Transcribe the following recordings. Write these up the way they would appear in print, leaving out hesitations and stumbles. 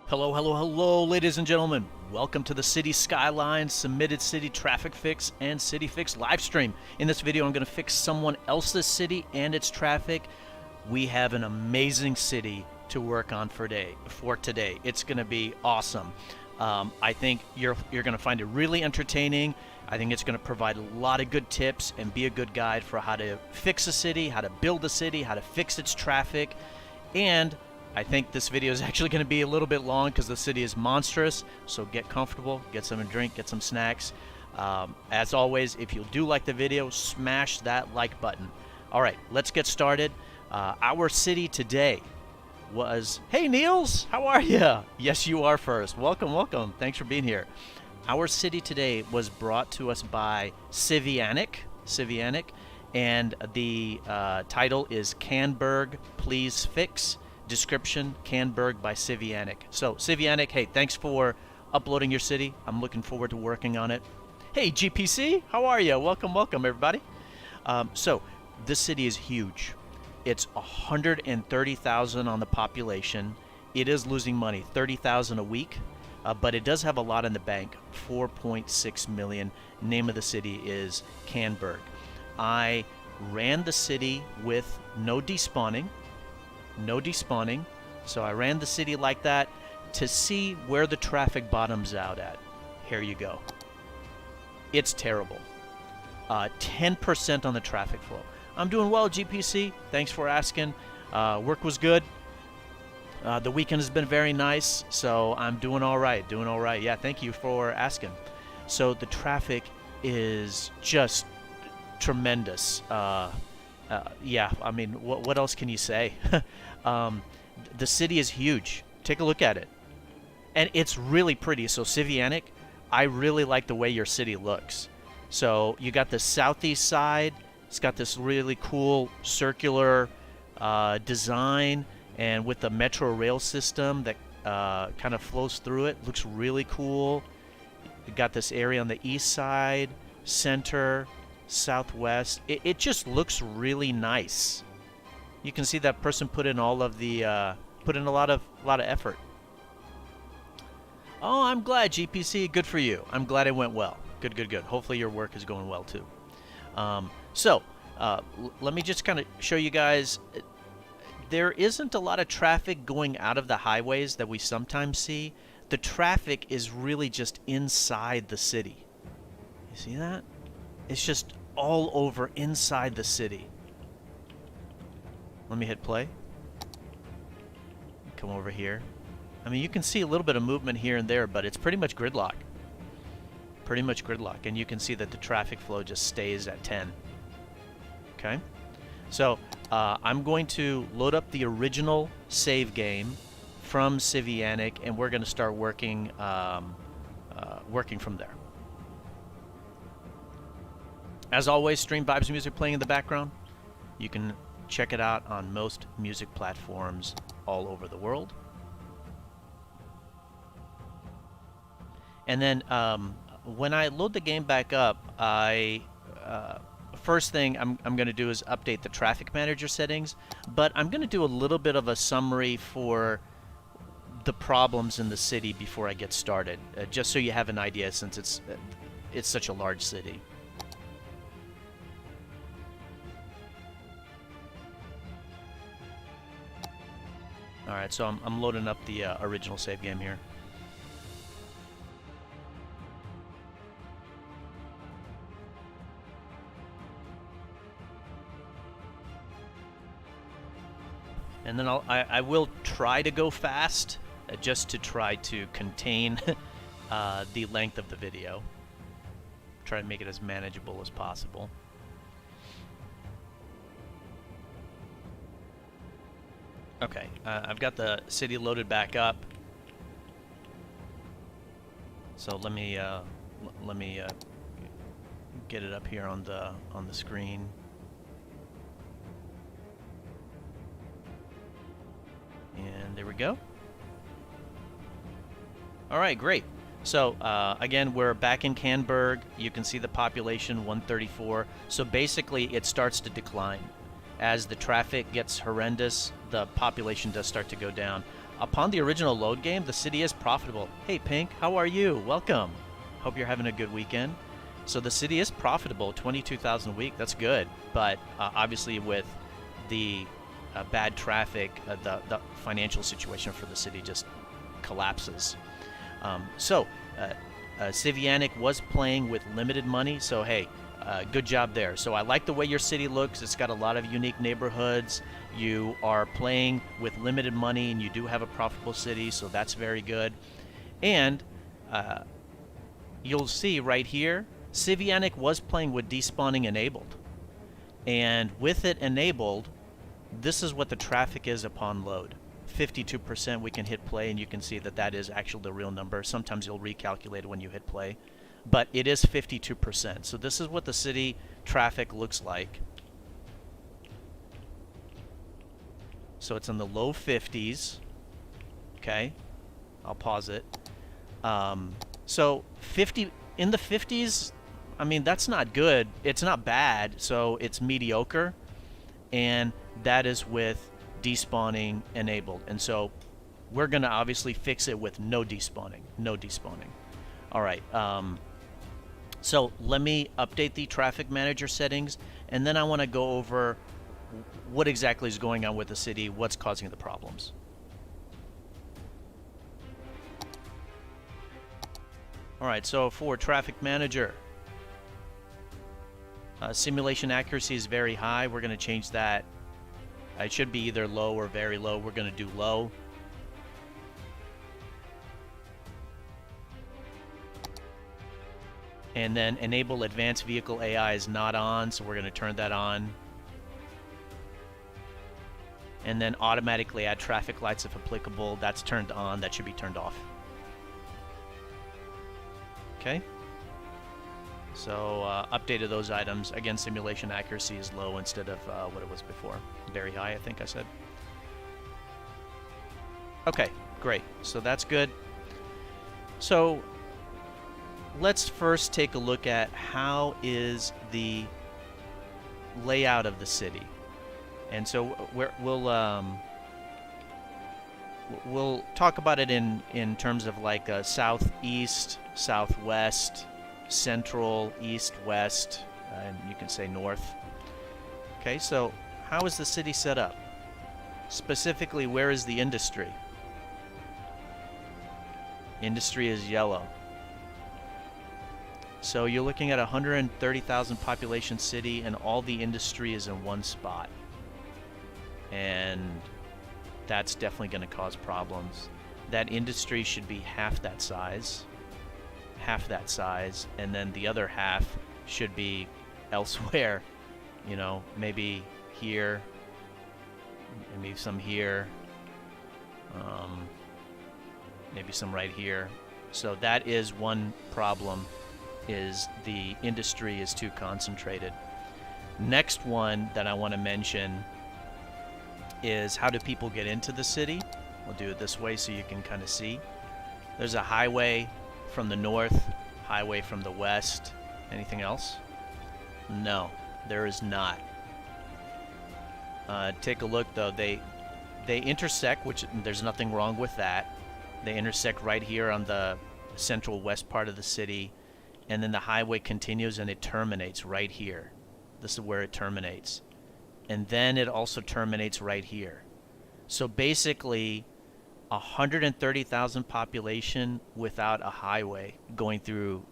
Hello, hello, hello, ladies and gentlemen. Welcome to the Cities Skylines Submitted City Traffic Fix and City Fix live stream. In this video, I'm going to fix someone else's city and its traffic. We have an amazing city to work on for today. It's going to be awesome. I think you're going to find it really entertaining. I think it's going to provide a lot of good tips and be a good guide for how to fix a city, how to build a city, how to fix its traffic, and I think this video is actually going to be a little bit long because the city is monstrous, so get comfortable, get some drink, get some snacks. As always, if you do like the video, smash that like button. All right, let's get started. Our city today was... Hey, Niels, how are you? Yes, you are first. Welcome, welcome. Thanks for being here. Our city today was brought to us by Civianic, and the title is Canberg Please Fix. Description, Canberg by Civianic. So, Civianic, hey, thanks for uploading your city. I'm looking forward to working on it. Hey, GPC, how are you? Welcome, welcome, everybody. So, this city is huge. It's 130,000 on the population. It is losing money, 30,000 a week, but it does have a lot in the bank, 4.6 million. Name of the city is Canberg. I ran the city with no despawning. So I ran the city like that to see where the traffic bottoms out at. Here you go. It's terrible. 10% on the traffic flow. I'm doing well, GPC. Thanks for asking. Work was good. The weekend has been very nice, so I'm doing all right. Yeah, thank you for asking. So the traffic is just tremendous. Yeah, I mean, what else can you say? The city is huge. Take a look at it. And it's really pretty. So, Civianic, I really like the way your city looks. So, you got the southeast side. It's got this really cool circular design, and with the metro rail system that kind of flows through it. Looks really cool. You got this area on the east side, center, southwest. It just looks really nice. You can see that person put in all of the put in a lot of effort. Oh, I'm glad, GPC. Good for you. I'm glad it went well. Good. Hopefully your work is going well too. Let me just kind of show you guys. There isn't a lot of traffic going out of the highways that we sometimes see. The traffic is really just inside the city. You see that? It's just all over inside the city. Let me hit play. Come over here. I mean, you can see a little bit of movement here and there, but it's pretty much gridlock. And you can see that the traffic flow just stays at 10. Okay? So, I'm going to load up the original save game from Civianic, and we're going to start working from there. As always, Stream Vibes music playing in the background. You can check it out on most music platforms all over the world. And then when I load the game back up, first thing I'm going to do is update the traffic manager settings, but I'm going to do a little bit of a summary for the problems in the city before I get started, just so you have an idea, since it's such a large city. Alright, so I'm loading up the original save game here. And then I will try to go fast, just to try to contain the length of the video. Try to make it as manageable as possible. Okay, I've got the city loaded back up. So let me get it up here on the screen. And there we go. All right, great. So again, we're back in Canberg. You can see the population 134. So basically, it starts to decline. As the traffic gets horrendous, the population does start to go down. upon the original load game, the city is profitable. Hey, Pink, how are you? Welcome. Hope you're having a good weekend. So the city is profitable, 22,000 a week. That's good. But obviously with the bad traffic, the financial situation for the city just collapses. Civianic was playing with limited money, so hey, good job there. So I like the way your city looks. It's got a lot of unique neighborhoods. You are playing with limited money, and you do have a profitable city, so that's very good. And you'll see right here, Civianic was playing with despawning enabled. And with it enabled, this is what the traffic is upon load. 52%. We can hit play, and you can see that that is actually the real number. Sometimes you'll recalculate when you hit play, but it is 52%. So this is what the city traffic looks like. So it's in the low 50s. Okay, I'll pause it. So 50 in the 50s, I mean, that's not good. It's not bad, so it's mediocre, and that is with despawning enabled. And so we're going to obviously fix it with no despawning. No despawning. All right. So let me update the traffic manager settings, and then I want to go over what exactly is going on with the city, what's causing the problems. All right, so for traffic manager, simulation accuracy is very high. We're going to change that. It should be either low or very low. We're going to do low. And then enable advanced vehicle AI is not on, so we're going to turn that on. And then automatically add traffic lights if applicable. That's turned on. That should be turned off. Okay. So updated those items. Again, simulation accuracy is low instead of what it was before. Very high, I think I said. Okay, great. So that's good. So let's first take a look at how is the layout of the city. And so we'll talk about it in terms of like southeast, southwest, central, east, west, and you can say north. Okay, so how is the city set up? Specifically, where is the industry? Industry is yellow. So you're looking at a 130,000 population city, and all the industry is in one spot. And that's definitely going to cause problems. That industry should be half that size, and then the other half should be elsewhere. You know, maybe here, and maybe some here, maybe some right here. So that is one problem, is the industry is too concentrated. Next one that I want to mention is how do people get into the city? We'll do it this way so you can kind of see. There's a highway from the north, highway from the west. Anything else? No, there is not. Take a look though. They intersect, which there's nothing wrong with that. They intersect right here on the central west part of the city, and then the highway continues and it terminates right here. This is where it terminates. And then it also terminates right here. So basically 130,000 population without a highway going through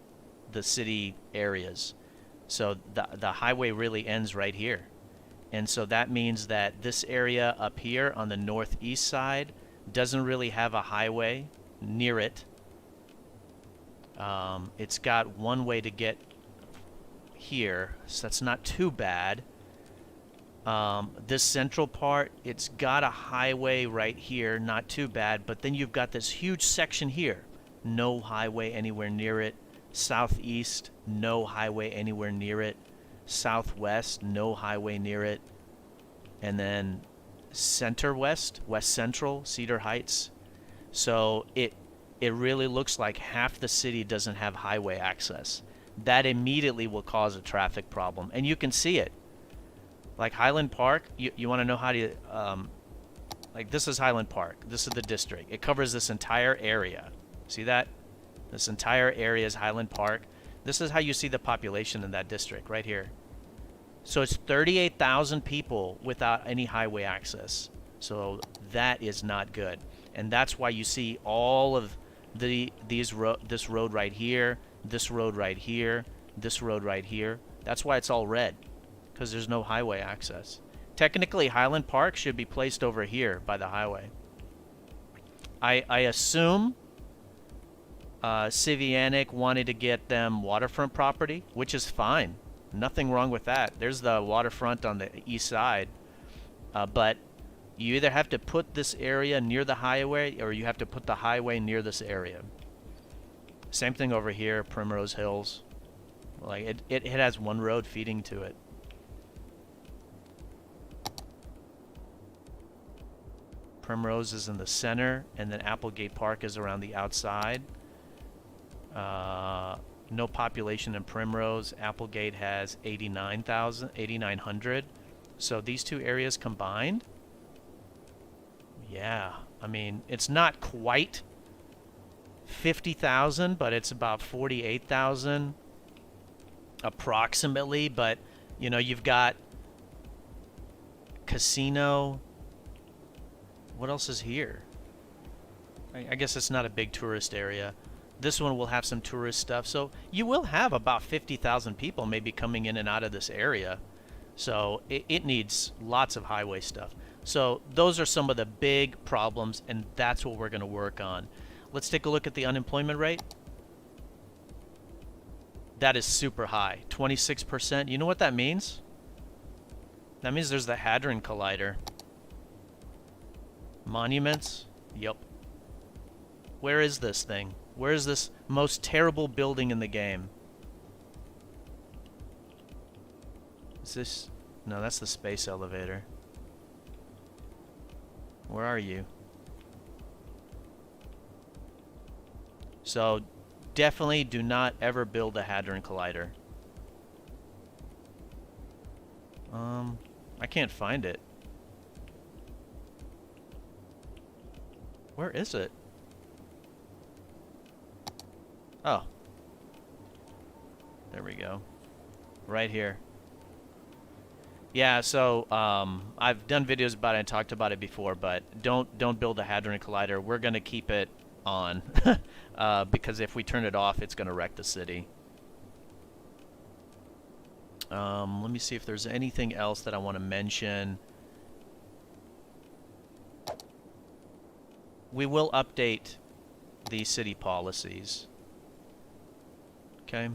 the city areas. So the highway really ends right here. And so that means that this area up here on the northeast side doesn't really have a highway near it. It's got one way to get here, so that's not too bad. This central part, it's got a highway right here, not too bad, but then you've got this huge section here. No highway anywhere near it. Southeast, no highway anywhere near it. Southwest, no highway near it. And then center west, west central, Cedar Heights. So it really looks like half the city doesn't have highway access. That immediately will cause a traffic problem, and you can see it. Like Highland Park, you want to know how to Like, this is Highland Park. This is the district. It covers this entire area. See that? This entire area is Highland Park. This is how you see the population in that district, right here. So it's 38,000 people without any highway access. So that is not good. And that's why you see all of this road right here, this road right here, this road right here. That's why it's all red, because there's no highway access. Technically, Highland Park should be placed over here by the highway. I assume Civianic wanted to get them waterfront property, which is fine. Nothing wrong with that. There's the waterfront on the east side. But you either have to put this area near the highway, or you have to put the highway near this area. Same thing over here, Primrose Hills. Like, it has one road feeding to it. Primrose is in the center, and then Applegate Park is around the outside. No population in Primrose. Applegate has 8,900. So these two areas combined, yeah, I mean, it's not quite 50,000, but it's about 48,000 approximately. But, you know, you've got Casino. What else is here? I guess it's not a big tourist area. This one will have some tourist stuff. So you will have about 50,000 people maybe coming in and out of this area. So it needs lots of highway stuff. So those are some of the big problems, and that's what we're going to work on. Let's take a look at the unemployment rate. That is super high, 26%. You know what that means? That means there's the Hadron Collider. Monuments? Yep. Where is this thing? Where is this most terrible building in the game? Is this... No, that's the space elevator. Where are you? So, definitely do not ever build a Hadron Collider. I can't find it. Where is it? Oh. There we go. Right here. Yeah, so I've done videos about it and talked about it before, but don't build a Hadron Collider. We're going to keep it on because if we turn it off, it's going to wreck the city. Let me see if there's anything else that I want to mention. We will update the city policies. Okay.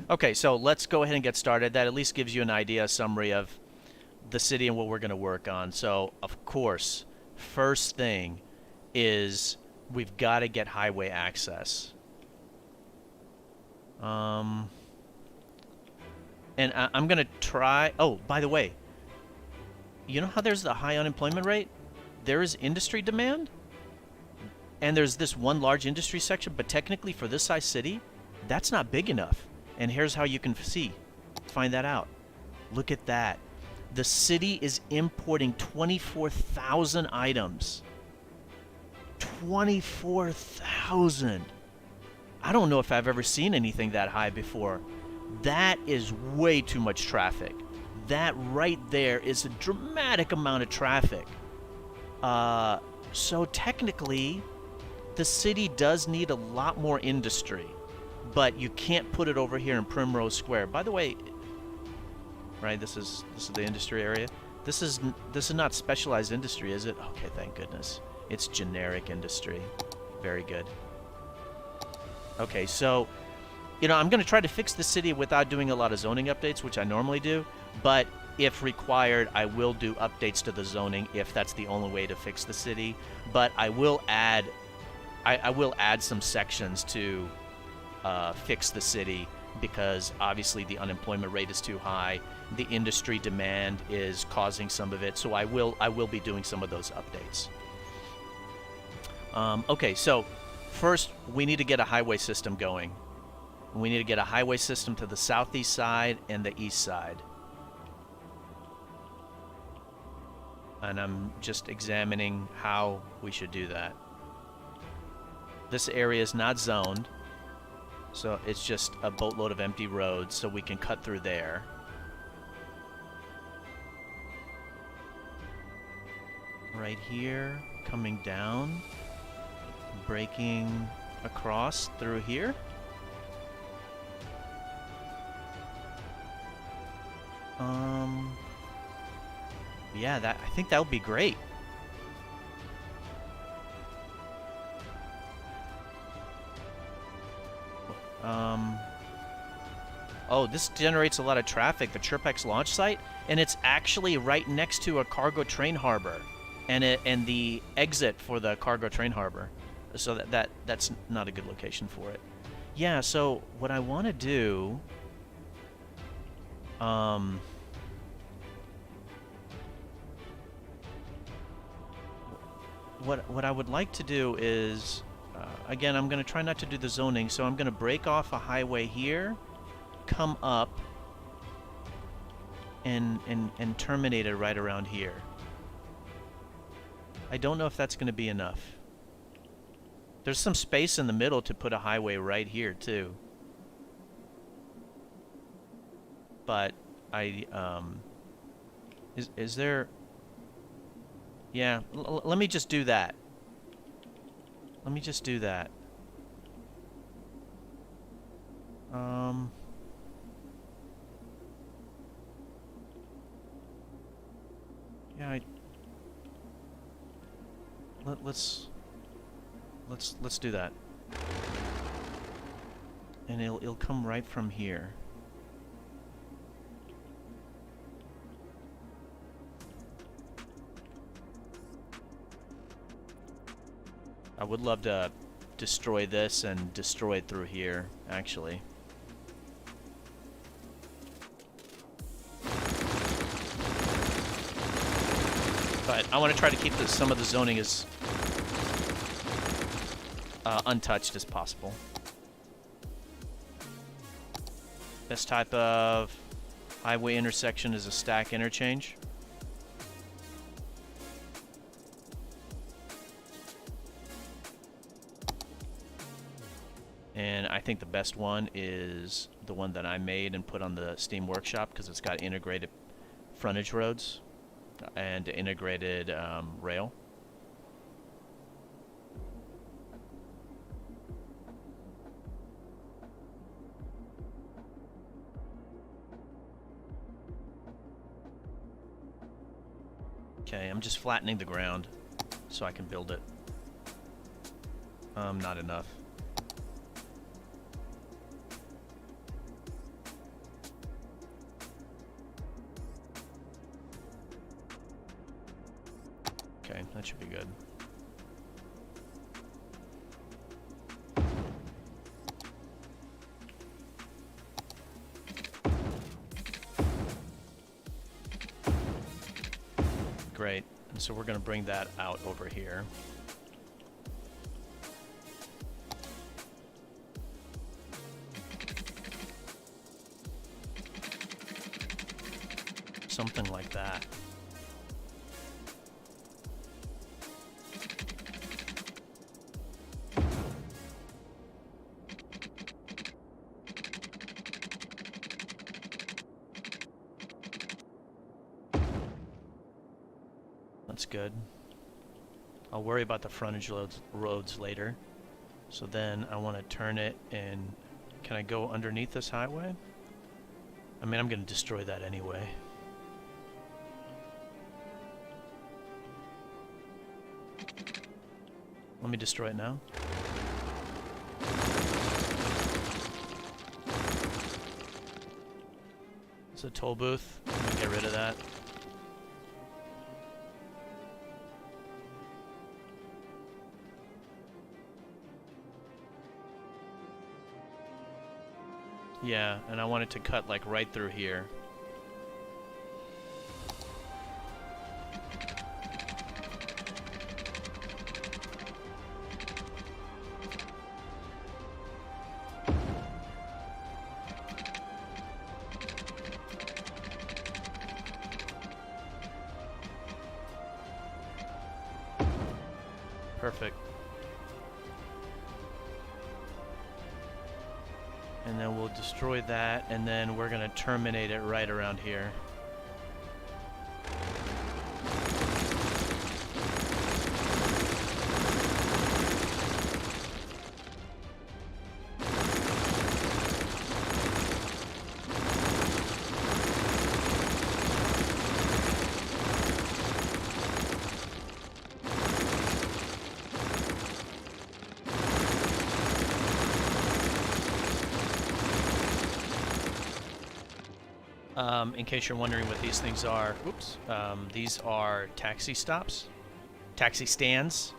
Okay, so let's go ahead and get started. That at least gives you an idea, a summary of the city and what we're going to work on. So, of course, first thing is we've got to get highway access. And I'm going to try... Oh, by the way, you know how there's the high unemployment rate? There is industry demand, and there's this one large industry section, but technically for this size city, that's not big enough. And here's how you can find that out. Look at that. The city is importing 24,000 items. 24,000. I don't know if I've ever seen anything that high before. That is way too much traffic. That right there is a dramatic amount of traffic. So technically, the city does need a lot more industry. But you can't put it over here in Primrose Square. By the way, right, this is the industry area. This is not specialized industry, is it? Okay, thank goodness. It's generic industry. Very good. Okay, so, you know, I'm going to try to fix the city without doing a lot of zoning updates, which I normally do. But if required, I will do updates to the zoning if that's the only way to fix the city. But I will add some sections to fix the city, because obviously the unemployment rate is too high. The industry demand is causing some of it, so I will be doing some of those updates. Okay, so first we need to get a highway system going. We need to get a highway system to the southeast side and the east side. and I'm just examining how we should do that. This area is not zoned, so it's just a boatload of empty roads, so we can cut through there. Right here, coming down, breaking across through here. Yeah, I think that would be great. Oh, this generates a lot of traffic, the Chirpex launch site, and it's actually right next to a cargo train harbor, and the exit for the cargo train harbor. So that's not a good location for it. Yeah, so what I want to do, what I would like to do is, again, I'm going to try not to do the zoning, so I'm going to break off a highway here, come up, and terminate it right around here. I don't know if that's going to be enough. There's some space in the middle to put a highway right here, too. But is there... Yeah, let me just do that. Let me just do that. Yeah, let's do that. And it'll come right from here. I would love to destroy this and destroy it through here, actually. But I want to try to keep some of the zoning as untouched as possible. This type of highway intersection is a stack interchange. And I think the best one is the one that I made and put on the Steam Workshop, because it's got integrated frontage roads and integrated rail. Okay, I'm just flattening the ground so I can build it. Not enough. Okay, that should be good. Great. And so we're going to bring that out over here. Something like that. That's good. I'll worry about the frontage roads later. So then I want to turn it, and can I go underneath this highway? I mean, I'm going to destroy that anyway. Let me destroy it now. It's a toll booth. I'm going to get rid of that. Yeah, and I want it to cut like right through here. Perfect. And then we'll destroy that, and then we're going to terminate it right around here. In case you're wondering what these things are, whoops, these are taxi stops, taxi stands.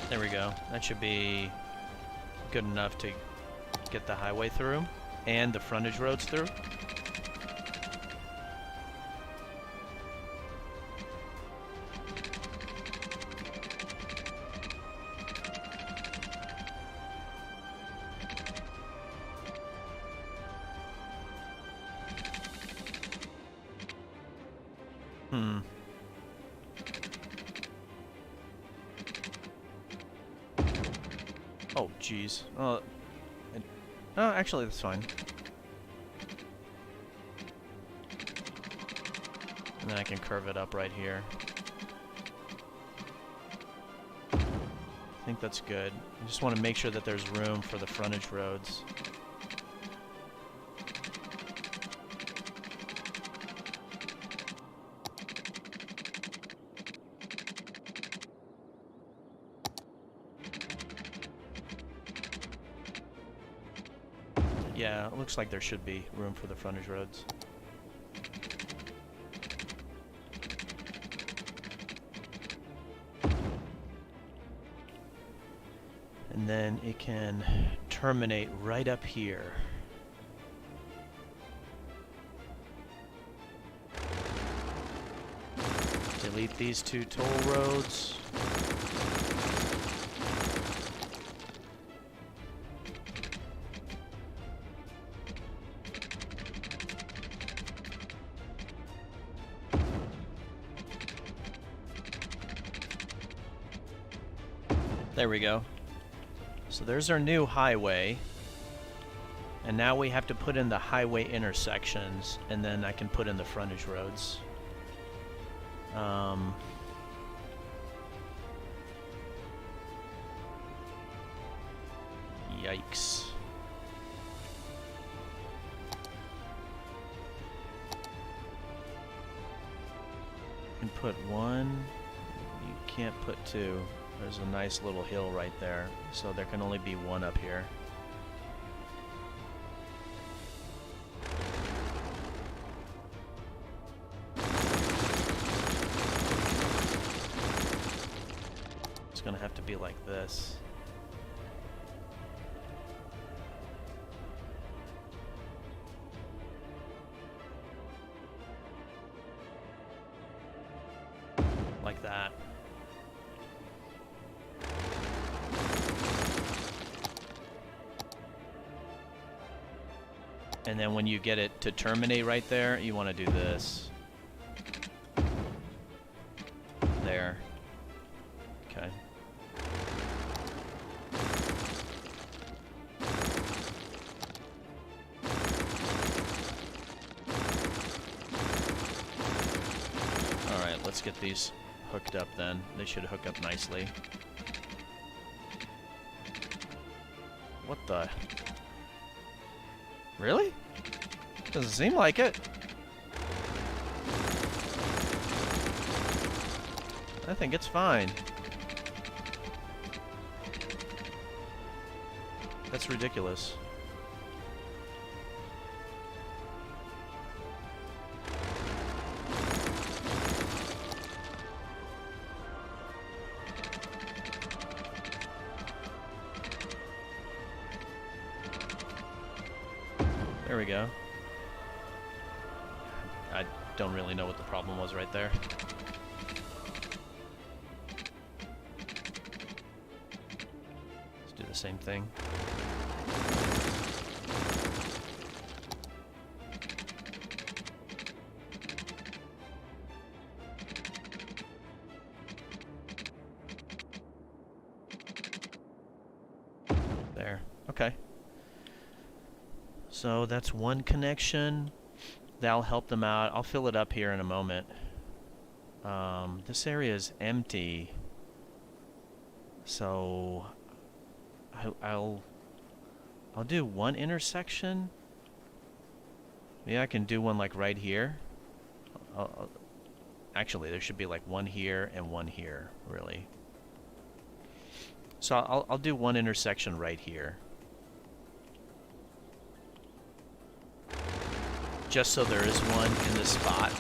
There we go. That should be good enough to get the highway through and the frontage roads through. Oh, jeez. Oh, actually, that's fine. And then I can curve it up right here. I think that's good. I just want to make sure that there's room for the frontage roads. Yeah, it looks like there should be room for the frontage roads. And then it can terminate right up here. Delete these two toll roads. There we go. So there's our new highway. And now we have to put in the highway intersections, and then I can put in the frontage roads. Yikes. You can put one, you can't put two. There's a nice little hill right there, so there can only be one up here. It's gonna have to be like this. Like that. And then when you get it to terminate right there, you want to do this. There. Okay. Alright, let's get these hooked up then. They should hook up nicely. What the... Really? Doesn't seem like it. I think it's fine. That's ridiculous. There we go. I don't really know what the problem was right there. Let's do the same thing. There. Okay. So that's one connection. That'll help them out. I'll fill it up here in a moment. This area is empty. So I'll do one intersection. Maybe I can do one like right here. Actually, there should be like one here and one here, really. So I'll do one intersection right here. Just so there is one in this spot.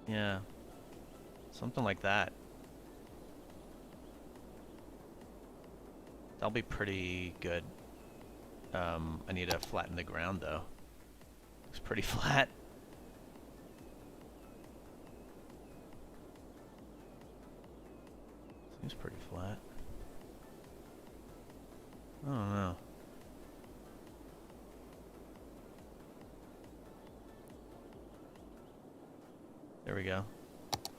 Yeah. Something like that. That'll be pretty good. I need to flatten the ground though. Looks pretty flat. Seems pretty flat. I don't know. There we go.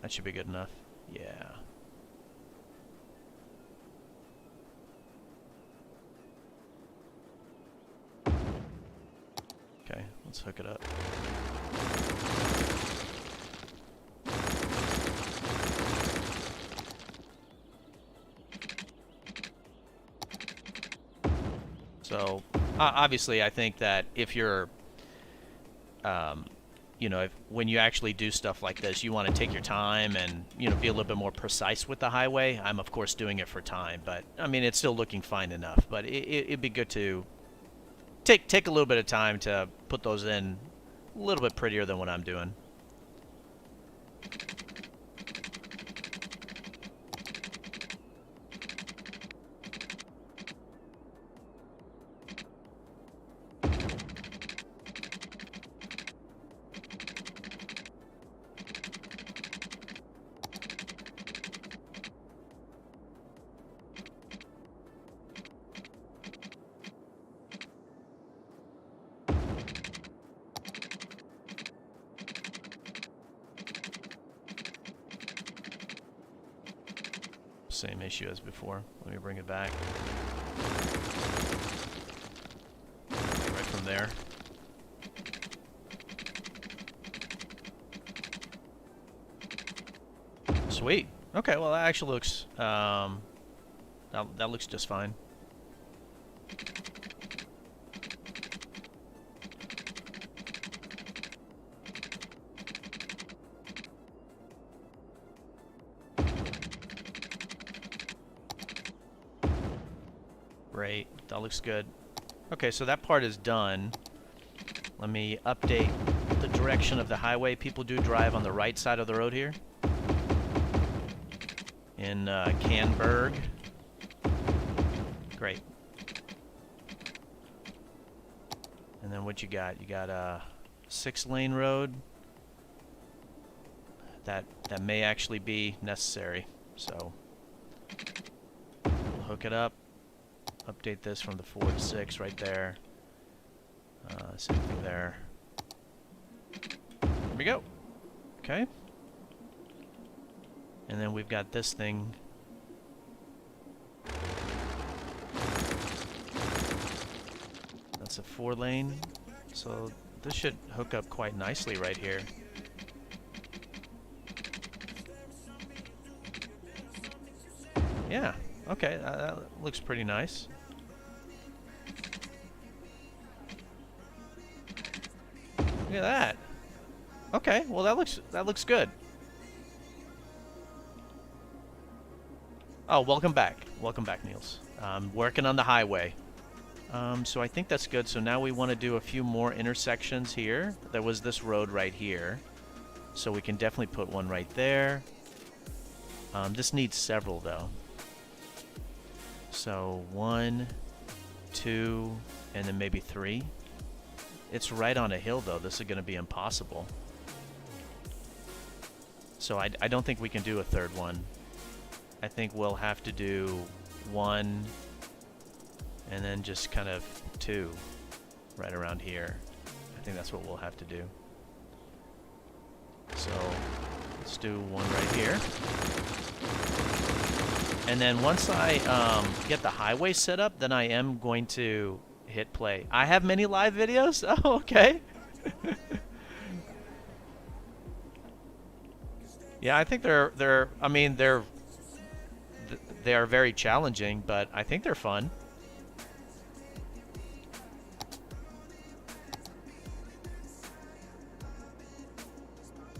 That should be good enough. Yeah. Okay, let's hook it up. So, obviously, I think that if you're, you know, when you actually do stuff like this, you want to take your time and, you know, be a little bit more precise with the highway. I'm, of course, doing it for time, but, I mean, it's still looking fine enough. But it'd be good to take a little bit of time to put those in a little bit prettier than what I'm doing. Same issue as before. Let me bring it back. Right from there. Sweet. Okay, well that actually looks that looks just fine. Great, that looks good. Okay, so that part is done. Let me update the direction of the highway. People do drive on the right side of the road here. In Canberg. Great. And then what you got? You got a 6-lane road. That may actually be necessary. So we'll hook it up. Update this from the 4 to 6 right there. Same thing there. There we go. Okay. And then we've got this thing. That's a 4-lane. So this should hook up quite nicely right here. Yeah. Okay, that looks pretty nice. Look at that. Okay, well that looks good. Oh, welcome back. Welcome back, Niels. I'm working on the highway. So I think that's good. So now we want to do a few more intersections here. There was this road right here. So we can definitely put one right there. This needs several, though. So 1, 2, and then maybe 3. It's right on a hill, though. This is going to be impossible. So I don't think we can do a third one. I think we'll have to do 1, and then just kind of 2 right around here. I think that's what we'll have to do. So let's do one right here. And then once I get the highway set up, then I am going to hit play. I have many live videos? Oh, okay. Yeah, I think they are very challenging, but I think they're fun.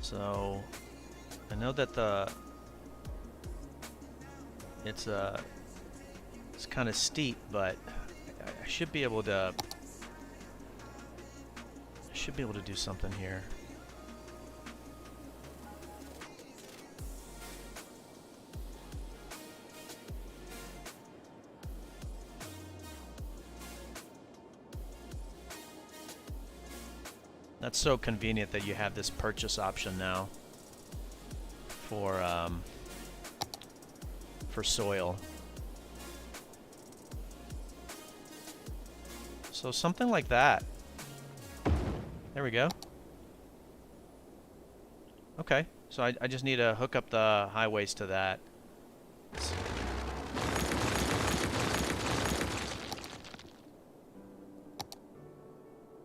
So I know that it's kind of steep, but I should be able to do something here. That's so convenient that you have this purchase option now for soil. So something like that. There we go. Okay, so I just need to hook up the highways to that.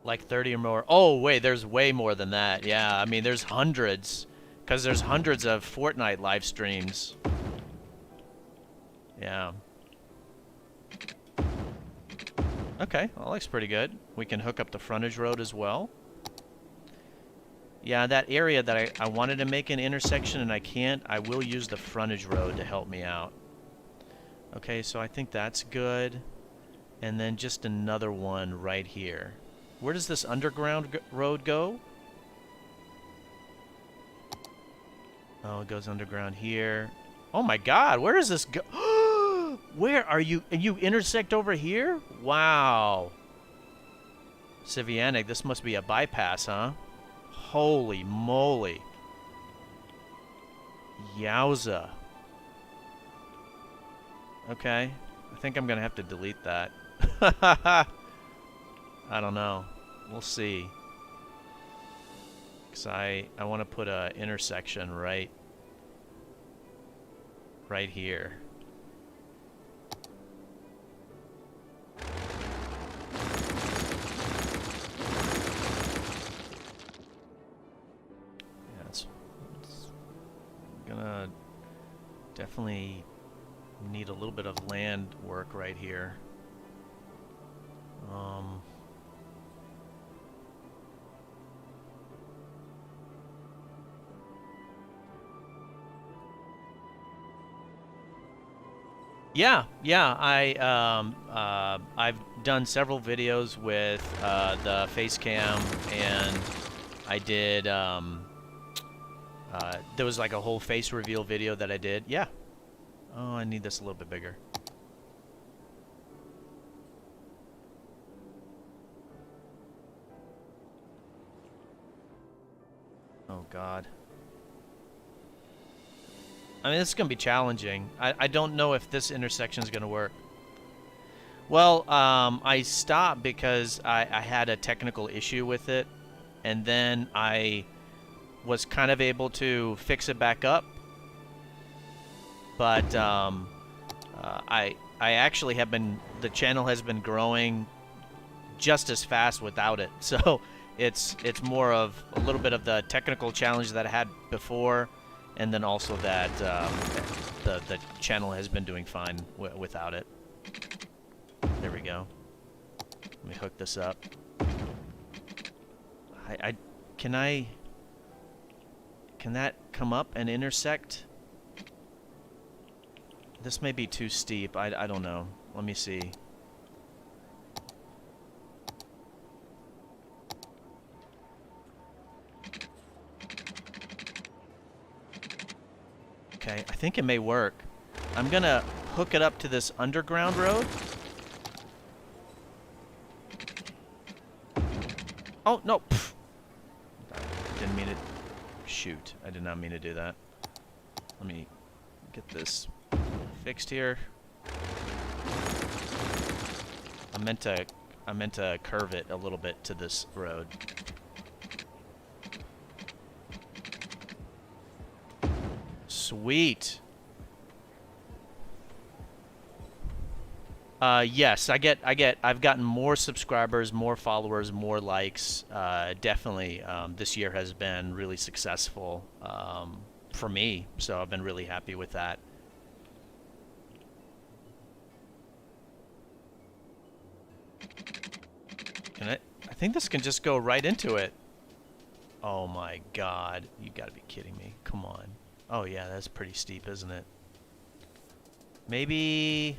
Like 30 or more. Oh, wait, there's way more than that. Yeah, I mean, there's hundreds. Because there's hundreds of Fortnite live streams. Yeah. Okay, well, that looks pretty good. We can hook up the frontage road as well. Yeah, that area that I wanted to make an intersection and I can't, I will use the frontage road to help me out. Okay, so I think that's good. And then just another one right here. Where does this underground road go? Oh, it goes underground here. Oh my God, where does this go? Where are you? And you intersect over here? Wow. Civianic, this must be a bypass, huh? Holy moly. Yowza. Okay. I think I'm going to have to delete that. I don't know. We'll see. Because I want to put a intersection right here. Yeah, it's gonna definitely need a little bit of land work right here. Yeah. I've done several videos with the face cam, and I did there was like a whole face reveal video that I did. Yeah. Oh, I need this a little bit bigger. Oh God. I mean, this is going to be challenging. I don't know if this intersection is going to work. Well, I stopped because I had a technical issue with it, and then I was kind of able to fix it back up. But I actually have been, the channel has been growing just as fast without it. So it's more of a little bit of the technical challenge that I had before. And then also that the channel has been doing fine without it. There we go. Let me hook this up. Can that come up and intersect? This may be too steep. I don't know. Let me see. Okay, I think it may work. I'm gonna hook it up to this underground road. Oh, no. Pfft. I didn't mean to... Shoot. I did not mean to do that. Let me get this fixed here. I meant to curve it a little bit to this road. Sweet. Yes, I've gotten more subscribers, more followers, more likes. Definitely, this year has been really successful for me, so I've been really happy with that. I think this can just go right into it. Oh my God, you gotta be kidding me. Come on. Oh yeah, that's pretty steep, isn't it? Maybe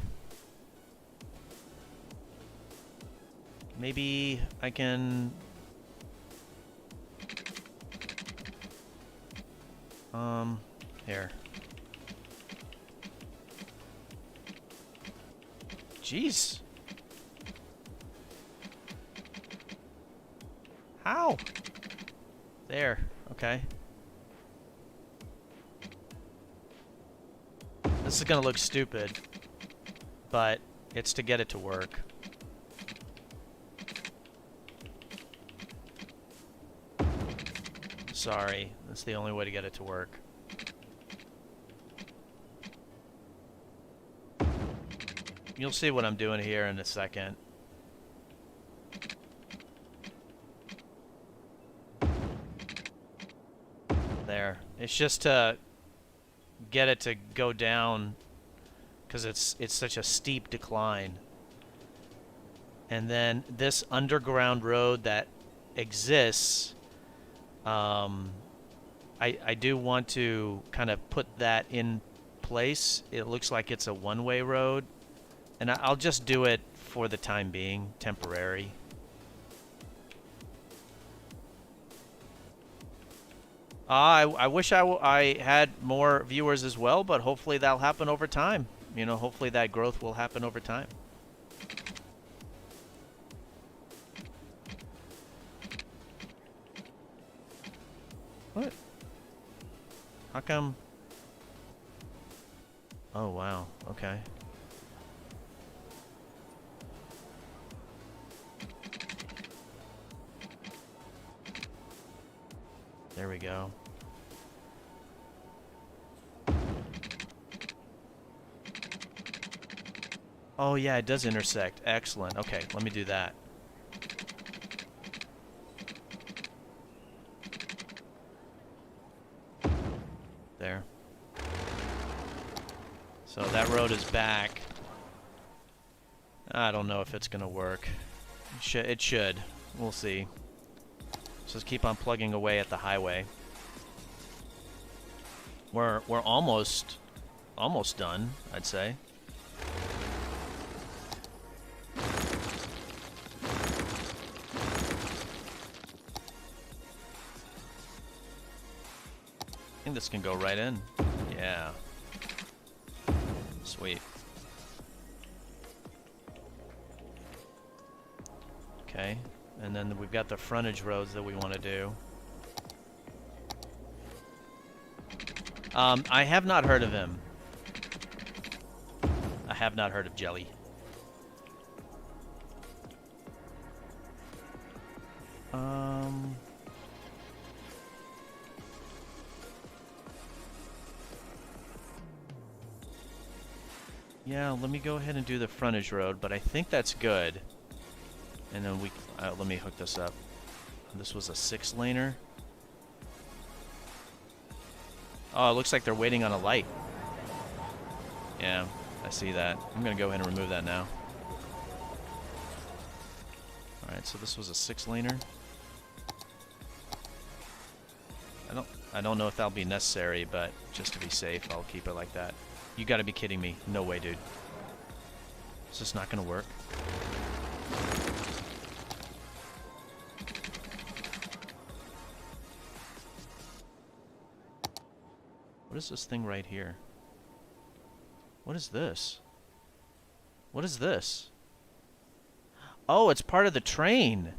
I can... Here. Jeez. How? There. Okay. This is gonna look stupid, but it's to get it to work. Sorry, that's the only way to get it to work. You'll see what I'm doing here in a second. There. It's just to get it to go down because it's such a steep decline. And then this underground road that exists, I do want to kind of put that in place. It looks like it's a one-way road, and I'll just do it for the time being, temporary. I wish I had more viewers as well, but hopefully that'll happen over time. You know, hopefully that growth will happen over time. What? How come? Oh, wow. Okay. There we go. Oh, yeah, it does intersect. Excellent. Okay, let me do that. There. So that road is back. I don't know if it's going to work. It should. We'll see. So just keep on plugging away at the highway. We're almost done, I'd say. I think this can go right in. Yeah. Sweet. Okay. And then we've got the frontage roads that we want to do. I have not heard of him. I have not heard of Jelly. Yeah, let me go ahead and do the frontage road, but I think that's good. And then we... let me hook this up. This was a 6-laner. Oh, it looks like they're waiting on a light. Yeah, I see that. I'm going to go ahead and remove that now. Alright, so this was a 6-laner. I don't know if that'll be necessary, but just to be safe, I'll keep it like that. You gotta be kidding me. No way, dude. Is this not gonna work? What is this thing right here? What is this? What is this? Oh, it's part of the train.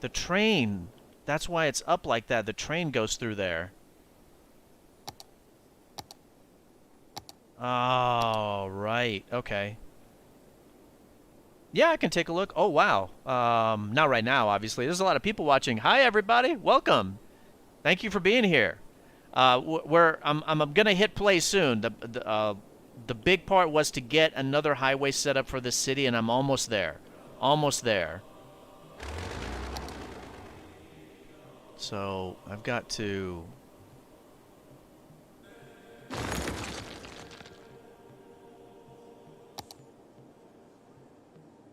The train. That's why it's up like that. The train goes through there. Oh, right. Okay. Yeah, I can take a look. Oh, wow. Not right now, obviously. There's a lot of people watching. Hi, everybody. Welcome. Thank you for being here. I'm gonna hit play soon. The big part was to get another highway set up for this city, and I'm almost there. Almost there. So I've got to.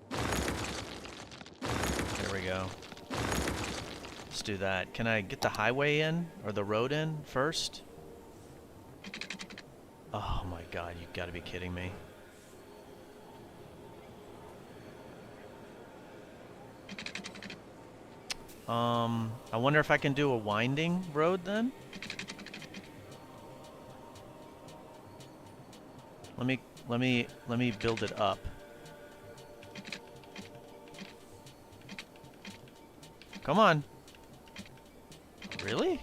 There we go. Let's do that. Can I get the highway in or the road in first? Oh my god, you've got to be kidding me. I wonder if I can do a winding road then? Let me build it up. Come on. Really?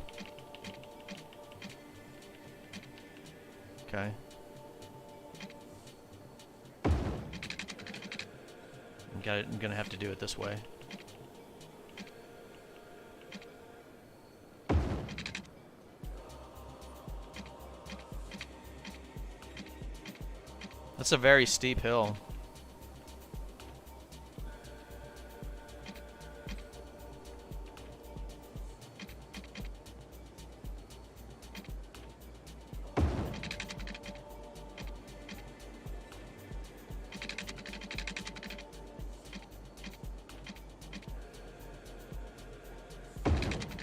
Okay. I'm gonna have to do it this way. That's a very steep hill.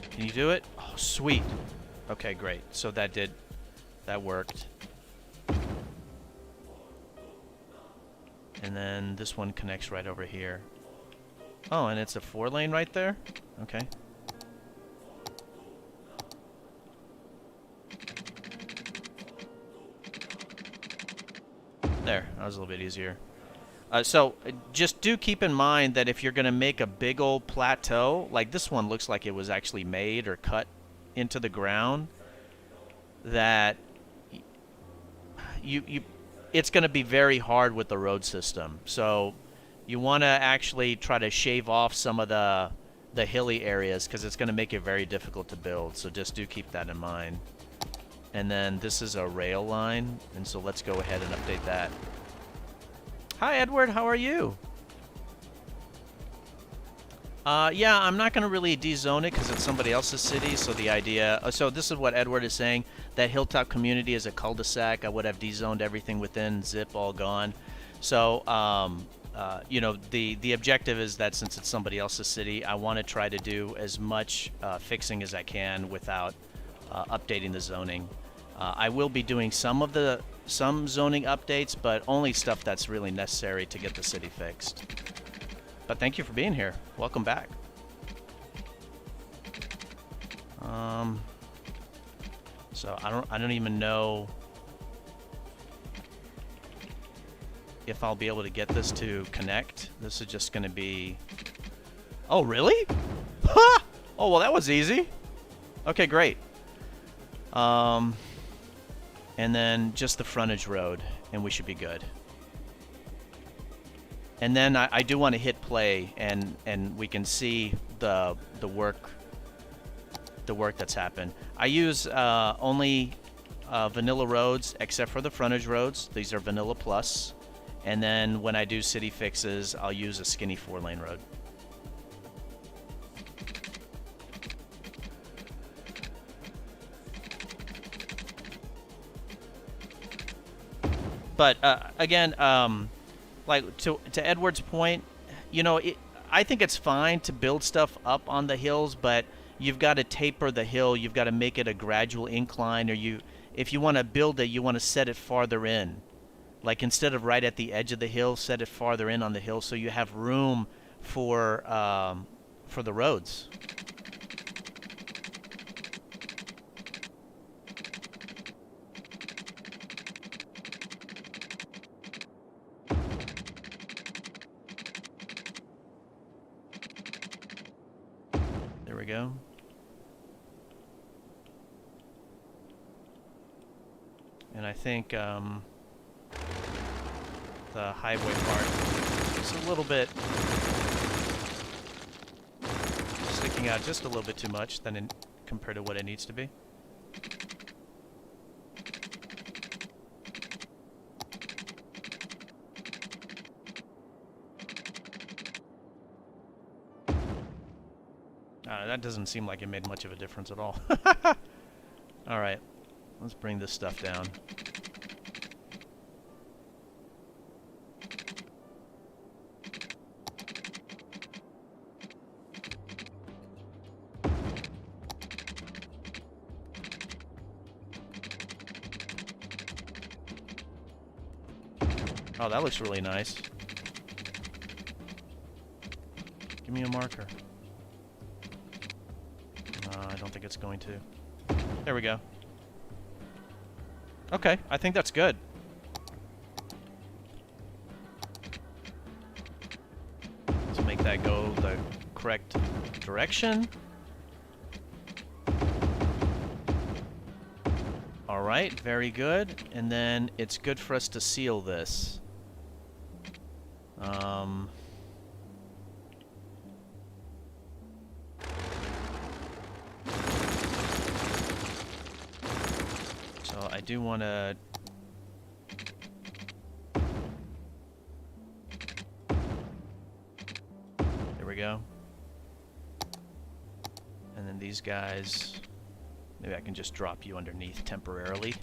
Can you do it? Oh, sweet. Okay, great. So that worked. And then this one connects right over here. Oh, and it's a 4-lane right there? Okay. There, that was a little bit easier. So just do keep in mind that if you're going to make a big old plateau, like this one looks like it was actually made or cut into the ground, that it's going to be very hard with the road system. So you want to actually try to shave off some of the hilly areas because it's going to make it very difficult to build. So just do keep that in mind. And then this is a rail line, and so let's go ahead and update that. Hi, Edward. How are you? Yeah, I'm not going to really dezone it because it's somebody else's city. So the idea... so this is what Edward is saying. That Hilltop community is a cul-de-sac. I would have dezoned everything within. Zip, all gone. So, you know, the objective is that since it's somebody else's city, I want to try to do as much fixing as I can without updating the zoning. I will be doing some zoning updates, but only stuff that's really necessary to get the city fixed. But thank you for being here. Welcome back. So I don't even know if I'll be able to get this to connect. This is just going to be... Oh, really? Ha! Oh, well, that was easy. Okay, great. And then just the frontage road, and we should be good. And then I do want to hit play, and we can see the work that's happened. I use only vanilla roads except for the frontage roads. These are vanilla plus. And then when I do city fixes, I'll use a skinny 4-lane road. But again, like to Edward's point, you know, I think it's fine to build stuff up on the hills, but you've got to taper the hill. You've got to make it a gradual incline, or if you want to build it, you want to set it farther in. Like instead of right at the edge of the hill, set it farther in on the hill so you have room for the roads. we go. And I think the highway part is a little bit sticking out just a little bit too much than compared to what it needs to be. That doesn't seem like it made much of a difference at all. Alright, let's bring this stuff down. Oh, that looks really nice. Give me a marker. I don't think it's going to. There we go. Okay, I think that's good. Let's make that go the correct direction. Alright, very good. And then it's good for us to seal this. So I do want to... There we go. And then these guys... Maybe I can just drop you underneath temporarily.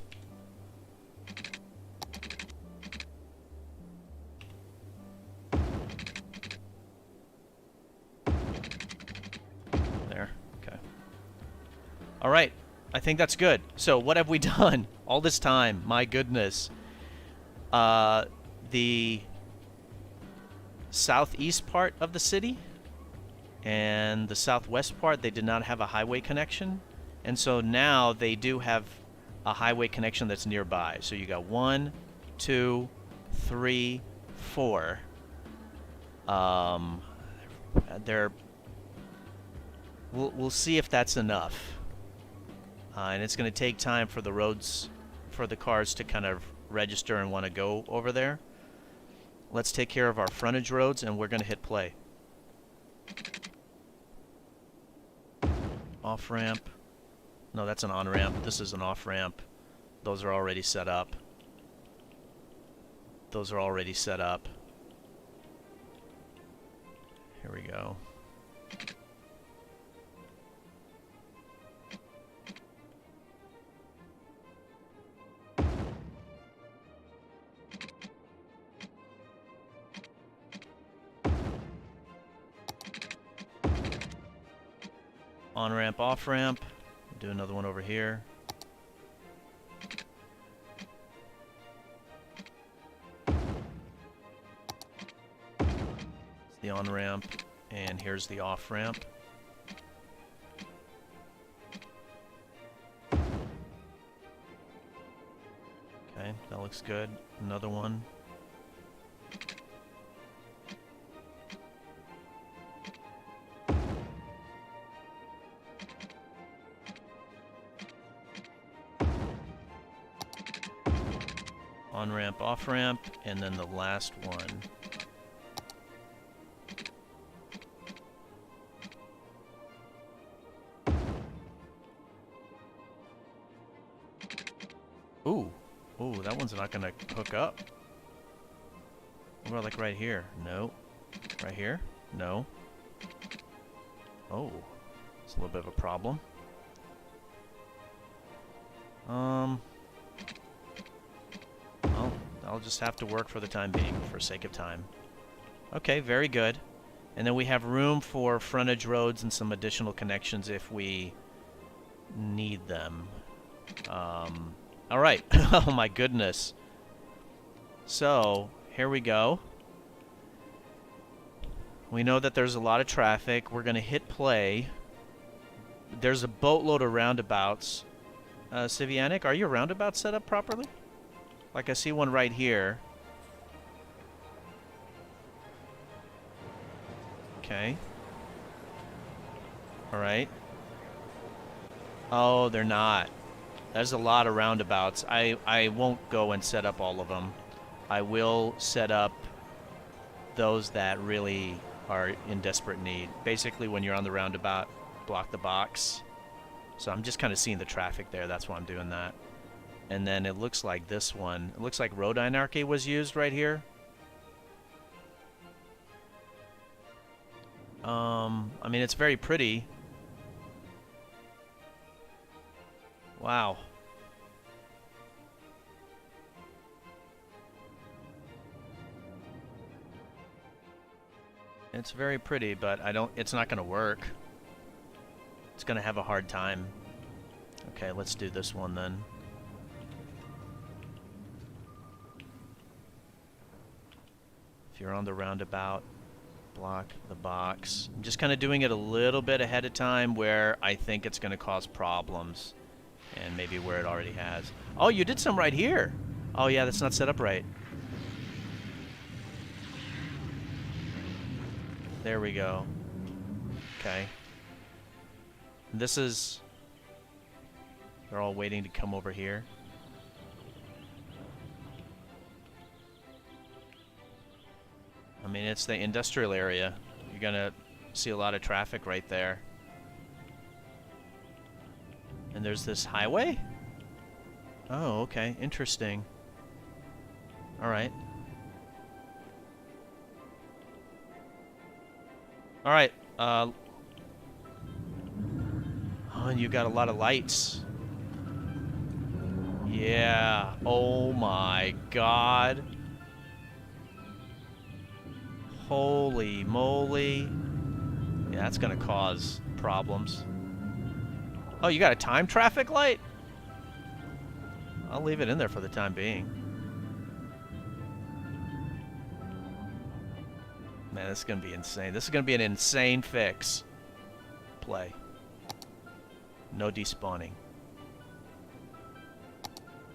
There. Okay. All right. I think that's good. So what have we done all this time? My goodness. The southeast part of the city and the southwest part, they did not have a highway connection. And so now they do have a highway connection that's nearby. So you got 1, 2, 3, 4. We'll see if that's enough. And it's going to take time for the roads, for the cars to kind of register and want to go over there. Let's take care of our frontage roads, and we're going to hit play. Off-ramp. No, that's an on-ramp. This is an off-ramp. Those are already set up. Those are already set up. Here we go. On-ramp, off-ramp. Do another one over here. It's the on-ramp, and here's the off-ramp. Okay, that looks good. Another one. On-ramp, off-ramp, and then the last one. Ooh. Ooh, that one's not gonna hook up. What about like right here? No. Right here? No. Oh. It's a little bit of a problem. I'll just have to work for the time being, for sake of time. Okay, very good. And then we have room for frontage roads and some additional connections if we need them. All right. Oh my goodness. So, here we go. We know that there's a lot of traffic. We're going to hit play. There's a boatload of roundabouts. Civianic, are your roundabouts set up properly? Like I see one right here. Okay. All right. Oh, they're not. There's a lot of roundabouts. I won't go and set up all of them. I will set up those that really are in desperate need. Basically, when you're on the roundabout, block the box. So I'm just kind of seeing the traffic there. That's why I'm doing that. And then it looks like this one. It looks like road anarchy was used right here. I mean, it's very pretty. Wow. It's very pretty, but it's not going to work. It's going to have a hard time. Okay, let's do this one then. If you're on the roundabout, block the box. I'm just kind of doing it a little bit ahead of time where I think it's going to cause problems. And maybe where it already has. Oh, you did some right here. Oh, yeah, that's not set up right. There we go. Okay. This is... They're all waiting to come over here. I mean, it's the industrial area. You're gonna see a lot of traffic right there. And there's this highway? Oh, okay. Interesting. Alright. Alright. Oh, and you got a lot of lights. Yeah. Oh my god. Holy moly. Yeah, that's gonna cause problems. Oh, you got a time traffic light? I'll leave it in there for the time being. Man, this is gonna be insane. This is gonna be an insane fix. Play. No despawning.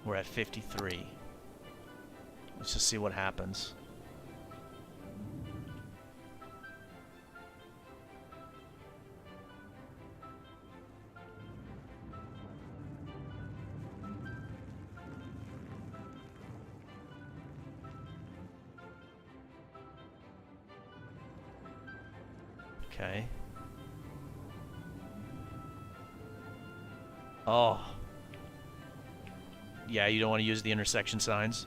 We're at 53. Let's just see what happens. Okay. Oh. Yeah, you don't want to use the intersection signs.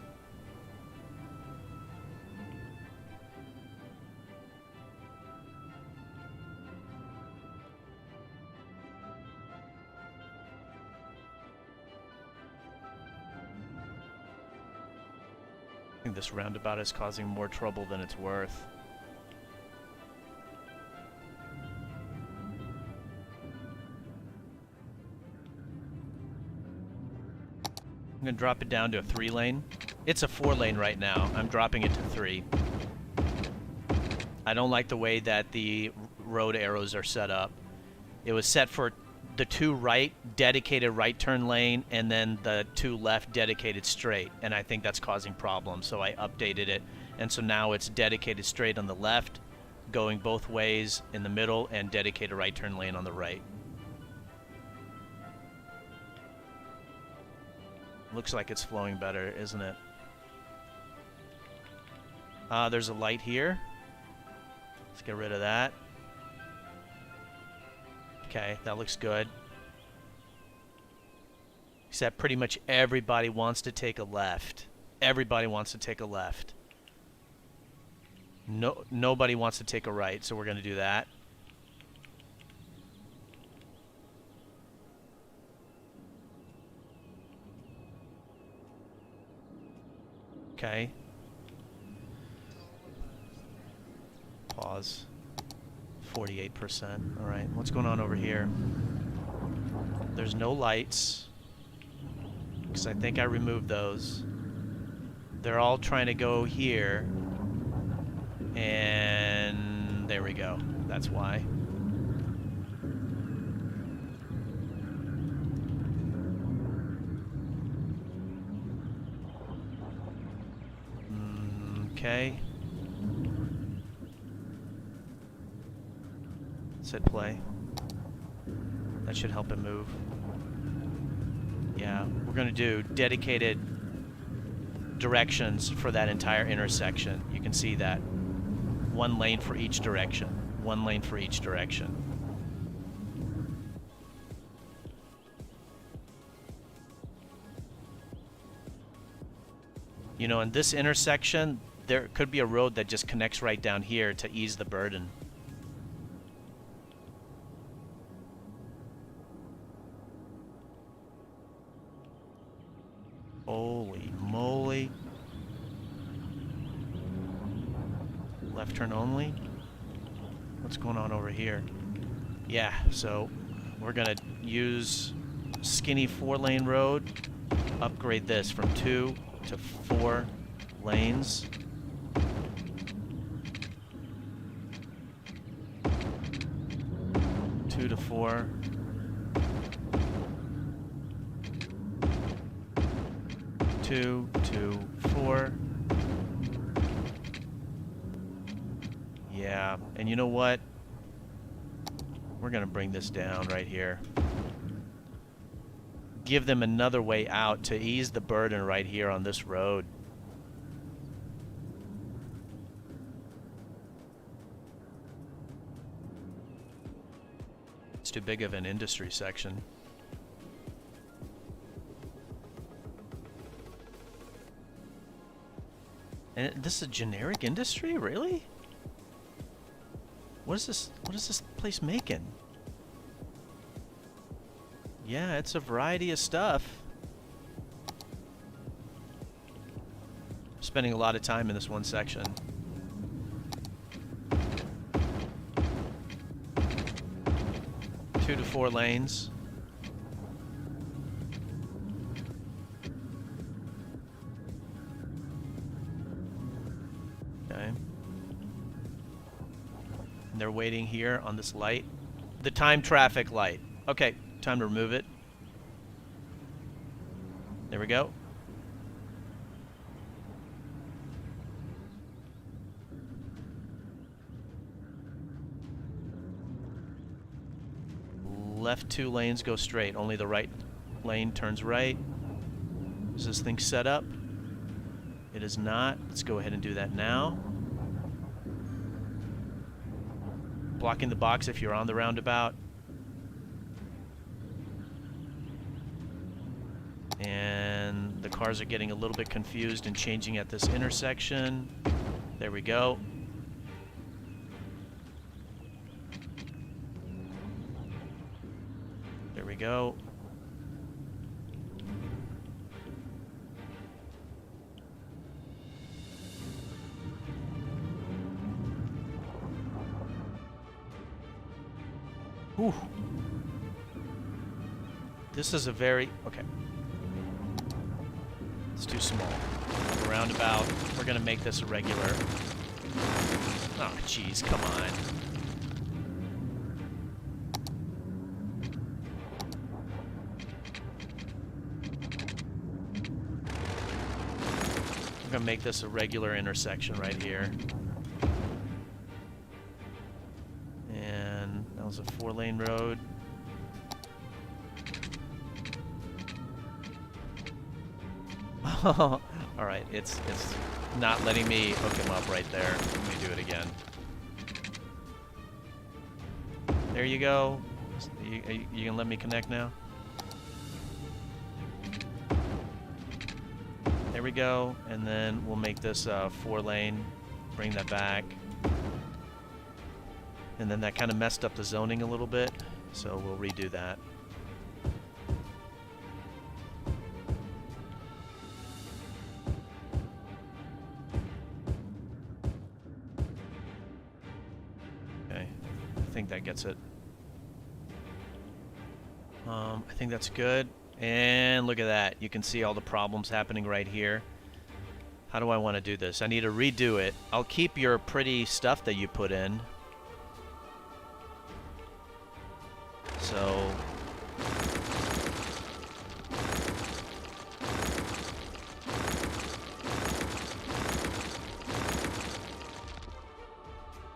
I think this roundabout is causing more trouble than it's worth. I'm going to drop it down to a 3-lane. It's a 4-lane right now. I'm dropping it to 3. I don't like the way that the road arrows are set up. It was set for the 2 right, dedicated right turn lane, and then the 2 left, dedicated straight. And I think that's causing problems, so I updated it. And so now it's dedicated straight on the left, going both ways in the middle, and dedicated right turn lane on the right. Looks like it's flowing better, isn't it? There's a light here. Let's get rid of that. Okay, that looks good. Except pretty much everybody wants to take a left. Everybody wants to take a left. Nobody wants to take a right, so we're going to do that. Okay. Pause. 48%. All right. What's going on over here? There's no lights, because I think I removed those. They're all trying to go here. And there we go. That's why. Okay. Said play. That should help it move. Yeah, we're going to do dedicated directions for that entire intersection. You can see that. One lane for each direction. One lane for each direction. You know, in this intersection, there could be a road that just connects right down here to ease the burden. Holy moly. Left turn only? What's going on over here? Yeah, so we're gonna use skinny 4-lane road, upgrade this from 2 to 4 lanes. Two to 4. Two to 4. Yeah, and you know what? We're gonna bring this down right here. Give them another way out to ease the burden right here on this road. It's too big of an industry section. And this is a generic industry, really? What is this place making? Yeah, it's a variety of stuff. Spending a lot of time in this one section. Two to 4 lanes. Okay. And they're waiting here on this light. The time traffic light. Okay, time to remove it. There we go. Left 2 lanes go straight. Only the right lane turns right. Is this thing set up? It is not. Let's go ahead and do that now. Blocking the box if you're on the roundabout. And the cars are getting a little bit confused and changing at this intersection. There we go. There we go. Whew. This is a very... okay. It's too small. Roundabout. We're going to make this a regular. Oh, jeez, come on. I'm going to make this a regular intersection right here. And that was a 4-lane road. Alright, it's not letting me hook him up right there. Let me do it again. There you go. You gonna let me connect now? There we go. And then we'll make this 4-lane. Bring that back. And then that kind of messed up the zoning a little bit. So we'll redo that. I think that gets it. I think that's good. And look at that. You can see all the problems happening right here. How do I want to do this? I need to redo it. I'll keep your pretty stuff that you put in. So...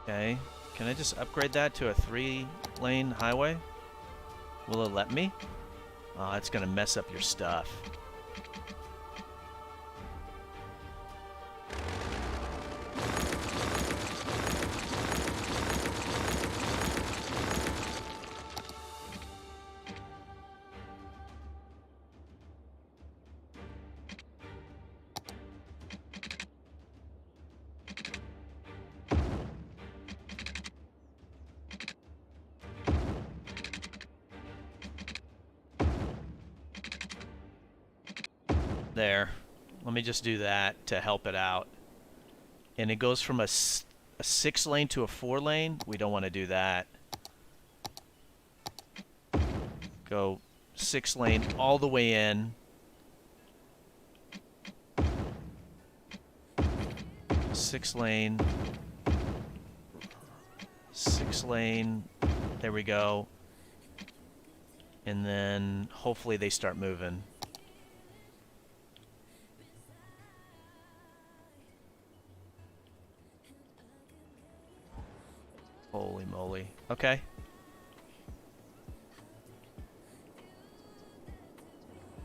okay. Can I just upgrade that to a 3-lane highway? Will it let me? Oh, it's gonna mess up your stuff. There. Let me just do that to help it out. And it goes from a 6 lane to a 4 lane. We don't want to do that. Go 6 lane all the way in. 6 lane. 6 lane. There we go. And then hopefully they start moving. Holy moly. Okay.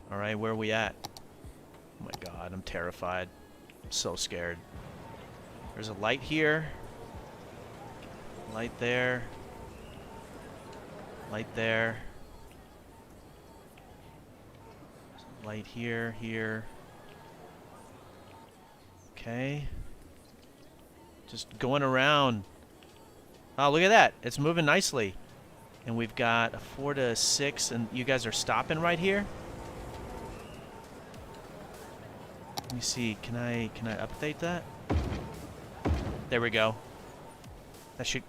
Alright, where are we at? Oh my god, I'm terrified. I'm so scared. There's a light here. Light there. Light there. Light here, here. Okay. Just going around. Oh, look at that. It's moving nicely. And we've got a 4 to 6, and you guys are stopping right here? Let me see. Can I update that? There we go. That should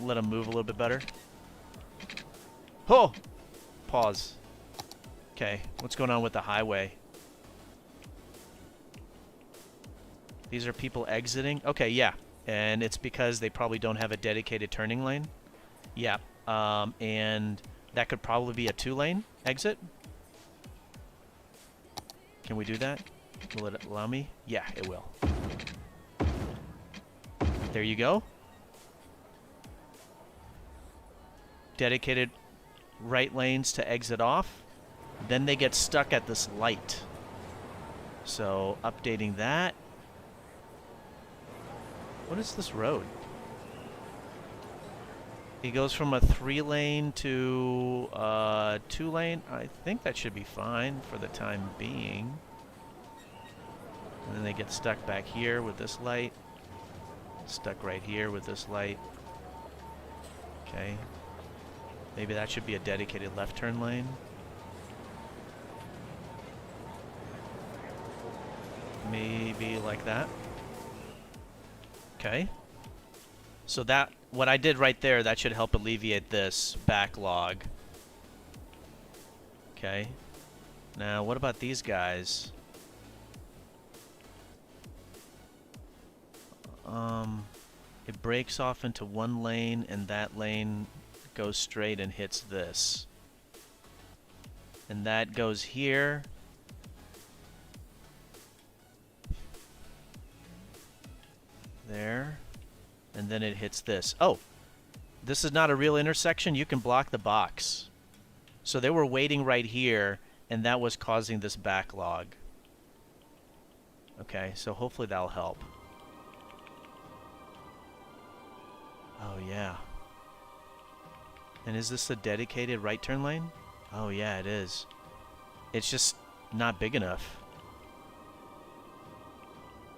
let them move a little bit better. Oh! Pause. Okay, what's going on with the highway? These are people exiting? Okay, yeah. And it's because they probably don't have a dedicated turning lane. Yeah. And that could probably be a 2-lane exit. Can we do that? Will it allow me? Yeah, it will. There you go. Dedicated right lanes to exit off. Then they get stuck at this light. So updating that. What is this road? It goes from a 3-lane to a 2-lane. I think that should be fine for the time being. And then they get stuck back here with this light. Stuck right here with this light. Okay. Maybe that should be a dedicated left turn lane. Maybe like that. Okay. So that, what I did right there, that should help alleviate this backlog. Okay. Now, what about these guys? It breaks off into 1 lane, and that lane goes straight and hits this. And that goes here. There. And then it hits this. Oh! This is not a real intersection. You can block the box. So they were waiting right here, and that was causing this backlog. Okay, so hopefully that'll help. Oh, yeah. And is this a dedicated right turn lane? Oh, yeah, it is. It's just not big enough.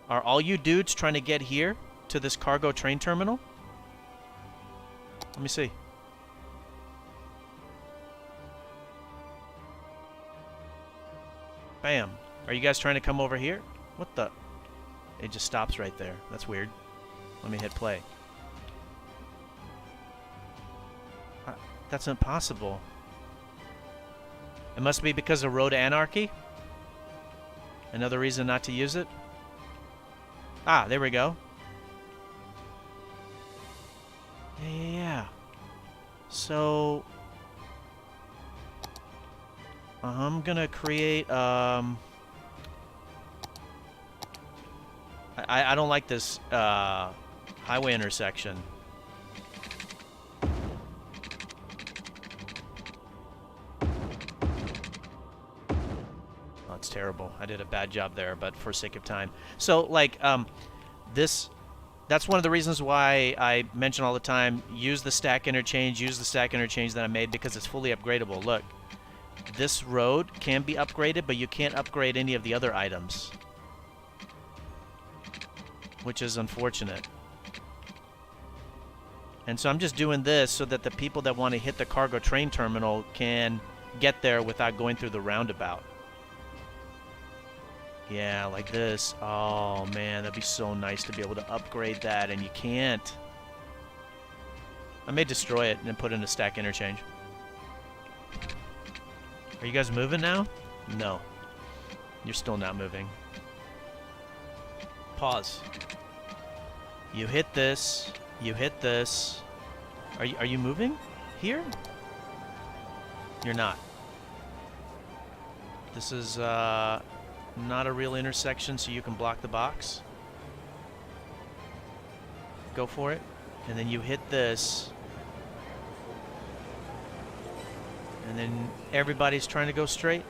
Are all you dudes trying to get here to this cargo train terminal? Let me see. Bam. Are you guys trying to come over here? What the? It just stops right there. That's weird. Let me hit play. That's impossible. It must be because of road anarchy? Another reason not to use it? Ah, there we go. Yeah. So I'm gonna create I don't like this highway intersection. was terrible. I did a bad job there, but for sake of time. So, like, that's one of the reasons why I mention all the time, use the stack interchange that I made, because it's fully upgradable. Look, this road can be upgraded, but you can't upgrade any of the other items, which is unfortunate. And so I'm just doing this so that the people that want to hit the cargo train terminal can get there without going through the roundabout. Yeah, like this. Oh, man, that'd be so nice to be able to upgrade that, and you can't. I may destroy it and put in a stack interchange. Are you guys moving now? No. You're still not moving. Pause. You hit this. You hit this. Are you moving here? You're not. This is not a real intersection, so you can block the box. Go for it. And then you hit this. And then everybody's trying to go straight.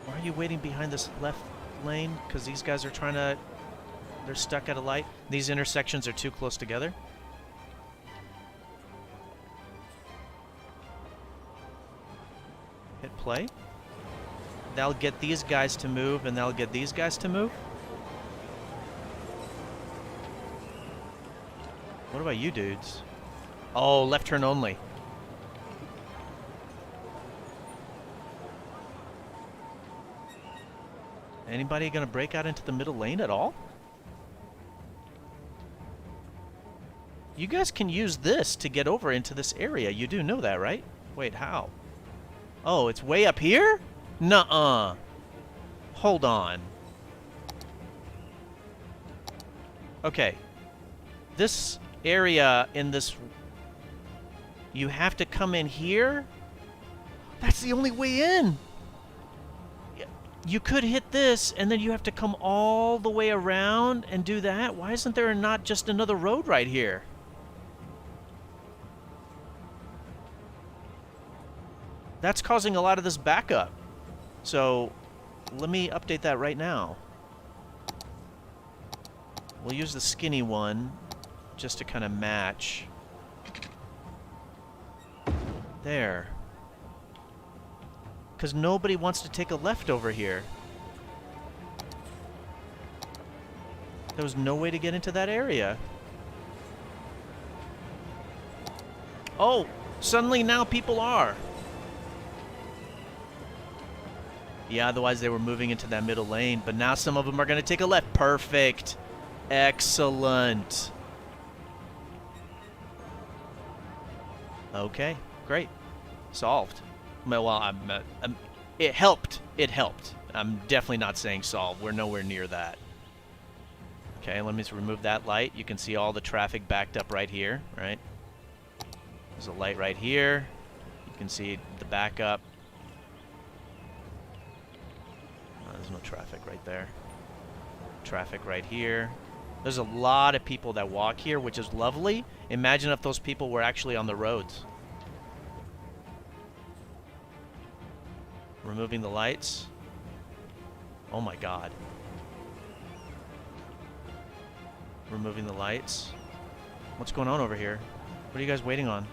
Why are you waiting behind this left lane? Because these guys are trying to... They're stuck at a light. These intersections are too close together. Hit play. That'll get these guys to move, and that'll get these guys to move. What about you dudes? Oh, left turn only. Anybody gonna break out into the middle lane at all? You guys can use this to get over into this area. You do know that, right? Wait, how? Oh, it's way up here? Nuh-uh. Hold on. Okay. This area in this... You have to come in here? That's the only way in! You could hit this, and then you have to come all the way around and do that? Why isn't there not just another road right here? That's causing a lot of this backup. So, let me update that right now. We'll use the skinny one just to kind of match. There. Because nobody wants to take a left over here. There was no way to get into that area. Oh! Suddenly now people are. Yeah, otherwise they were moving into that middle lane. But now some of them are going to take a left. Perfect. Excellent. Okay, great. Solved. Well, it helped. It helped. I'm definitely not saying solved. We're nowhere near that. Okay, let me just remove that light. You can see all the traffic backed up right here, right? There's a light right here. You can see the backup. There's no traffic right there. Traffic right here. There's a lot of people that walk here, which is lovely. Imagine if those people were actually on the roads. Removing the lights. Oh my god. Removing the lights. What's going on over here? What are you guys waiting on?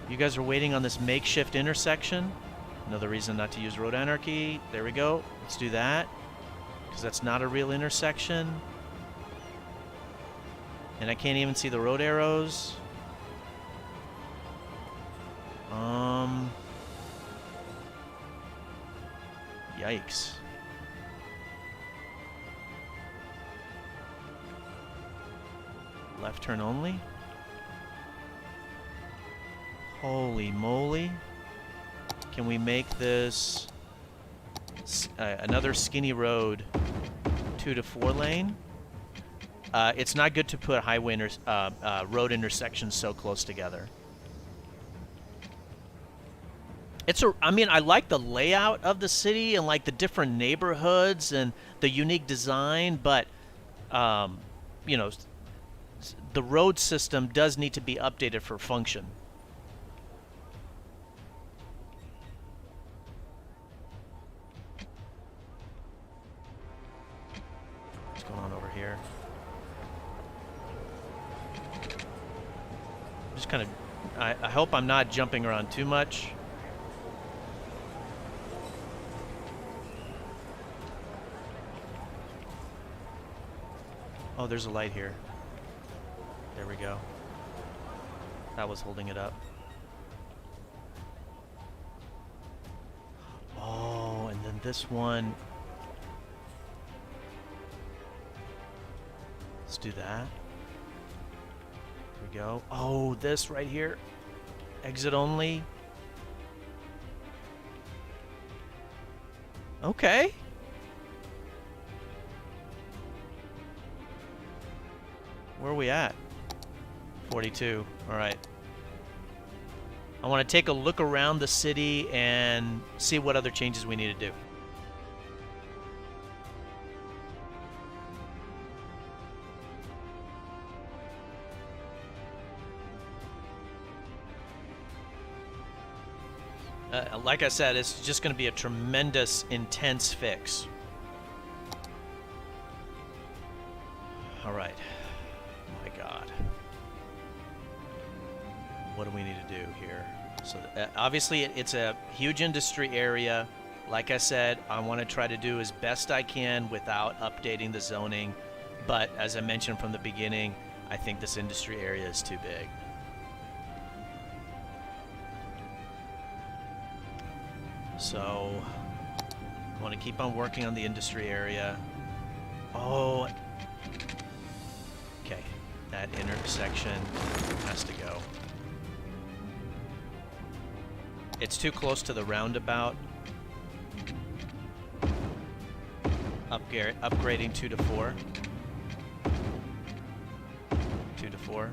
You guys are waiting on this makeshift intersection? Another reason not to use road anarchy. There we go. Let's do that. Because that's not a real intersection. And I can't even see the road arrows. Yikes. Left turn only? Holy moly. Can we make this another skinny road 2 to 4 lane? It's not good to put highway road intersections so close together. I mean, I like the layout of the city and like the different neighborhoods and the unique design, but you know, the road system does need to be updated for function. here. Just kind of, I hope I'm not jumping around too much. Oh, there's a light here. There we go. That was holding it up. Oh, and then this one. Let's do that. There we go. Oh, this right here. Exit only. Okay. Where are we at? 42. All right. I want to take a look around the city and see what other changes we need to do. Like I said, it's just going to be a tremendous, intense fix. All right. My God. What do we need to do here? So obviously it's a huge industry area. Like I said, I want to try to do as best I can without updating the zoning. But as I mentioned from the beginning, I think this industry area is too big. So I want to keep on working on the industry area. Oh, okay. That intersection has to go. It's too close to the roundabout. Upgrading 2 to 4. 2 to 4.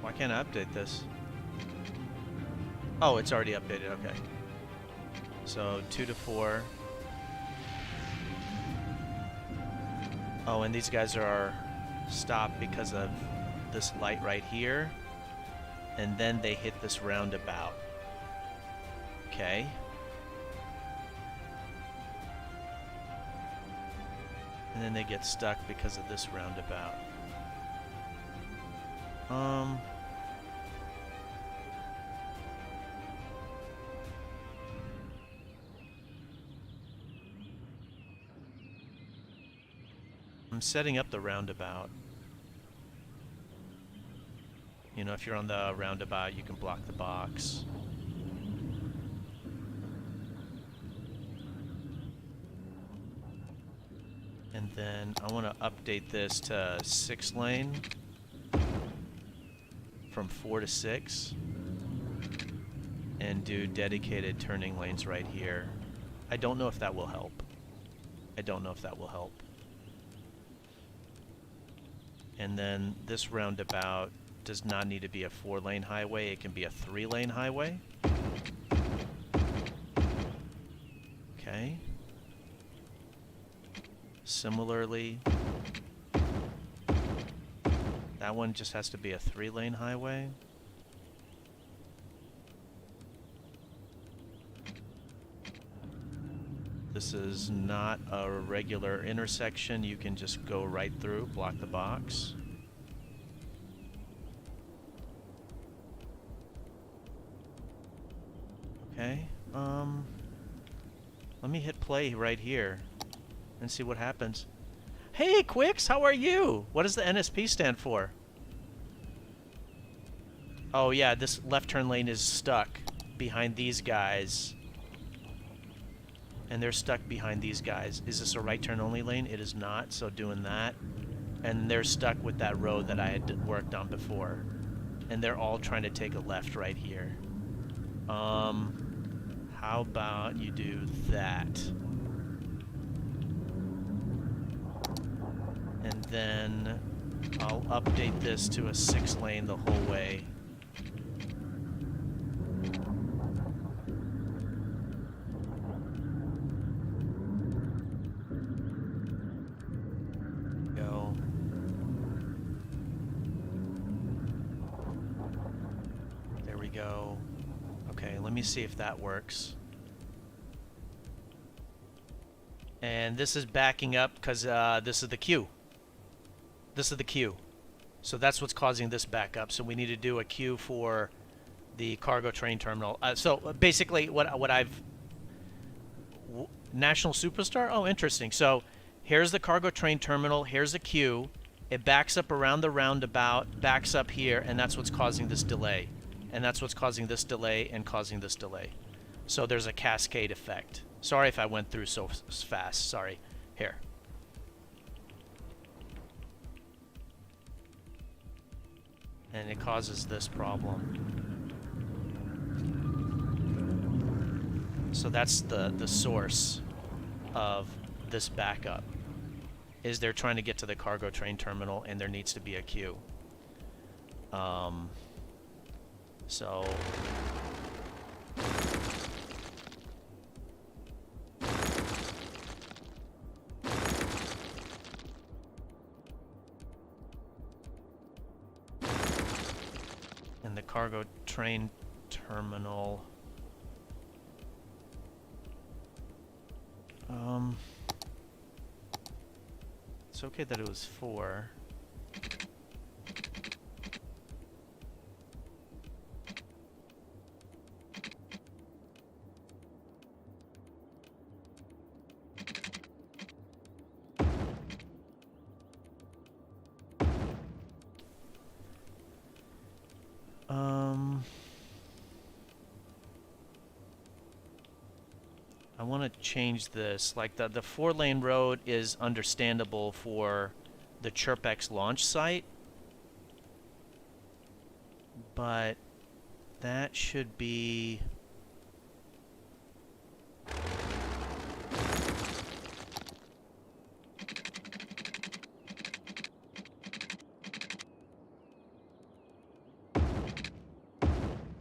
Why can't I update this? Oh, it's already updated. Okay. So 2 to 4. Oh, and these guys are stopped because of this light right here. And then they hit this roundabout. Okay. And then they get stuck because of this roundabout. I'm setting up the roundabout. You know, if you're on the roundabout, you can block the box. And then I want to update this to 6 lane from 4 to 6 and do dedicated turning lanes right here. I don't know if that will help. I don't know if that will help. And then this roundabout does not need to be a 4-lane highway. It can be a 3-lane highway. Okay. Similarly, that one just has to be a 3-lane highway. This is not a regular intersection. You can just go right through, block the box. Okay, let me hit play right here and see what happens. Hey, Quicks, how are you? What does the NSP stand for? Oh yeah, this left turn lane is stuck behind these guys. And they're stuck behind these guys. Is this a right turn only lane? It is not, so doing that. And they're stuck with that road that I had worked on before. And they're all trying to take a left right here. How about you do that? And then I'll update this to a 6 lane the whole way. Go. Okay, let me see if that works. And this is backing up because this is the queue. This is the queue. So that's what's causing this backup. So we need to do a queue for the cargo train terminal. So basically what I've... National Superstar? Oh, interesting. So here's the cargo train terminal. Here's the queue. It backs up around the roundabout, backs up here, and that's what's causing this delay. And that's what's causing this delay and causing this delay. So there's a cascade effect. Sorry if I went through so fast. Sorry. Here. And it causes this problem. So that's the source of this backup. Is they're trying to get to the cargo train terminal and there needs to be a queue. So and the cargo train terminal it's okay that it was 4. I want to change this. Like the 4-lane road is understandable for the ChirpX launch site, but that should be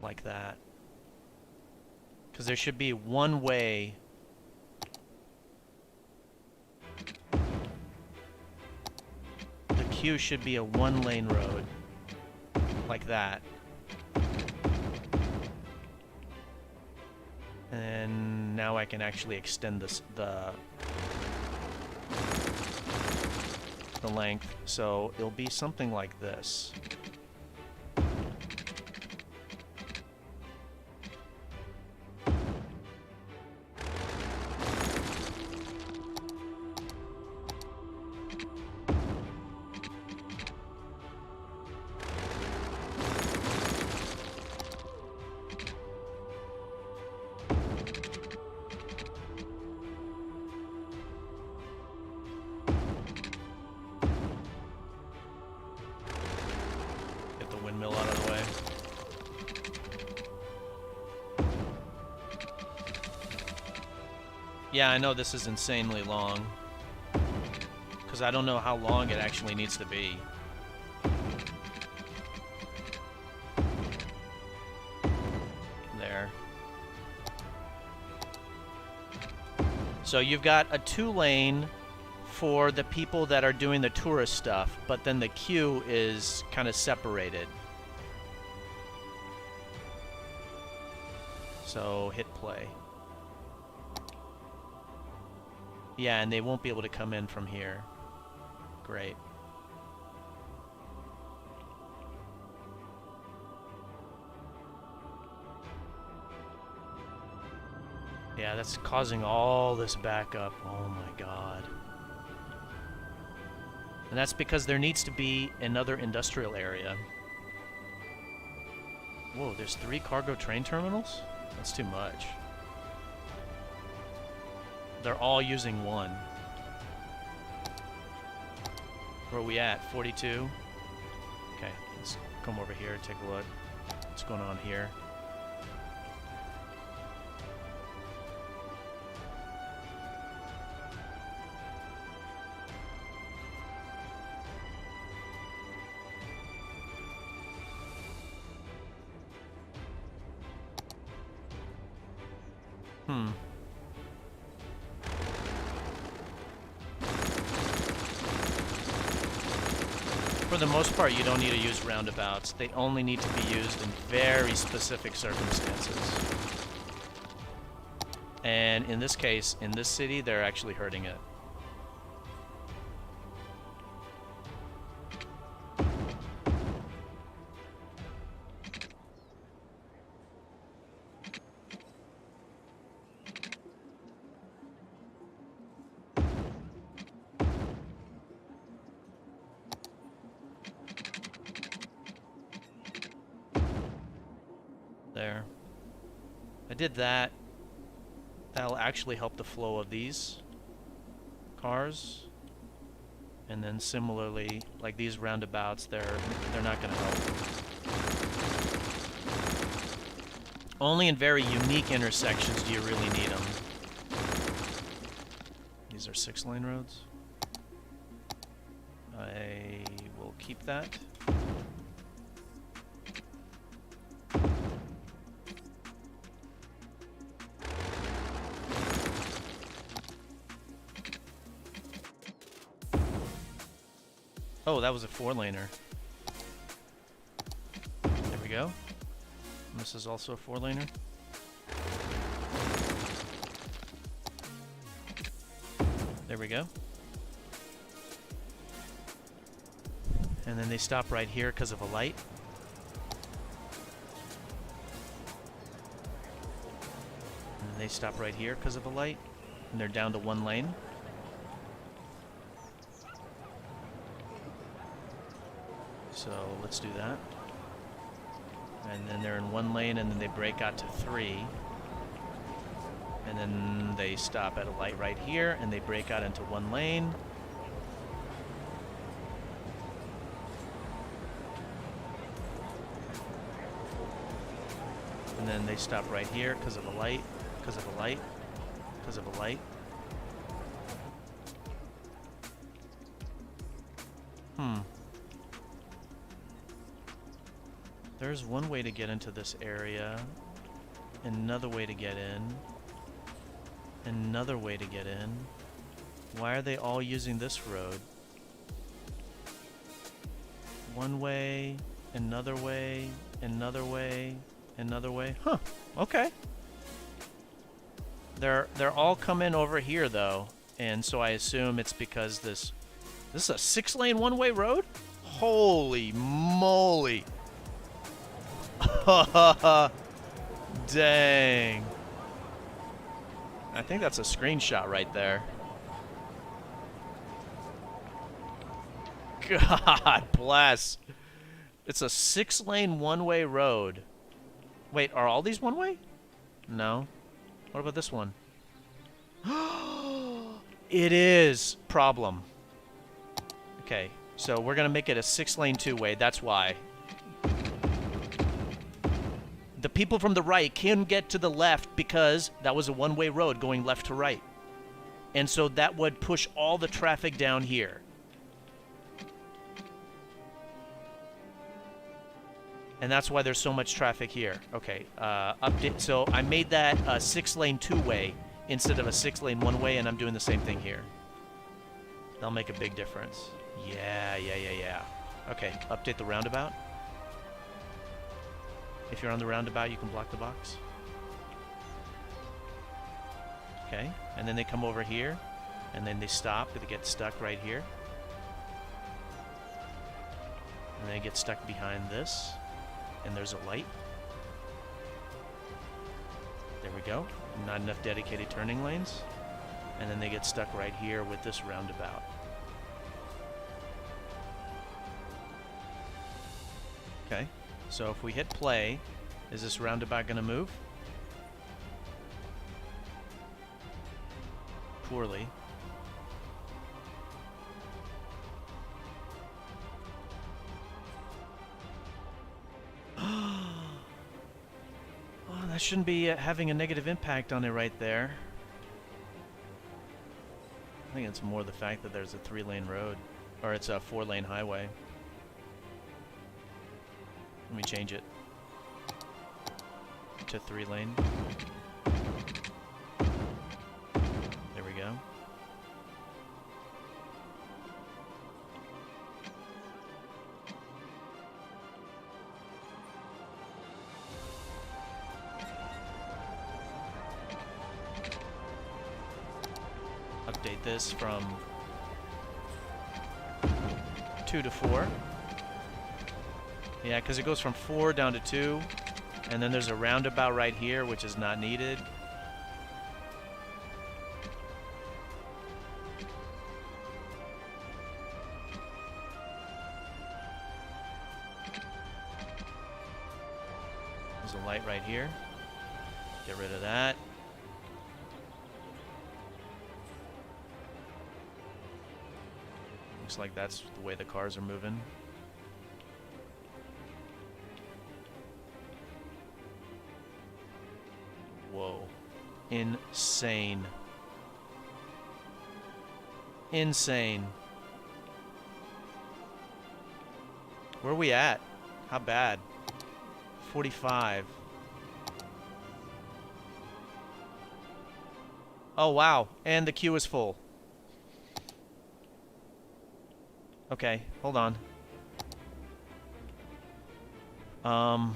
like that, because there should be one way. The queue should be a 1-lane road like that, and now I can actually extend this the length, so it'll be something like this. Windmill out of the way. Yeah, I know this is insanely long, because I don't know how long it actually needs to be. There. So you've got a 2-lane for the people that are doing the tourist stuff, but then the queue is kind of separated. So hit play. Yeah, and they won't be able to come in from here. Great. Yeah, that's causing all this backup. Oh my god. And that's because there needs to be another industrial area. Whoa, there's 3 cargo train terminals? That's too much. They're all using 1. Where are we at? 42? Okay, let's come over here, take a look. What's going on here? For the most part, you don't need to use roundabouts. They only need to be used in very specific circumstances. And in this case, in this city, they're actually hurting it. There. I did that. That'll actually help the flow of these cars. And then similarly, like these roundabouts, they're not going to help. Only in very unique intersections do you really need them. These are 6-lane roads. I will keep that. Oh, that was a 4-laner. There we go. And this is also a 4-laner. There we go. And then they stop right here because of a light. And then they stop right here because of a light. And they're down to 1 lane. So let's do that. And then they're in 1 lane, and then they break out to 3. And then they stop at a light right here, and they break out into 1 lane. And then they stop right here because of a light, because of a light, because of a light. There's one way to get into this area, another way to get in, another way to get in. Why are they all using this road? One way, another way, another way, another way. Huh, okay. They're all coming over here though, and so I assume it's because this is a 6-lane one-way road? Holy moly. Dang. I think that's a screenshot right there. God bless. It's a 6-lane one-way road. Wait, are all these one-way? No. What about this one? It is. Problem. Okay, so we're going to make it a 6-lane 2-way. That's why. The people from the right can get to the left because that was a one-way road going left to right. And so that would push all the traffic down here. And that's why there's so much traffic here. Okay, update. So I made that a 6-lane 2-way instead of a 6-lane 1-way, and I'm doing the same thing here. That'll make a big difference. Yeah. Okay, update the roundabout. If you're on the roundabout, you can block the box. Okay, and then they come over here, and then they stop, but they get stuck right here. And they get stuck behind this, and there's a light. There we go. Not enough dedicated turning lanes. And then they get stuck right here with this roundabout. Okay. So if we hit play, is this roundabout going to move? Poorly. Oh, that shouldn't be having a negative impact on it right there. I think it's more the fact that there's a 3-lane road, or it's a 4-lane highway. Let me change it to 3-lane. There we go. update this from 2 to 4. Yeah, because it goes from 4 down to 2. And then there's a roundabout right here, which is not needed. There's a light right here. Get rid of that. Looks like that's the way the cars are moving. Whoa. Insane. Insane. Where are we at? How bad? 45. Oh, wow. And the queue is full. Okay, hold on. I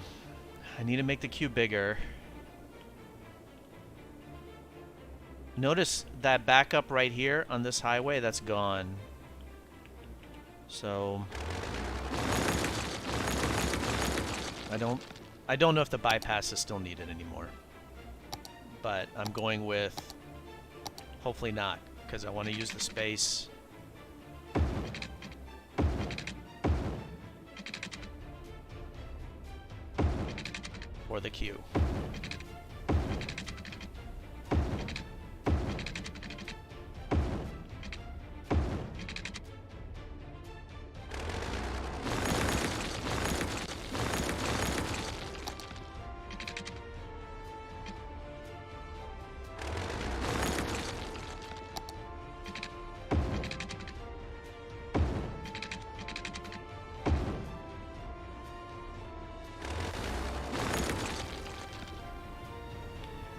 need to make the queue bigger. Notice that backup right here on this highway, that's gone. So I don't know if the bypass is still needed anymore. But I'm going with hopefully not, because I want to use the space. For the queue.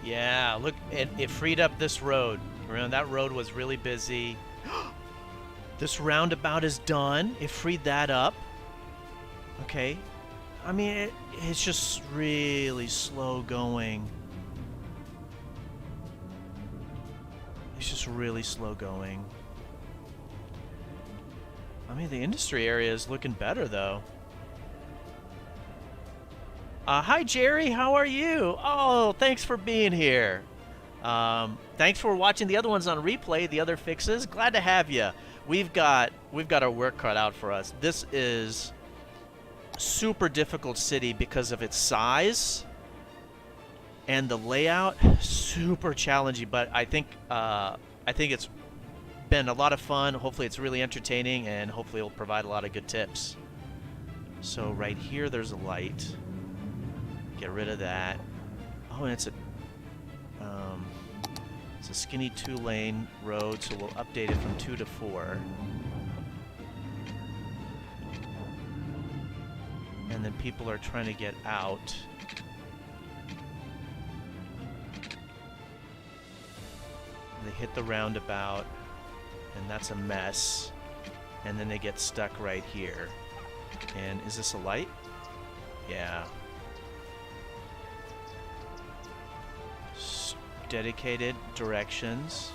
Yeah, look, it freed up this road. Remember, that road was really busy. This roundabout is done. It freed that up. Okay. I mean, it's just really slow going. It's just really slow going. I mean, the industry area is looking better, though. Hi, Jerry. How are you? Oh, thanks for being here. Thanks for watching the other ones on replay, the other fixes. Glad to have you. We've got our work cut out for us. This is super difficult city because of its size and the layout. Super challenging, but I think it's been a lot of fun. Hopefully, it's really entertaining, and hopefully, it'll provide a lot of good tips. So right here, there's a light. Get rid of that. Oh, and it's a skinny 2-lane road, so we'll update it from 2 to 4. And then people are trying to get out. They hit the roundabout, and that's a mess. And then they get stuck right here. And is this a light? Yeah. Dedicated directions.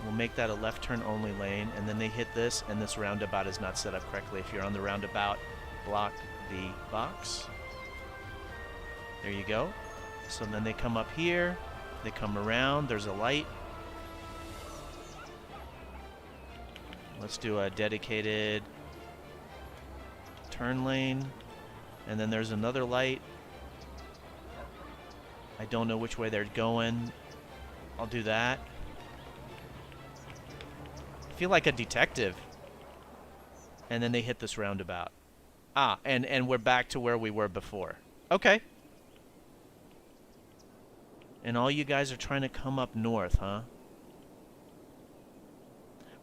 We'll make that a left turn only lane, and then they hit this, and this roundabout is not set up correctly. If you're on the roundabout, block the box. There you go. So then they come up here, they come around, there's a light. Let's do a dedicated turn lane, and then there's another light. I don't know which way they're going. I'll do that. I feel like a detective. And then they hit this roundabout. Ah, and we're back to where we were before. Okay. And all you guys are trying to come up north, huh?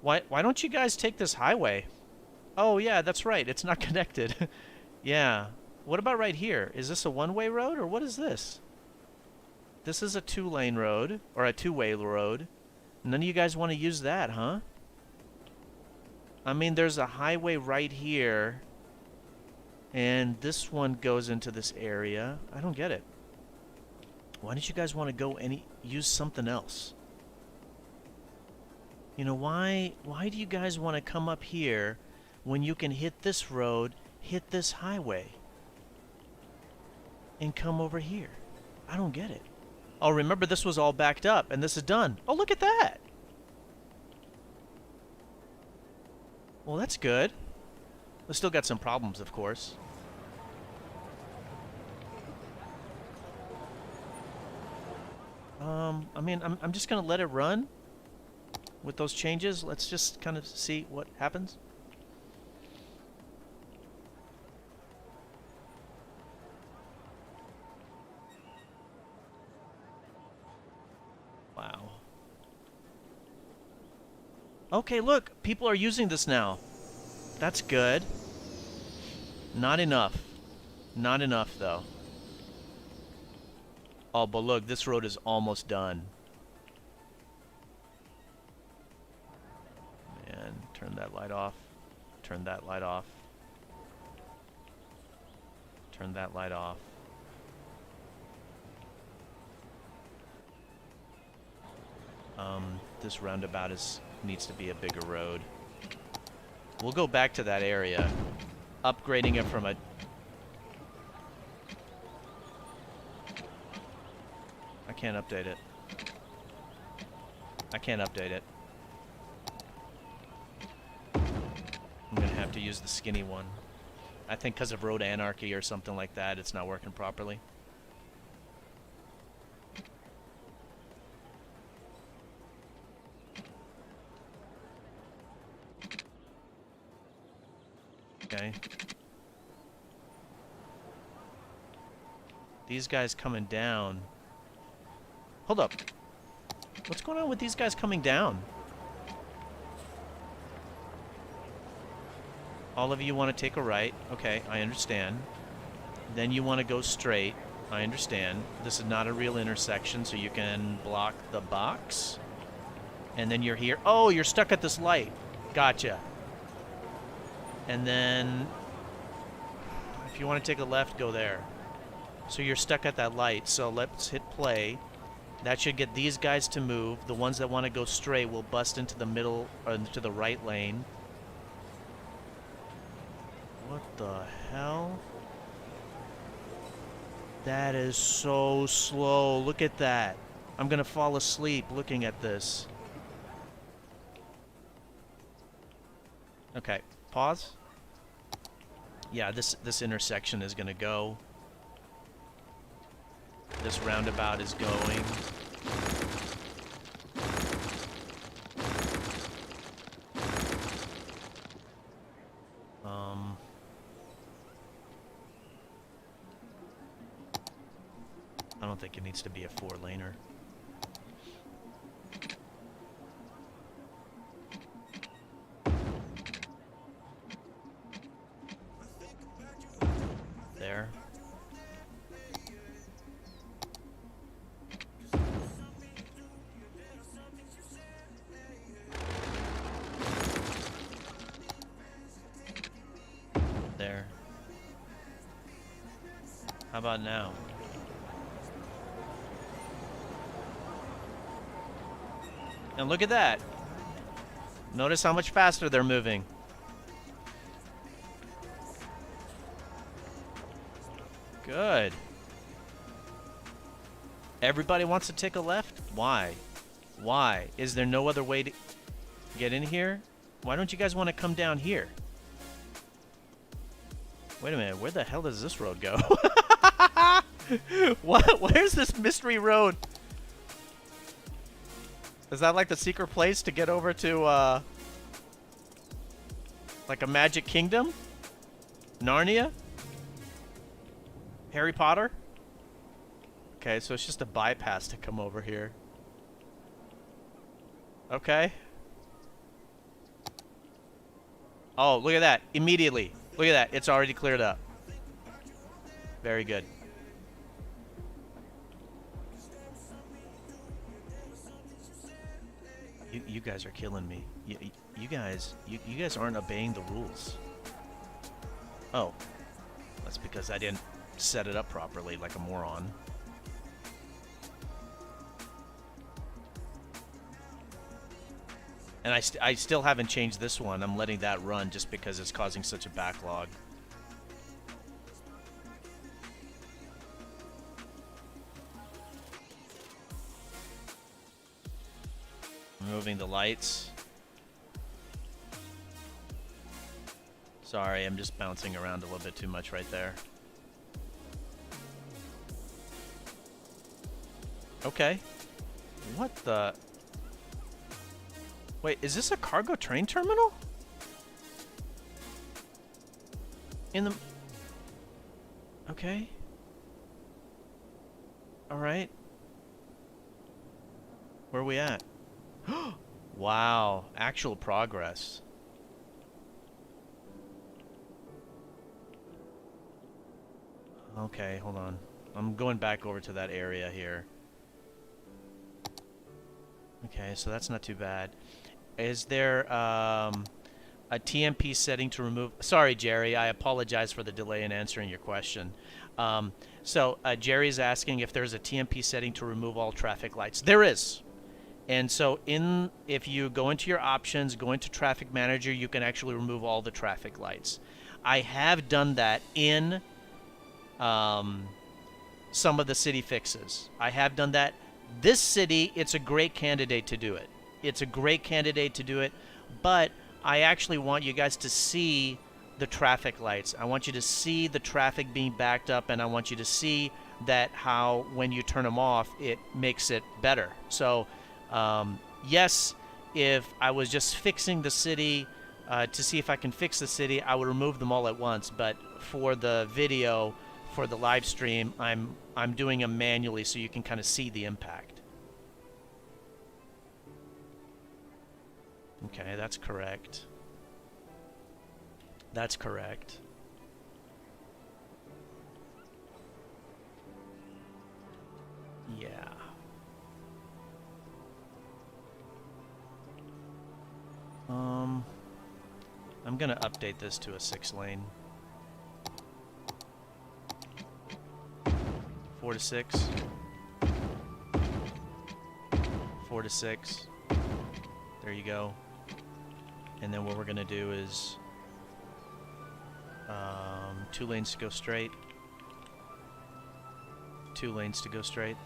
Why don't you guys take this highway? Oh, yeah, that's right. It's not connected. Yeah. What about right here? Is this a one-way road, or what is this? This is a 2-lane road, or a 2-way road. None of you guys want to use that, huh? I mean, there's a highway right here, and this one goes into this area. I don't get it. Why don't you guys want to go use something else? You know, why do you guys want to come up here when you can hit this road, hit this highway, and come over here? I don't get it. Oh, remember this was all backed up, and this is done. Oh, look at that. Well, that's good. We still got some problems, of course. I mean, I'm just going to let it run with those changes. Let's just kind of see what happens. Wow. Okay, look, people are using this now. That's good. Not enough. Not enough, though. Oh, but look, this road is almost done. And turn that light off. Turn that light off. Turn that light off. This roundabout needs to be a bigger road. We'll go back to that area, upgrading it from a... I can't update it. I can't update it. I'm gonna have to use the skinny one. I think because of road anarchy or something like that, it's not working properly. Okay. These guys coming down. Hold up. What's going on with these guys coming down? All of you want to take a right. Okay, I understand. Then you want to go straight. I understand. This is not a real intersection, so you can block the box. And then you're here. Oh, you're stuck at this light. Gotcha. And then, if you want to take a left, go there. So you're stuck at that light. So let's hit play. That should get these guys to move. The ones that want to go straight will bust into the middle, or into the right lane. What the hell? That is so slow. Look at that. I'm going to fall asleep looking at this. Okay, pause. Yeah, this intersection is going to go. This roundabout is going. I don't think it needs to be a 4-laner. There. There. How about now? And look at that. Notice how much faster they're moving. Good. Everybody wants to take a left? Why? Why? Is there no other way to get in here? Why don't you guys want to come down here? Wait a minute. Where the hell does this road go? What? Where's this mystery road? Is that like the secret place to get over to, like a Magic Kingdom? Narnia? Harry Potter? Okay, so it's just a bypass to come over here. Okay. Oh, look at that. Immediately. Look at that. It's already cleared up. Very good. You guys are killing me. You guys aren't obeying the rules. Oh. That's because I didn't set it up properly like a moron. And I still haven't changed this one. I'm letting that run just because it's causing such a backlog. Removing the lights. Sorry, I'm just bouncing around a little bit too much right there. Okay. What the... Wait, is this a cargo train terminal? In the... Okay. Alright. Where are we at? Wow, actual progress. Okay, hold on. I'm going back over to that area here. Okay, so that's not too bad. Is there a TMP setting to remove... Sorry, Jerry, I apologize for the delay in answering your question. Jerry's asking if there's a TMP setting to remove all traffic lights. There is. And so if you go into your options, go into Traffic Manager, you can actually remove all the traffic lights. I have done that in some of the city fixes. I have done that. This city, it's a great candidate to do it. It's a great candidate to do it, but I actually want you guys to see the traffic lights. I want you to see the traffic being backed up, and I want you to see that how when you turn them off, it makes it better. So, yes, if I was just fixing the city to see if I can fix the city, I would remove them all at once. But for the video, for the live stream, I'm doing them manually so you can kind of see the impact. Okay, that's correct. That's correct. Yeah. I'm gonna update this to a 6-lane. 4 to 6. 4 to 6. There you go. And then what we're gonna do is 2 lanes to go straight. 2 lanes to go straight.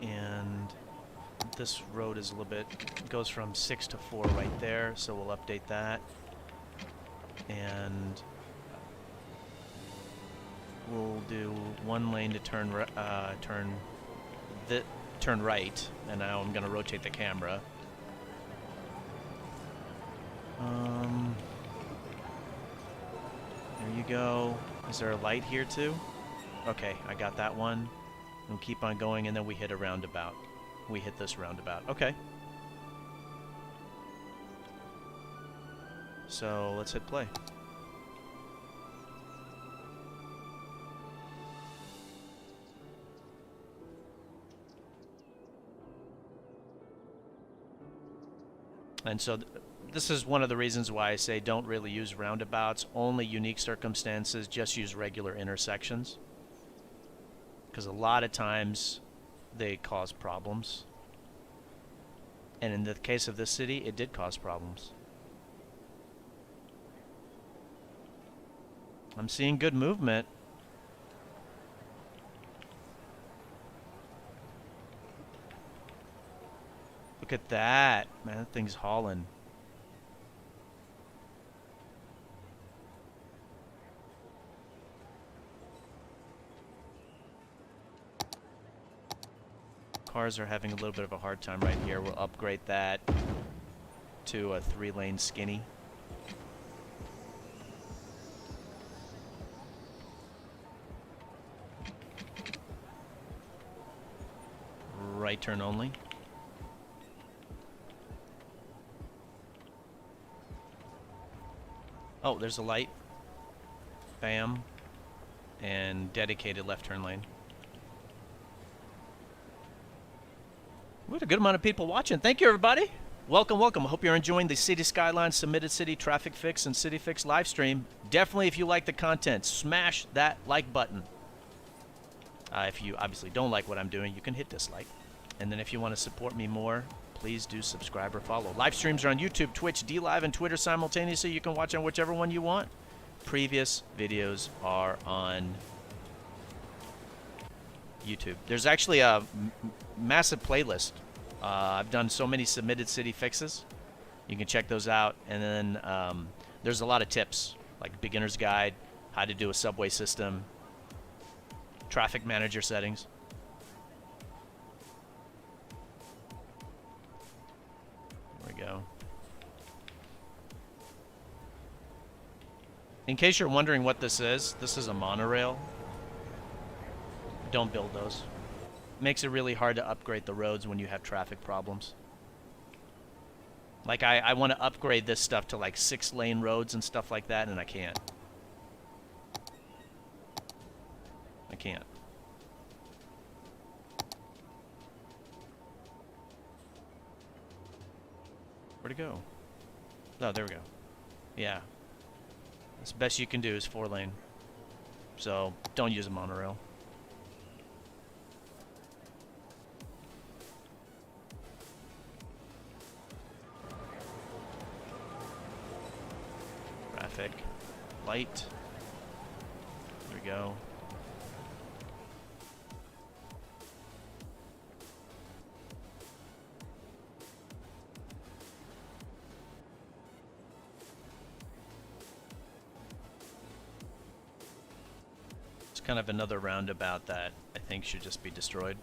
And this road is a little bit, goes from 6 to 4 right there, so we'll update that. And we'll do 1 lane to turn right, and now I'm going to rotate the camera. There you go. Is there a light here too? Okay, I got that one. We'll keep on going, and then we hit a roundabout. We hit this roundabout. Okay. So let's hit play. And so this is one of the reasons why I say don't really use roundabouts. Only unique circumstances, just use regular intersections. Because a lot of times they cause problems. And in the case of this city, it did cause problems. I'm seeing good movement. Look at that. Man, that thing's hauling. Cars are having a little bit of a hard time right here. We'll upgrade that to a 3-lane skinny. Right turn only. Oh, there's a light. Bam. And dedicated left turn lane. We had a good amount of people watching. Thank you, everybody. Welcome, welcome. I hope you're enjoying the Cities Skylines Submitted City Traffic Fix and City Fix live stream. Definitely, if you like the content, smash that like button. If you obviously don't like what I'm doing, you can hit dislike. And then if you want to support me more, please do subscribe or follow. Live streams are on YouTube, Twitch, DLive, and Twitter simultaneously. You can watch on whichever one you want. Previous videos are on YouTube. There's actually a massive playlist. I've done so many submitted city fixes. You can check those out. And then there's a lot of tips, like beginner's guide, how to do a subway system, traffic manager settings. There we go. In case you're wondering what this is a monorail. Don't build those. Makes it really hard to upgrade the roads when you have traffic problems. Like I want to upgrade this stuff to like 6-lane roads and stuff like that, and I can't. I can't. Where'd it go? Oh, there we go. Yeah. The best you can do is 4-lane. So don't use a monorail. Traffic light. There we go. It's kind of another roundabout that I think should just be destroyed.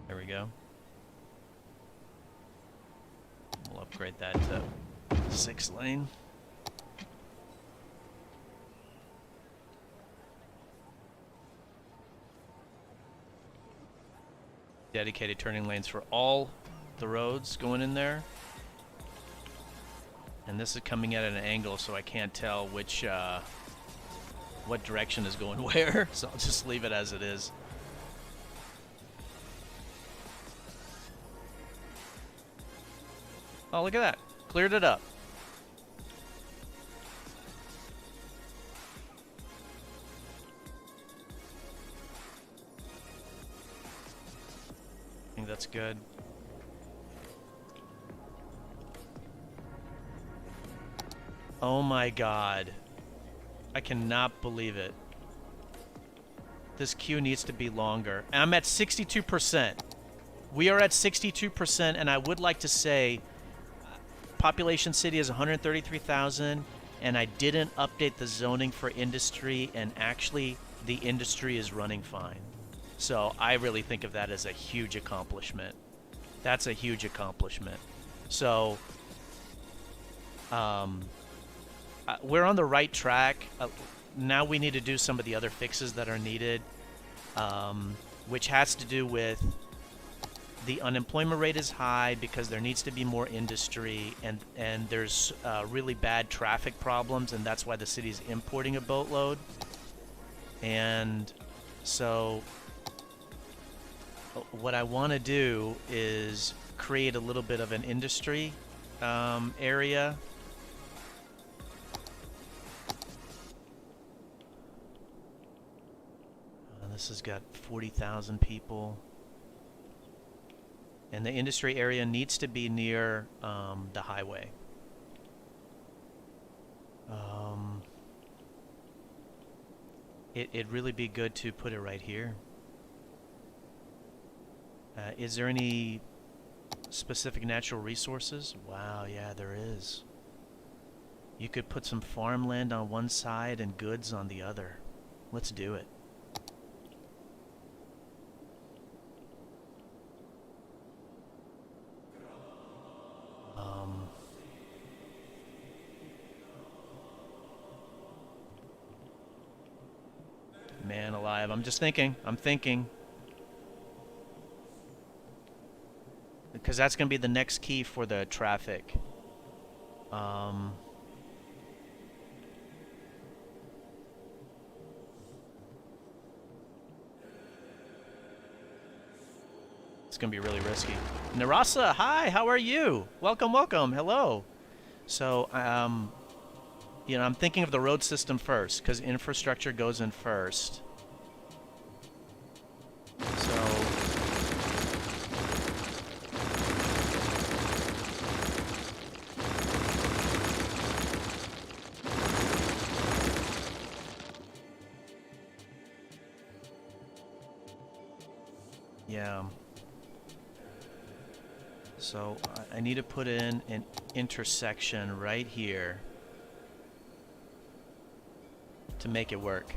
There we go. We'll upgrade that to 6-lane. Dedicated turning lanes for all the roads going in there. And this is coming at an angle, so I can't tell which what direction is going where. So I'll just leave it as it is. Oh, look at that. Cleared it up. I think that's good. Oh my god. I cannot believe it. This queue needs to be longer. And I'm at 62%. We are at 62%, and I would like to say population city is 133,000, and I didn't update the zoning for industry, and actually the industry is running fine. So I really think of that as a huge accomplishment. That's a huge accomplishment. So we're on the right track. Now we need to do some of the other fixes that are needed, which has to do with the unemployment rate is high because there needs to be more industry, and there's really bad traffic problems, and that's why the city's importing a boatload. And so what I want to do is create a little bit of an industry area. This has got 40,000 people. And the industry area needs to be near the highway. It'd really be good to put it right here. Is there any specific natural resources? Wow, yeah, there is. You could put some farmland on one side and goods on the other. Let's do it. Man alive, I'm just thinking. I'm thinking. Because that's going to be the next key for the traffic. gonna be really risky. Narasa, hi, how are you? Welcome, welcome, hello. So, you know, I'm thinking of the road system first, because infrastructure goes in first. So... yeah. So I need to put in an intersection right here to make it work.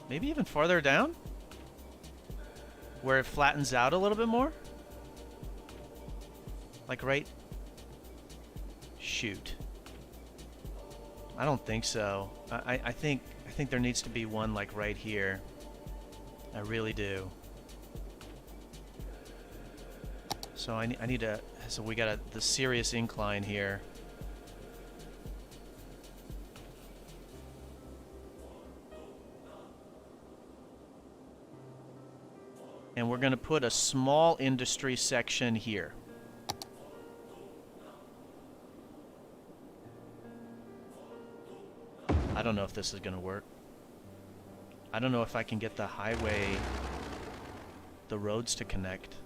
Maybe even farther down? Where it flattens out a little bit more? Like right... shoot. I don't think so. I think there needs to be one like right here. I really do. So I need to... so we got the serious incline here. And we're going to put a small industry section here. I don't know if this is going to work. I don't know if I can get the highway, the roads to connect.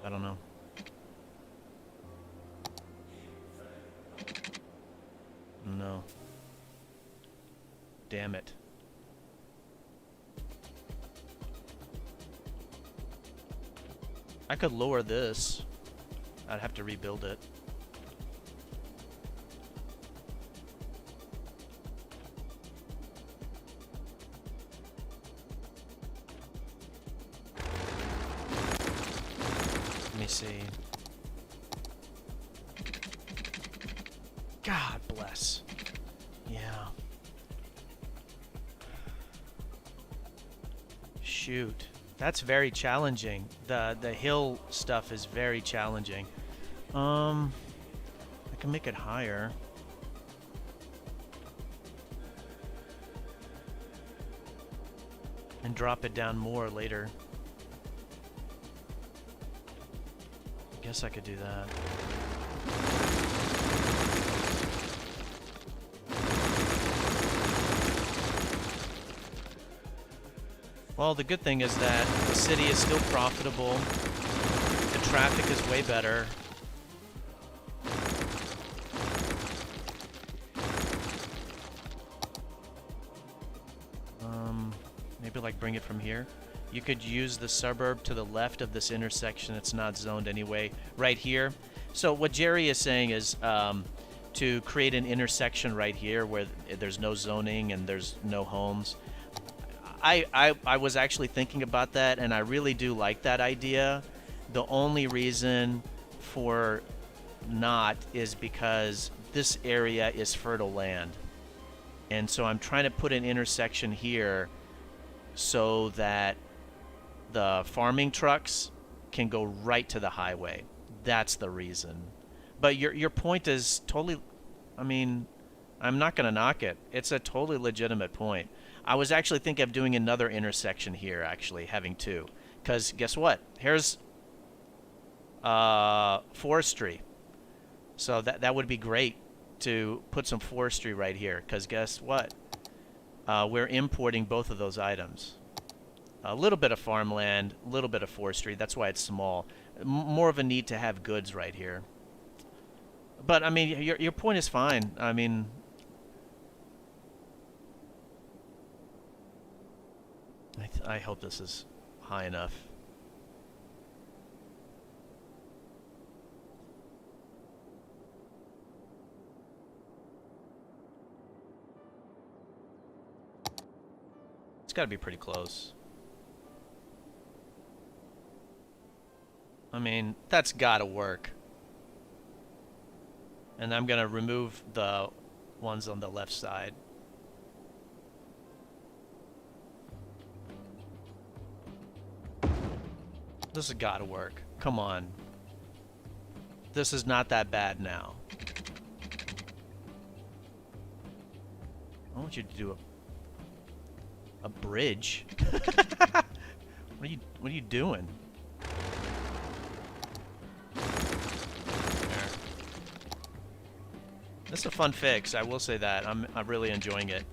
I don't know. No. Damn it. I could lower this. I'd have to rebuild it. Let me see. God bless. Yeah. Shoot. That's very challenging. The hill stuff is very challenging. I can make it higher. And drop it down more later. I guess I could do that. Well, the good thing is that the city is still profitable. The traffic is way better. Maybe like bring it from here. You could use the suburb to the left of this intersection. It's not zoned anyway. Right here. So what Jerry is saying is to create an intersection right here where there's no zoning and there's no homes. I was actually thinking about that, and I really do like that idea. The only reason for not is because this area is fertile land. And so I'm trying to put an intersection here so that the farming trucks can go right to the highway. That's the reason. But your point is totally... I mean, I'm not going to knock it. It's a totally legitimate point. I was actually thinking of doing another intersection here, actually, having two. Because guess what? Here's forestry. So that would be great to put some forestry right here. Because guess what? We're importing both of those items. A little bit of farmland, a little bit of forestry. That's why it's small. More of a need to have goods right here. But, I mean, your point is fine. I mean... I hope this is high enough. It's got to be pretty close. I mean, that's got to work. And I'm going to remove the ones on the left side. This has got to work. Come on. This is not that bad now. I want you to do a bridge. What are you doing? There. This is a fun fix, I will say that. I'm really enjoying it.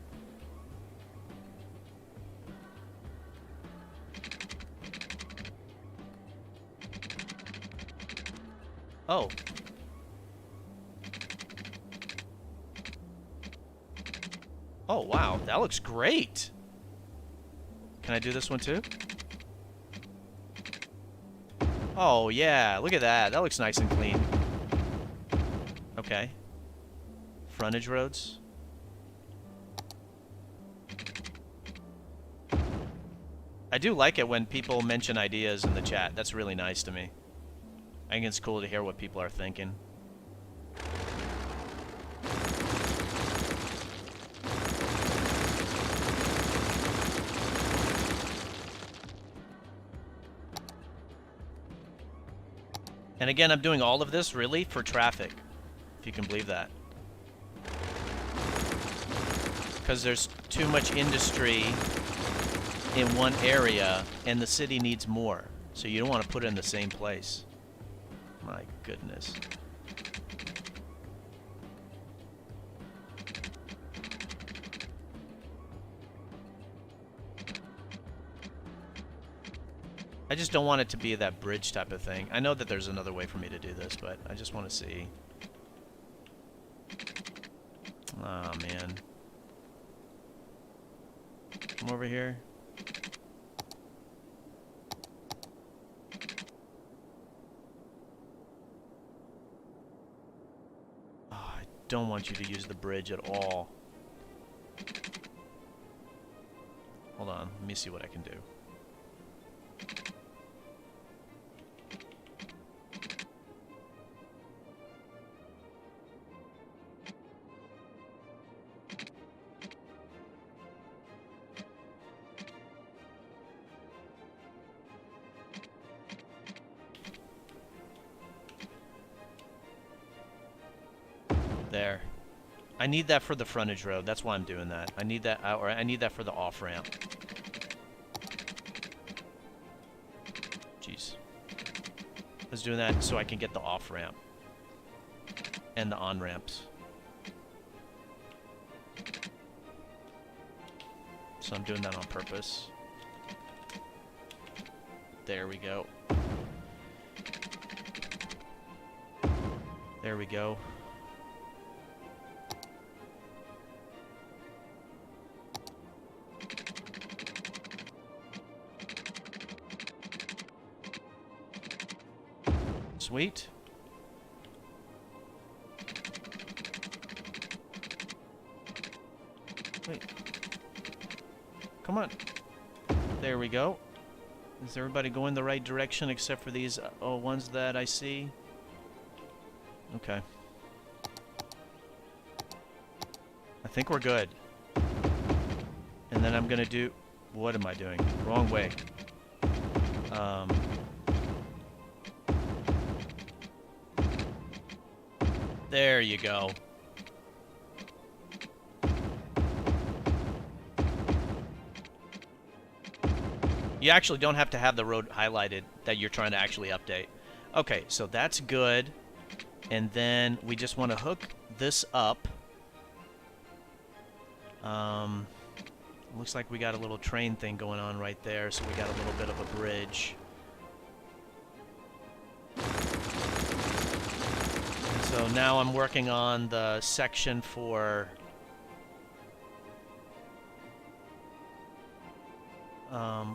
Oh. Oh, wow. That looks great. Can I do this one too? Oh, yeah. Look at that. That looks nice and clean. Okay. Frontage roads. I do like it when people mention ideas in the chat. That's really nice to me. I think it's cool to hear what people are thinking. And again, I'm doing all of this really for traffic, if you can believe that. Because there's too much industry in one area, and the city needs more. So you don't want to put it in the same place. My goodness. I just don't want it to be that bridge type of thing. I know that there's another way for me to do this, but I just want to see. Oh, man. Come over here. Oh, I don't want you to use the bridge at all. Hold on. Let me see what I can do. There. I need that for the frontage road. That's why I'm doing that. I need that, or I need that for the off-ramp. Jeez. I was doing that so I can get the off-ramp and the on-ramps. So I'm doing that on purpose. There we go. There we go. Sweet. Wait. Come on. There we go. Is everybody going the right direction except for these ones that I see? Okay. I think we're good. And then I'm gonna do... What am I doing? Wrong way. There you go. You actually don't have to have the road highlighted that you're trying to actually update. Okay, so that's good. And then we just want to hook this up. Looks like we got a little train thing going on right there, so we got a little bit of a bridge. So now I'm working on the section for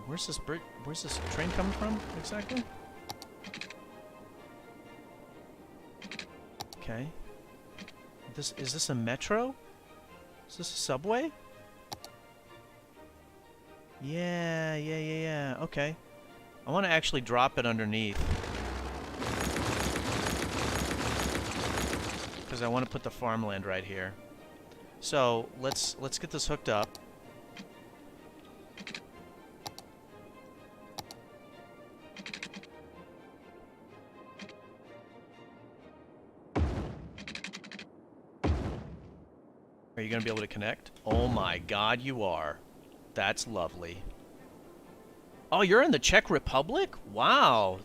where's this train coming from exactly? Okay. Is this a metro? Is this a subway? Yeah. Okay. I want to actually drop it underneath. Because I want to put the farmland right here. So let's get this hooked up. Are you going to be able to connect? Oh my god, you are. That's lovely. Oh, you're in the Czech Republic? Wow.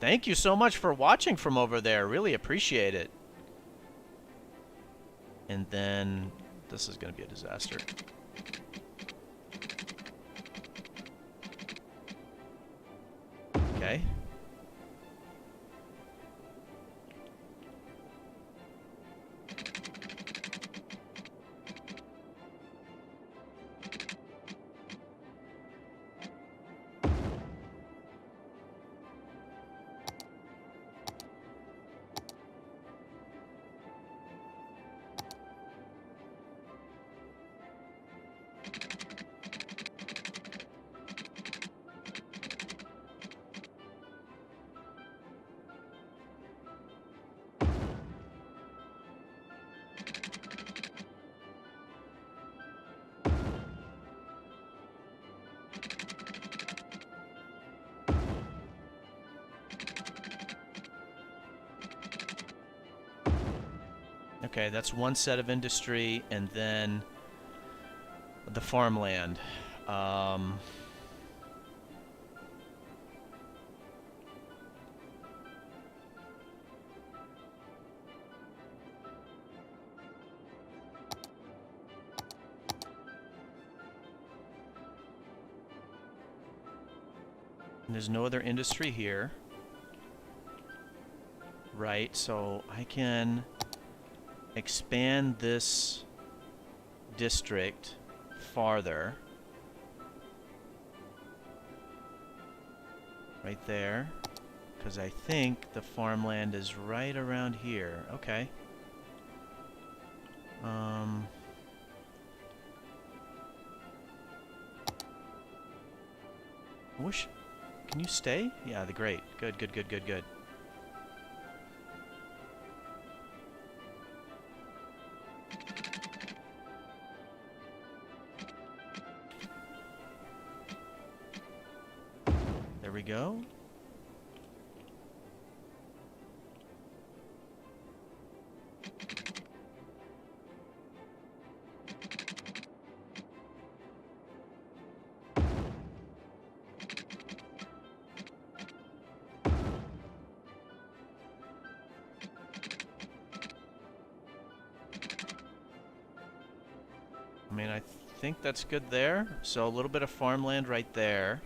Thank you so much for watching from over there. Really appreciate it. And then this is going to be a disaster. Okay. Okay, that's one set of industry, and then the farmland. And there's no other industry here. Right, so I can expand this district farther. Right there. Because I think the farmland is right around here. Okay. Wish... Can you stay? Yeah, great. Good, good, good, good, good. There we go. I mean, I think that's good there. So a little bit of farmland right there.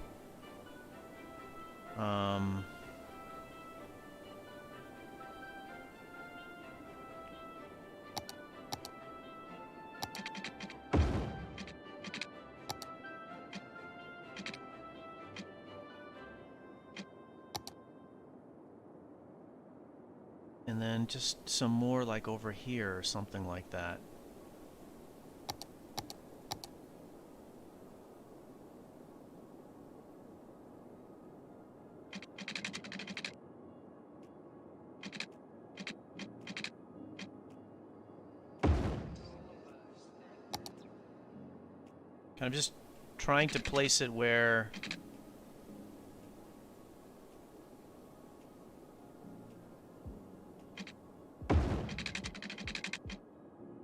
And then just some more like over here or something like that. I'm just trying to place it where...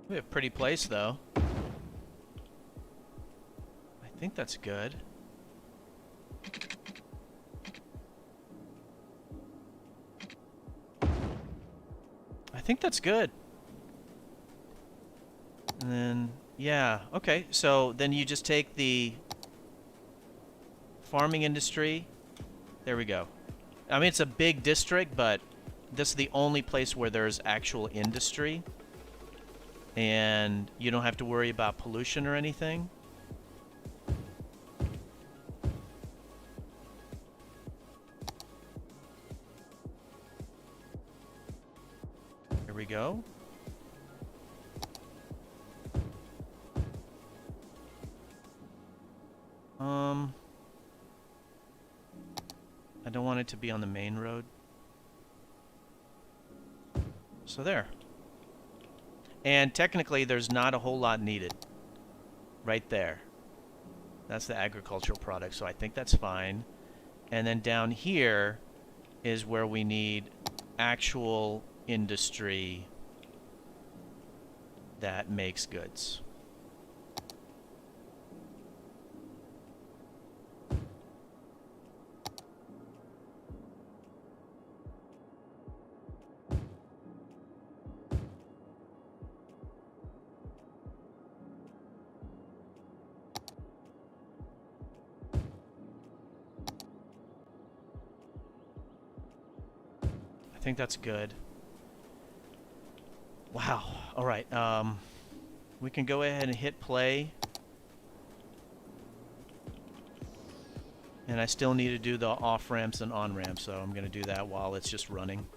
We have a pretty place, though. I think that's good. I think that's good. And then... Yeah, okay, so then you just take the farming industry. There we go. I mean, it's a big district, but this is the only place where there's actual industry. And you don't have to worry about pollution or anything. Here we go. I don't want it to be on the main road. So there. And technically there's not a whole lot needed. Right there. That's the agricultural product, so I think that's fine. And then down here is where we need actual industry that makes goods. I think that's good. Wow. All right. We can go ahead and hit play. And I still need to do the off-ramps and on-ramps, so I'm going to do that while it's just running.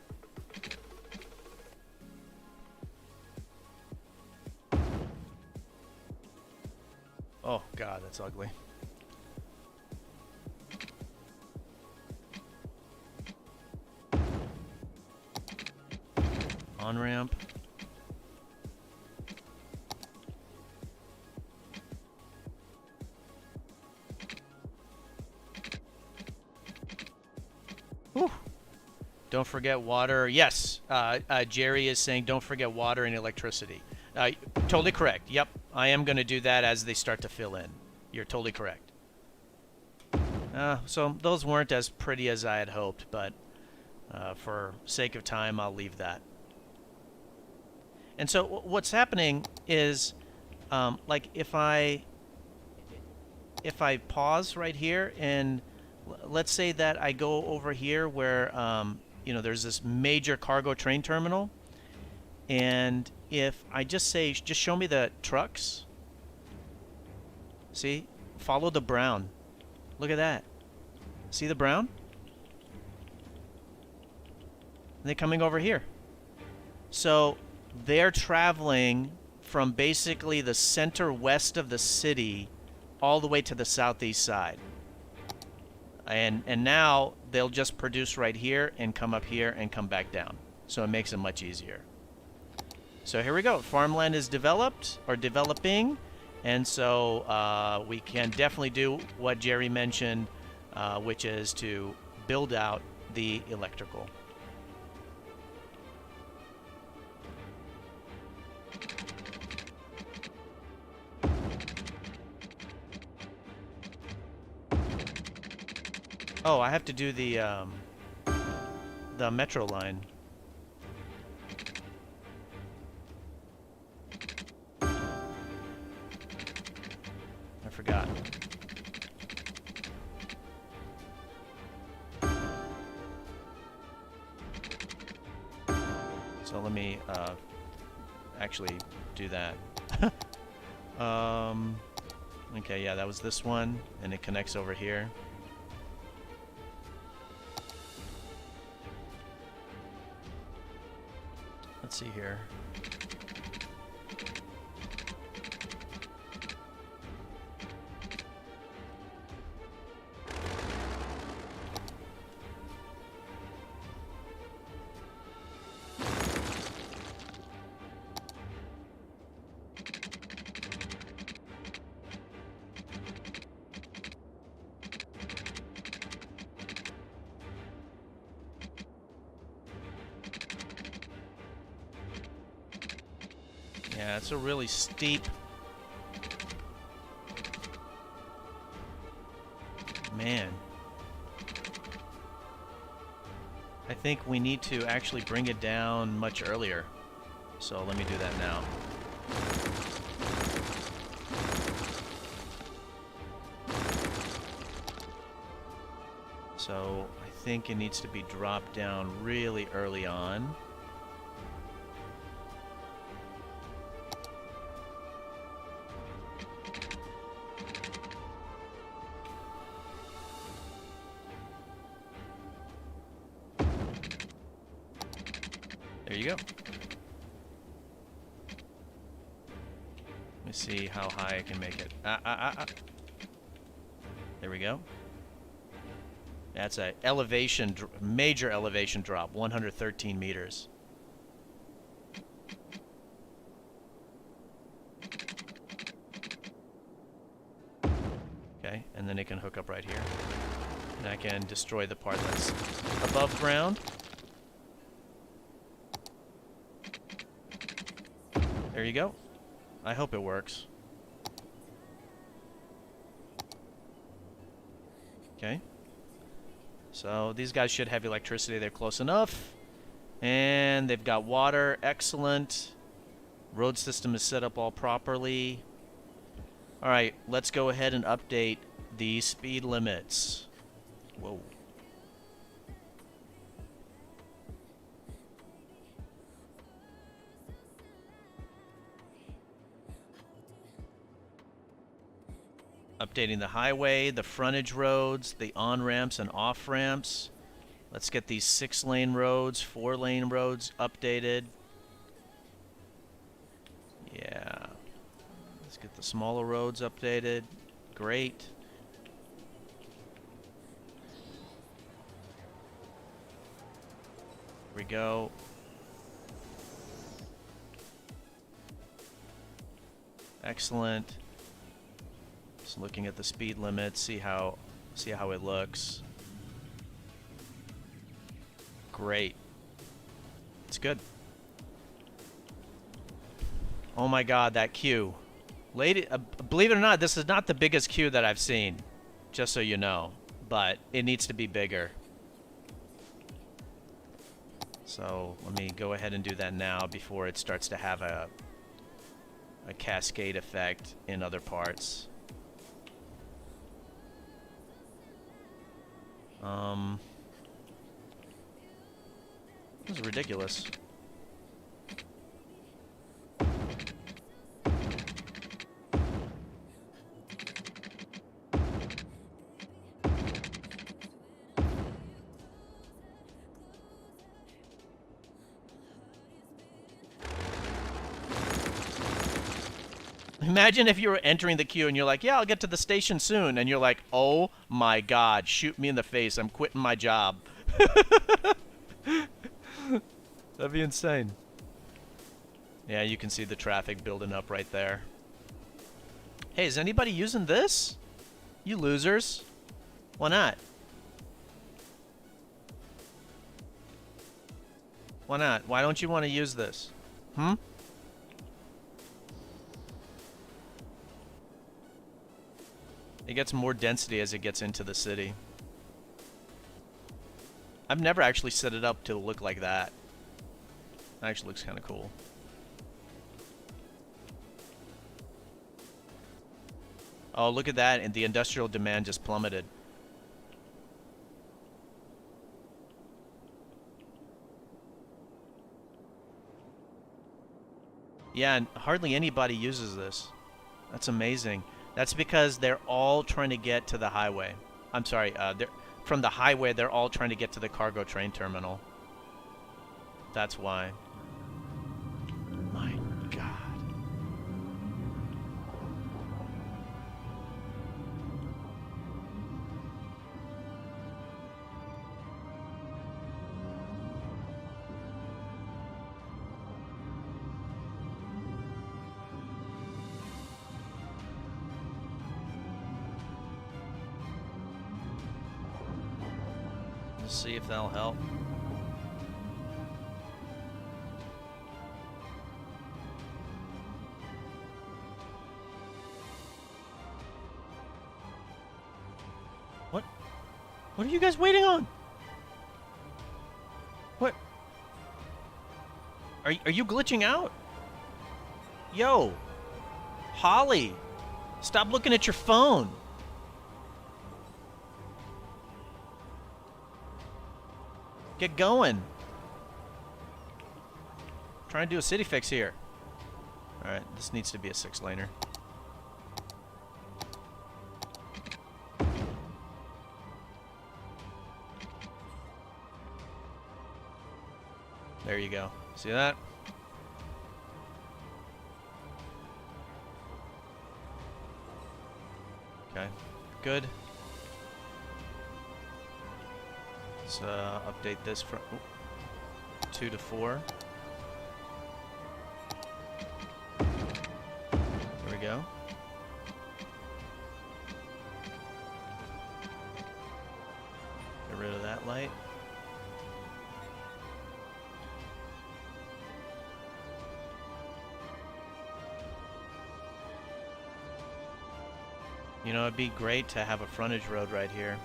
Oh, God, that's ugly. On-ramp. Whew. Don't forget water. Yes, Jerry is saying don't forget water and electricity. Totally correct. Yep, I am going to do that as they start to fill in. You're totally correct. So those weren't as pretty as I had hoped, but for sake of time, I'll leave that. And so what's happening is, like if I pause right here and let's say that I go over here where you know, there's this major cargo train terminal, and if I just say just show me the trucks, see, follow the brown. Look at that. See the brown? And they're coming over here. So they're traveling from basically the center west of the city all the way to the southeast side. And now they'll just produce right here and come up here and come back down. So it makes it much easier. So here we go. Farmland is developed or developing. And so we can definitely do what Jerry mentioned, which is to build out the electrical. Oh, I have to do the metro line. I forgot. So let me actually do that. Okay, yeah, that was this one, and it connects over here. Let's see here. Yeah, it's a really steep. Man. I think we need to actually bring it down much earlier. So let me do that now. So I think it needs to be dropped down really early on. There you go. Let me see how high I can make it. There we go. That's a elevation, major elevation drop, 113 meters. Okay, and then it can hook up right here. And I can destroy the part that's above ground. There you go. I hope it works. Okay. So these guys should have electricity. They're close enough. And they've got water. Excellent. Road system is set up all properly. All right, let's go ahead and update the speed limits. Whoa. Updating the highway, the frontage roads, the on-ramps and off-ramps. Let's get these 6-lane roads, 4-lane roads updated. Yeah. Let's get the smaller roads updated. Great. Here we go. Excellent. Just looking at the speed limit, see how it looks. Great. It's good. Oh my god, that queue. Lady, believe it or not, this is not the biggest queue that I've seen. Just so you know. But it needs to be bigger. So let me go ahead and do that now before it starts to have a cascade effect in other parts. This is ridiculous. Imagine if you were entering the queue and you're like, yeah, I'll get to the station soon. And you're like, oh my god, shoot me in the face. I'm quitting my job. That'd be insane. Yeah, you can see the traffic building up right there. Hey, is anybody using this? You losers. Why not? Why not? Why don't you want to use this? Hmm? It gets more density as it gets into the city. I've never actually set it up to look like that. It actually looks kind of cool. Oh, look at that, and the industrial demand just plummeted. Yeah, and hardly anybody uses this. That's amazing. That's because they're all trying to get to the highway. I'm sorry, from the highway, they're all trying to get to the cargo train terminal. That's why. My God. Let's see if that'll help. What are you guys waiting on? What? Are you glitching out? Yo, Holly, stop looking at your phone. Get going. Trying to do a city fix here. All right, this needs to be a 6-laner. There you go. See that? Okay, good. Let's update this from 2 to 4. There we go. Get rid of that light. You know, it'd be great to have a frontage road right here.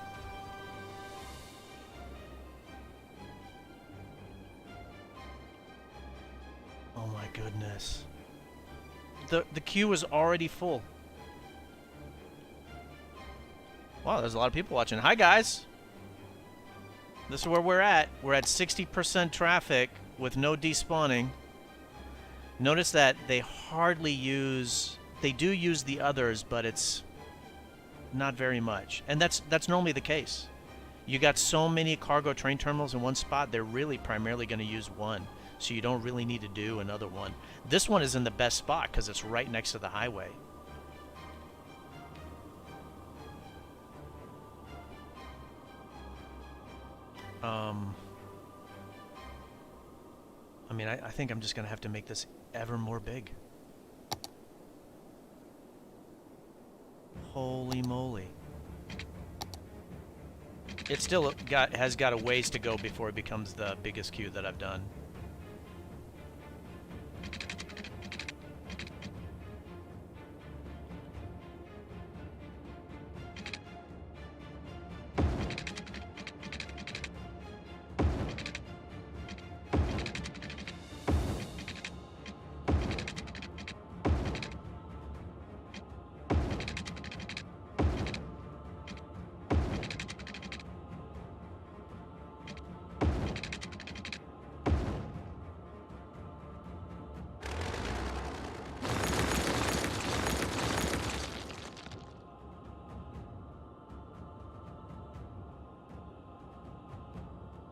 Oh my goodness. The queue is already full. Wow, there's a lot of people watching. Hi, guys. This is where we're at. We're at 60% traffic with no despawning. Notice that they hardly use... They do use the others, but it's not very much. And that's normally the case. You got so many cargo train terminals in one spot, they're really primarily going to use one. So you don't really need to do another one. This one is in the best spot because it's right next to the highway. I mean, I think I'm just going to have to make this ever more big. Holy moly. It still has got a ways to go before it becomes the biggest queue that I've done.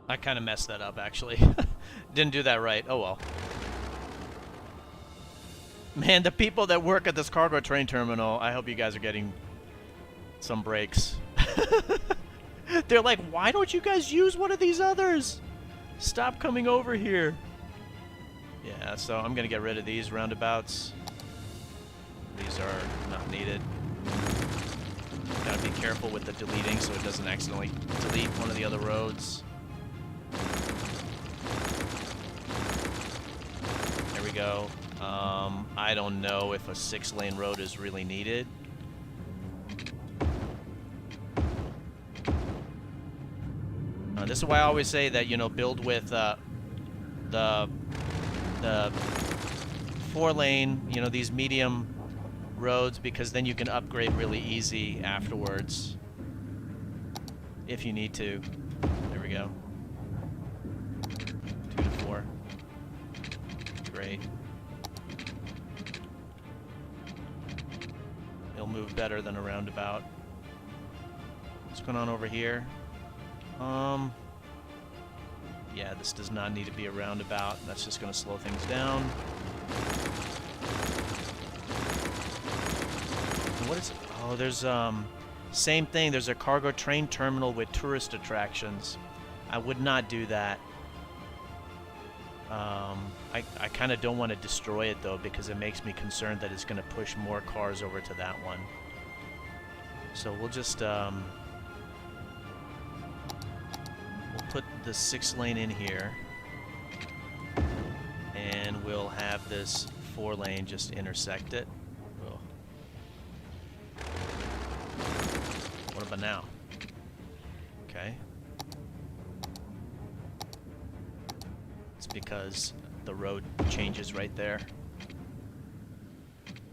I kind of messed that up, actually. Didn't do that right. Oh, well. Man, the people that work at this cargo train terminal, I hope you guys are getting some breaks. They're like, why don't you guys use one of these others? Stop coming over here. Yeah, so I'm going to get rid of these roundabouts. These are not needed. Gotta be careful with the deleting so it doesn't accidentally delete one of the other roads. There we go. I don't know if a 6-lane road is really needed. This is why I always say that, you know, build with the 4-lane, you know, these medium roads, because then you can upgrade really easy afterwards if you need to. There we go. 2 to 4. Great. It'll move better than a roundabout. What's going on over here? Yeah, this does not need to be a roundabout. That's just going to slow things down. What is it? Oh, there's same thing. There's a cargo train terminal with tourist attractions. I would not do that. I kind of don't want to destroy it though, because it makes me concerned that it's going to push more cars over to that one. So we'll just we'll put the 6-lane in here, and we'll have this 4-lane just intersect it. What about now? Okay. It's because the road changes right there.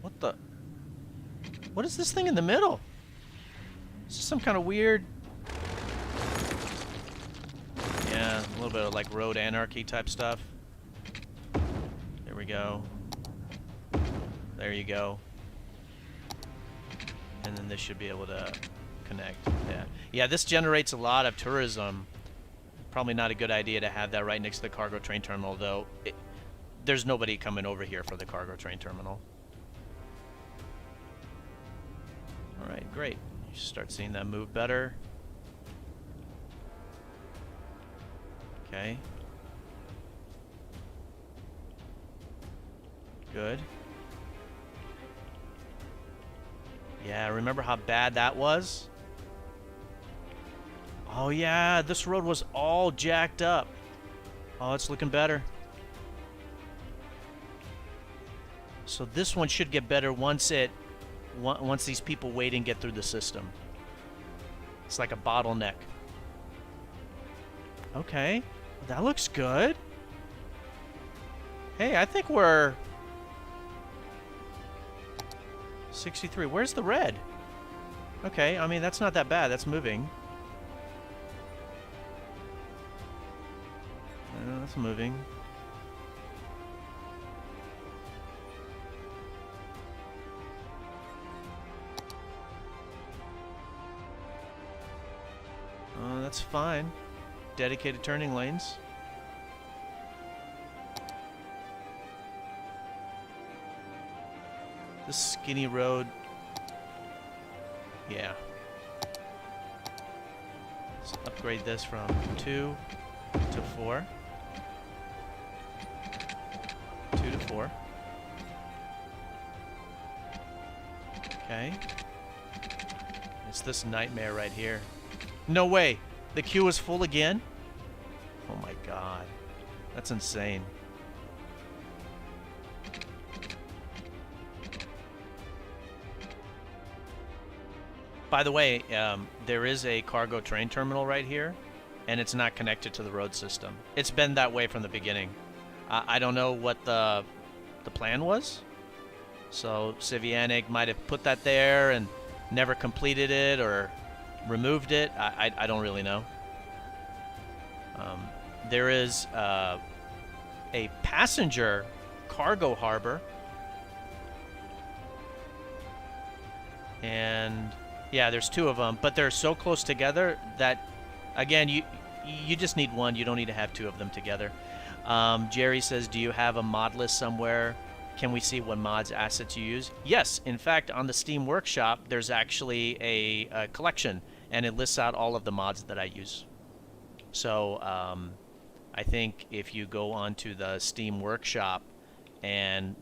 What the? What is this thing in the middle? Is this some kind of weird... Yeah, a little bit of like road anarchy type stuff. There we go. There you go. And then this should be able to connect. Yeah, this generates a lot of tourism. Probably not a good idea to have that right next to the cargo train terminal, though. There's nobody coming over here for the cargo train terminal. Alright, great. You should start seeing that move better. Okay. Good. Yeah, remember how bad that was? Oh yeah, this road was all jacked up. Oh, it's looking better. So this one should get better once it once these people wait and get through the system. It's like a bottleneck. Okay, that looks good. Hey, I think we're 63. Where's the red? Okay, I mean, that's not that bad. That's moving. That's moving. That's fine. Dedicated turning lanes. This skinny road. Yeah. Let's upgrade this from 2 to 4. 2 to 4. Okay. It's this nightmare right here. No way! The queue is full again? Oh my god. That's insane. By the way, there is a cargo train terminal right here, and it's not connected to the road system. It's been that way from the beginning. I don't know what the plan was. So Civianic might have put that there and never completed it or removed it. I don't really know. There is a passenger cargo harbor. And yeah, there's 2 of them, but they're so close together that, again, you just need one. You don't need to have 2 of them together. Jerry says, do you have a mod list somewhere? Can we see what mods assets you use? Yes, in fact, on the Steam Workshop, there's actually a collection, and it lists out all of the mods that I use. So I think if you go onto the Steam Workshop and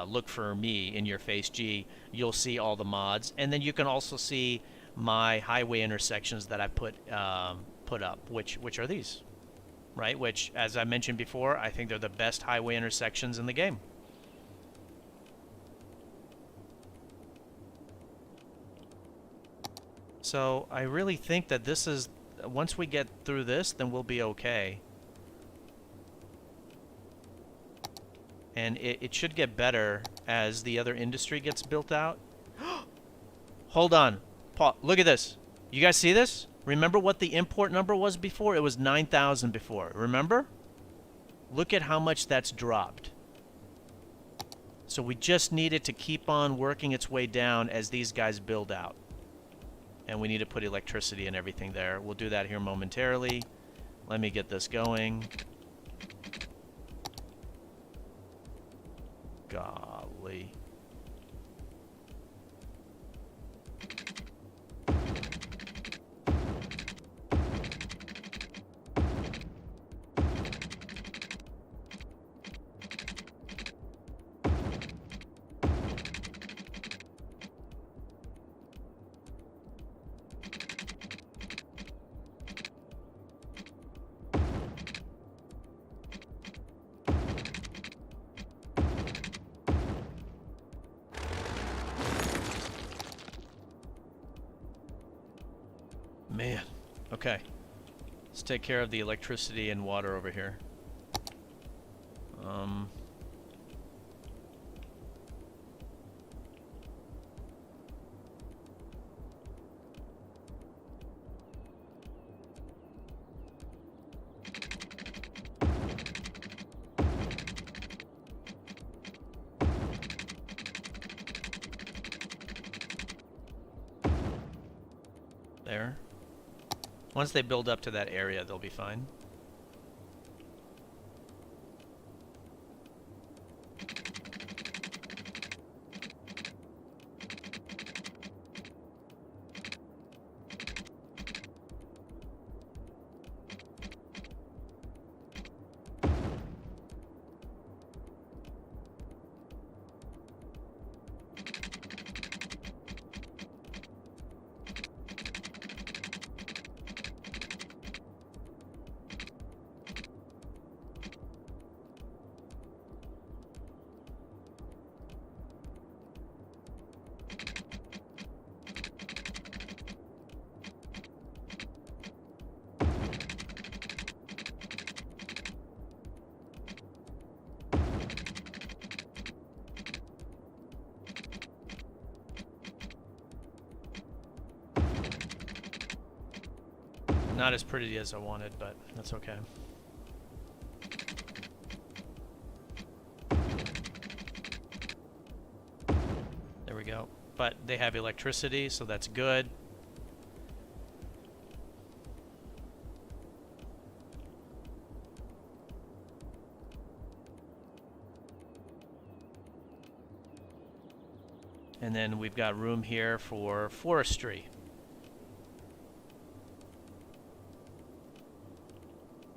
look for me in your face G, you'll see all the mods, and then you can also see my highway intersections that I put up, which are these, right? Which, as I mentioned before, I think they're the best highway intersections in the game. So I really think that this is, once we get through this, then we'll be okay. And it should get better as the other industry gets built out. Hold on. Paul, look at this. You guys see this? Remember what the import number was before? It was 9,000 before. Remember? Look at how much that's dropped. So we just need it to keep on working its way down as these guys build out. And we need to put electricity and everything there. We'll do that here momentarily. Let me get this going. Golly. Man. Okay. Let's take care of the electricity and water over here. There. Once they build up to that area, they'll be fine. Not as pretty as I wanted, but that's okay. There we go. But they have electricity, so that's good. And then we've got room here for forestry.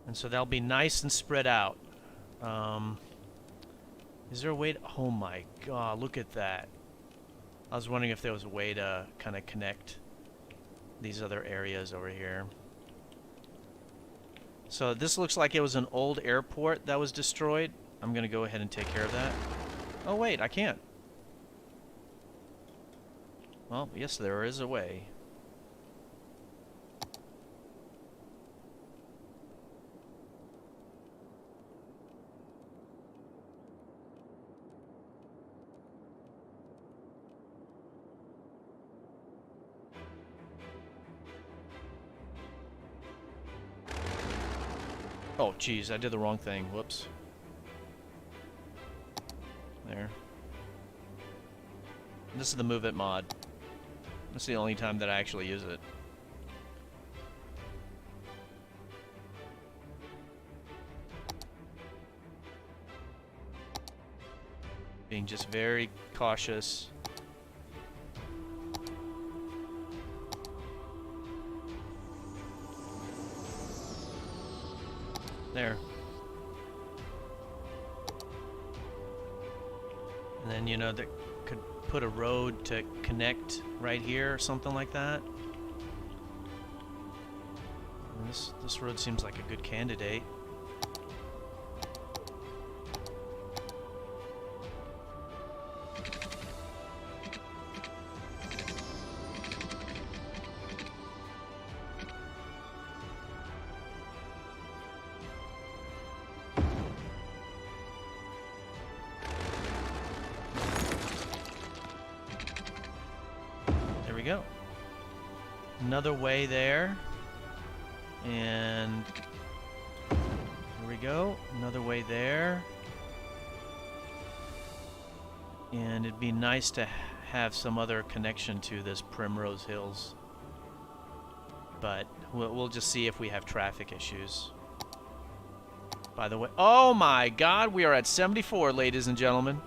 And so they'll be nice and spread out. Is there a way to... Oh my god, look at that. I was wondering if there was a way to kind of connect these other areas over here. So this looks like it was an old airport that was destroyed. I'm going to go ahead and take care of that. Oh wait, I can't. Well, yes, there is a way. Oh, geez, I did the wrong thing. Whoops. There. This is the Move It mod. That's the only time that I actually use it. Being just very cautious. There. And then, you know, that could put a road to connect right here or something like that. And this road seems like a good candidate. Go. Another way there, and here we go, another way there, and it'd be nice to have some other connection to this Primrose Hills, but we'll just see if we have traffic issues. By the way, oh my god, we are at 74, ladies and gentlemen.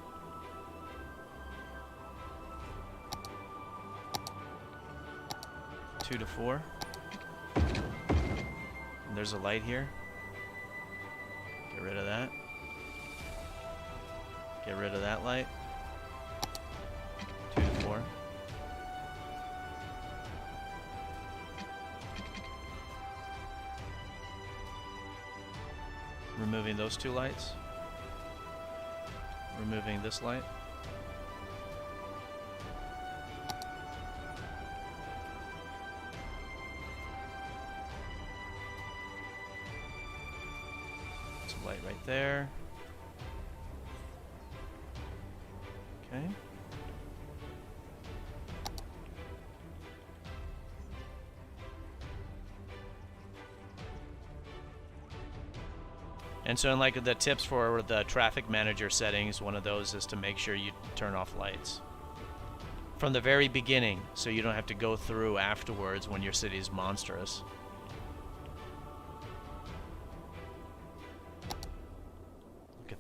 2 to 4. And there's a light here. Get rid of that. Get rid of that light. 2 to 4. Removing those two lights. Removing this light. Light right there. Okay. And so in like the tips for the traffic manager settings, one of those is to make sure you turn off lights from the very beginning, so you don't have to go through afterwards when your city is monstrous.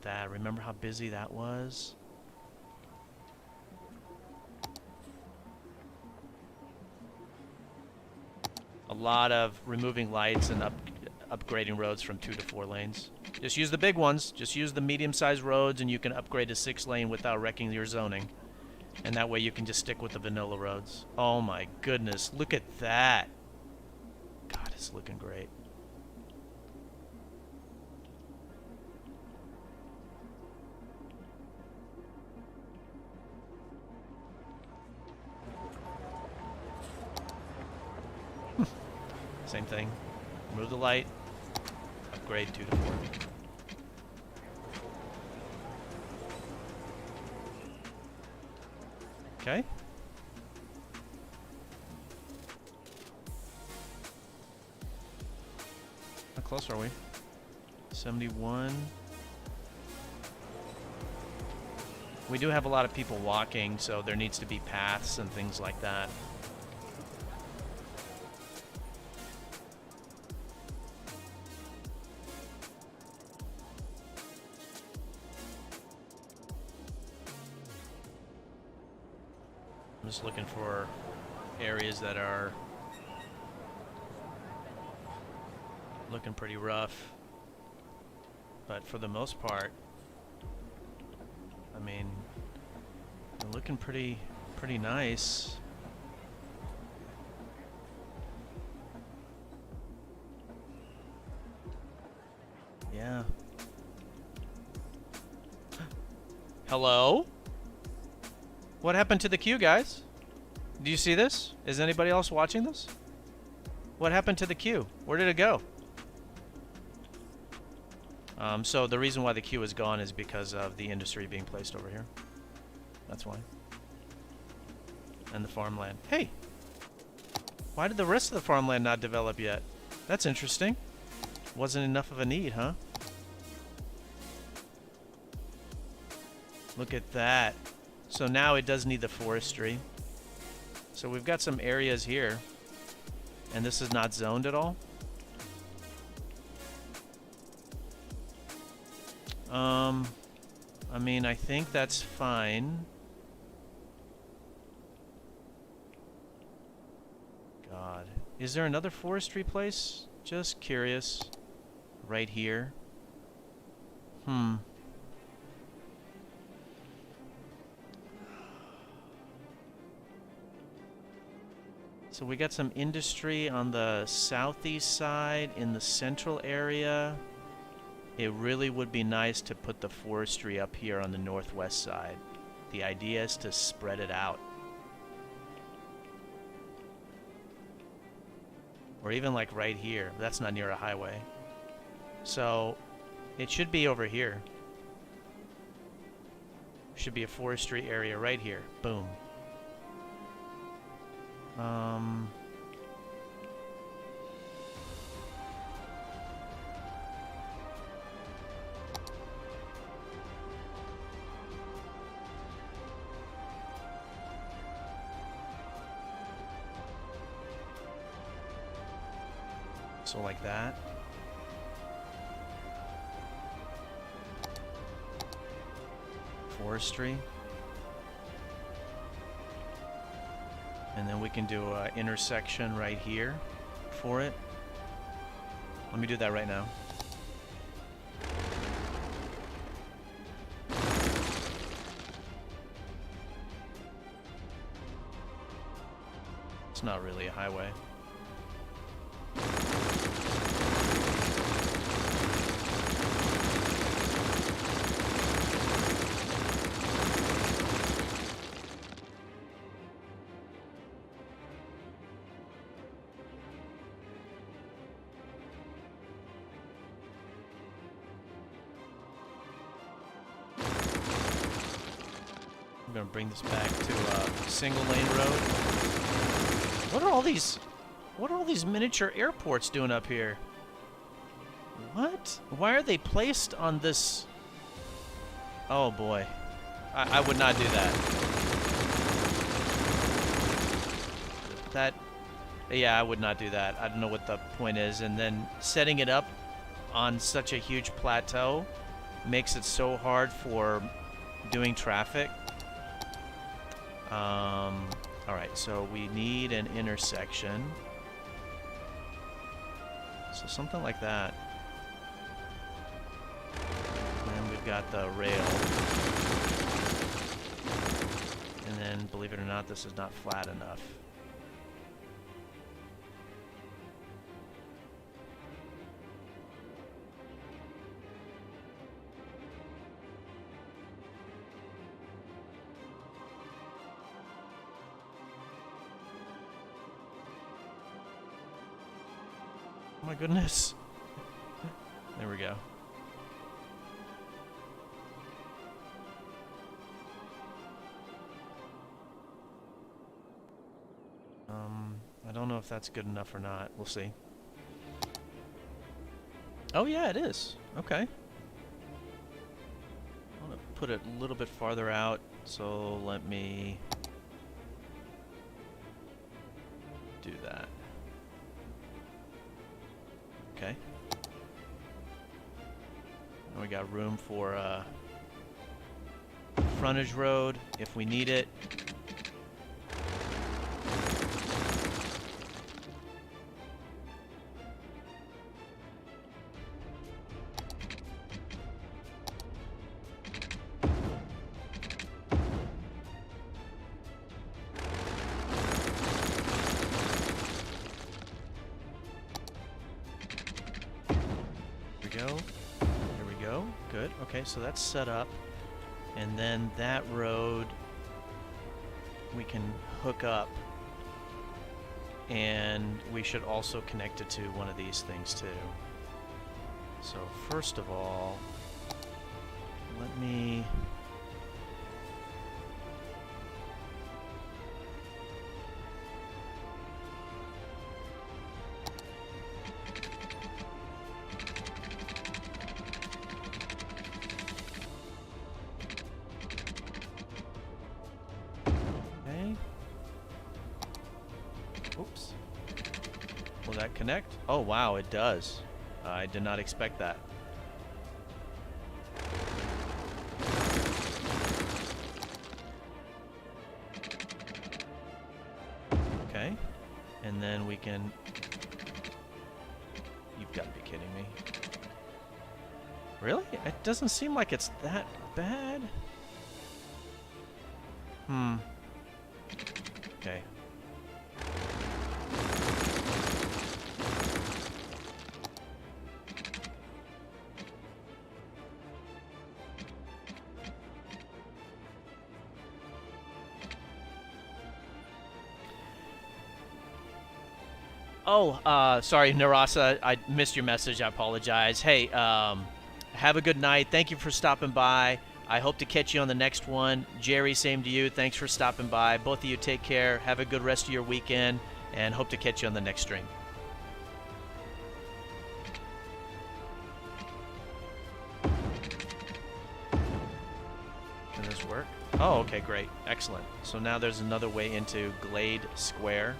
That. Remember how busy that was? A lot of removing lights and upgrading roads from 2 to 4 lanes. Just use the big ones. Just use the medium-sized roads, and you can upgrade to 6 lane without wrecking your zoning. And that way you can just stick with the vanilla roads. Oh my goodness, look at that. God, it's looking great. Same thing. Remove the light. Upgrade 2 to 4. Okay. close are we? 71. We do have a lot of people walking, so there needs to be paths and things like that. I'm just looking for areas that are looking pretty rough, but for the most part, I mean, they're looking pretty nice. Yeah. Hello? What happened to the queue, guys? Do you see this? Is anybody else watching this? What happened to the queue? Where did it go? So the reason why the queue is gone is because of the industry being placed over here. That's why. And the farmland. Hey! Why did the rest of the farmland not develop yet? That's interesting. Wasn't enough of a need, huh? Look at that. So now it does need the forestry. So we've got some areas here. And this is not zoned at all. I mean, I think that's fine. God. Is there another forestry place? Just curious. Right here. So we got some industry on the southeast side, in the central area. It really would be nice to put the forestry up here on the northwest side. The idea is to spread it out. Or even like right here. That's not near a highway. So it should be over here. Should be a forestry area right here. Boom. So like that. Forestry. And then we can do an intersection right here for it. Let me do that right now. It's not really a highway. I'm gonna bring this back to a single lane road. What are all these miniature airports doing up here? What? Why are they placed on this? Oh boy. I would not do that. Yeah, I would not do that. I don't know what the point is. And then setting it up on such a huge plateau makes it so hard for doing traffic. Alright, so we need an intersection. So something like that. And we've got the rail. And then, believe it or not, this is not flat enough. Oh my goodness. There we go. I don't know if that's good enough or not. We'll see. Oh yeah, it is. Okay. I want to put it a little bit farther out, so let me do that. Okay. And we got room for frontage road if we need it. Here we go. Good. Okay, so that's set up. And then that road we can hook up. And we should also connect it to one of these things too. So first of all, let me... Oops. Will that connect? Oh, wow, it does. I did not expect that. Okay. And then we can... You've got to be kidding me. Really? It doesn't seem like it's that bad. Okay. Oh, sorry, Narasa. I missed your message. I apologize. Hey, have a good night. Thank you for stopping by. I hope to catch you on the next one. Jerry, same to you. Thanks for stopping by. Both of you take care. Have a good rest of your weekend, and hope to catch you on the next stream. Can this work? Oh, okay, great. Excellent. So now there's another way into Glade Square.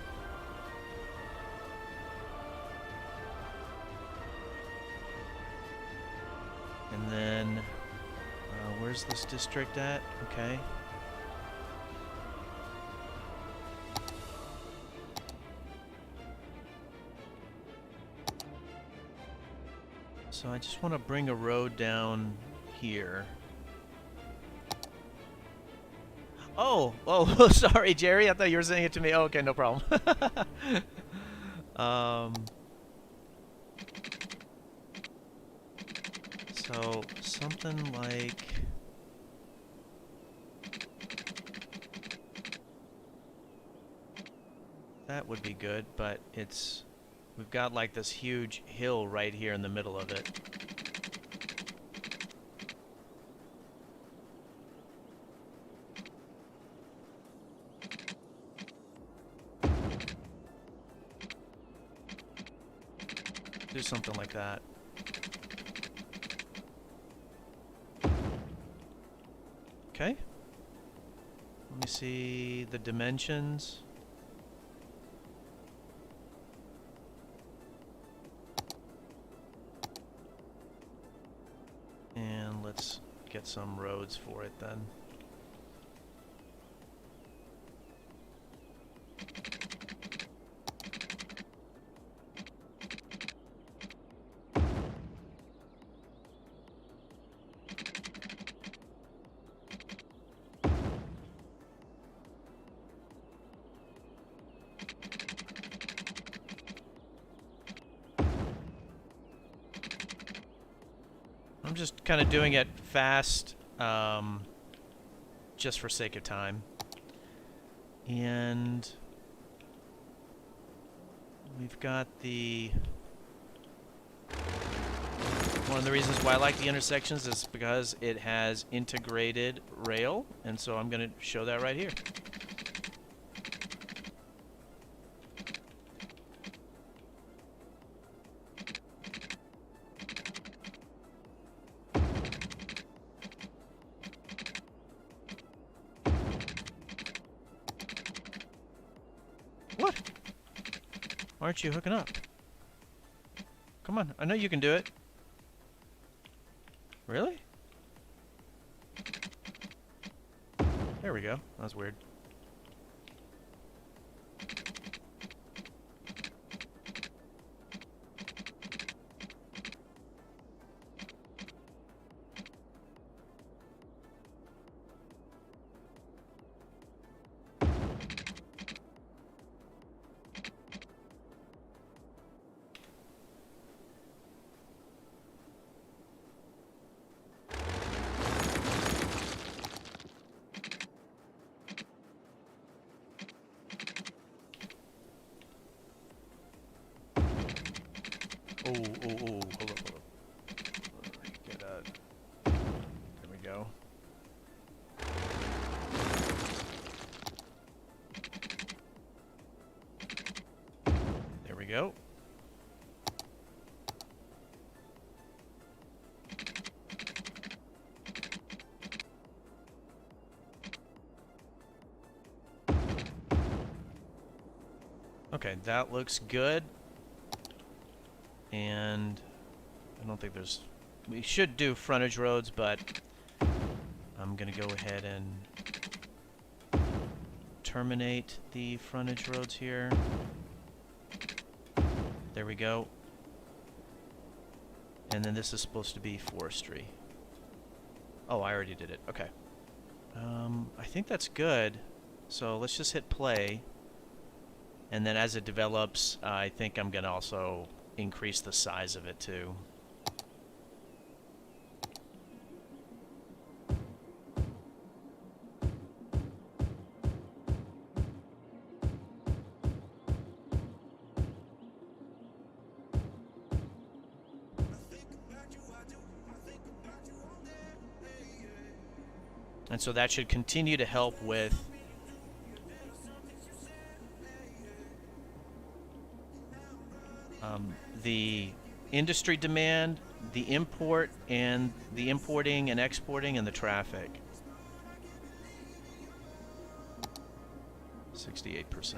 And then, where's this district at? Okay. So I just want to bring a road down here. Oh, sorry, Jerry. I thought you were saying it to me. Oh, okay, no problem. So something like that would be good, but we've got like this huge hill right here in the middle of it. Do something like that. Okay. Let me see the dimensions. And let's get some roads for it then. I'm just kind of doing it fast, just for sake of time. And we've got one of the reasons why I like the intersections is because it has integrated rail, and so I'm going to show that right here. What? Why aren't you hooking up? Come on, I know you can do it. Really? There we go. That was weird. Oh, hold up. Get there we go. There we go. Okay, that looks good. And I don't think there's... We should do frontage roads, but I'm going to go ahead and terminate the frontage roads here. There we go. And then this is supposed to be forestry. Oh, I already did it. Okay. I think that's good. So let's just hit play. And then as it develops, I think I'm going to also increase the size of it too. And so that should continue to help with the industry demand, the import, and the importing and exporting, and the traffic. 68%.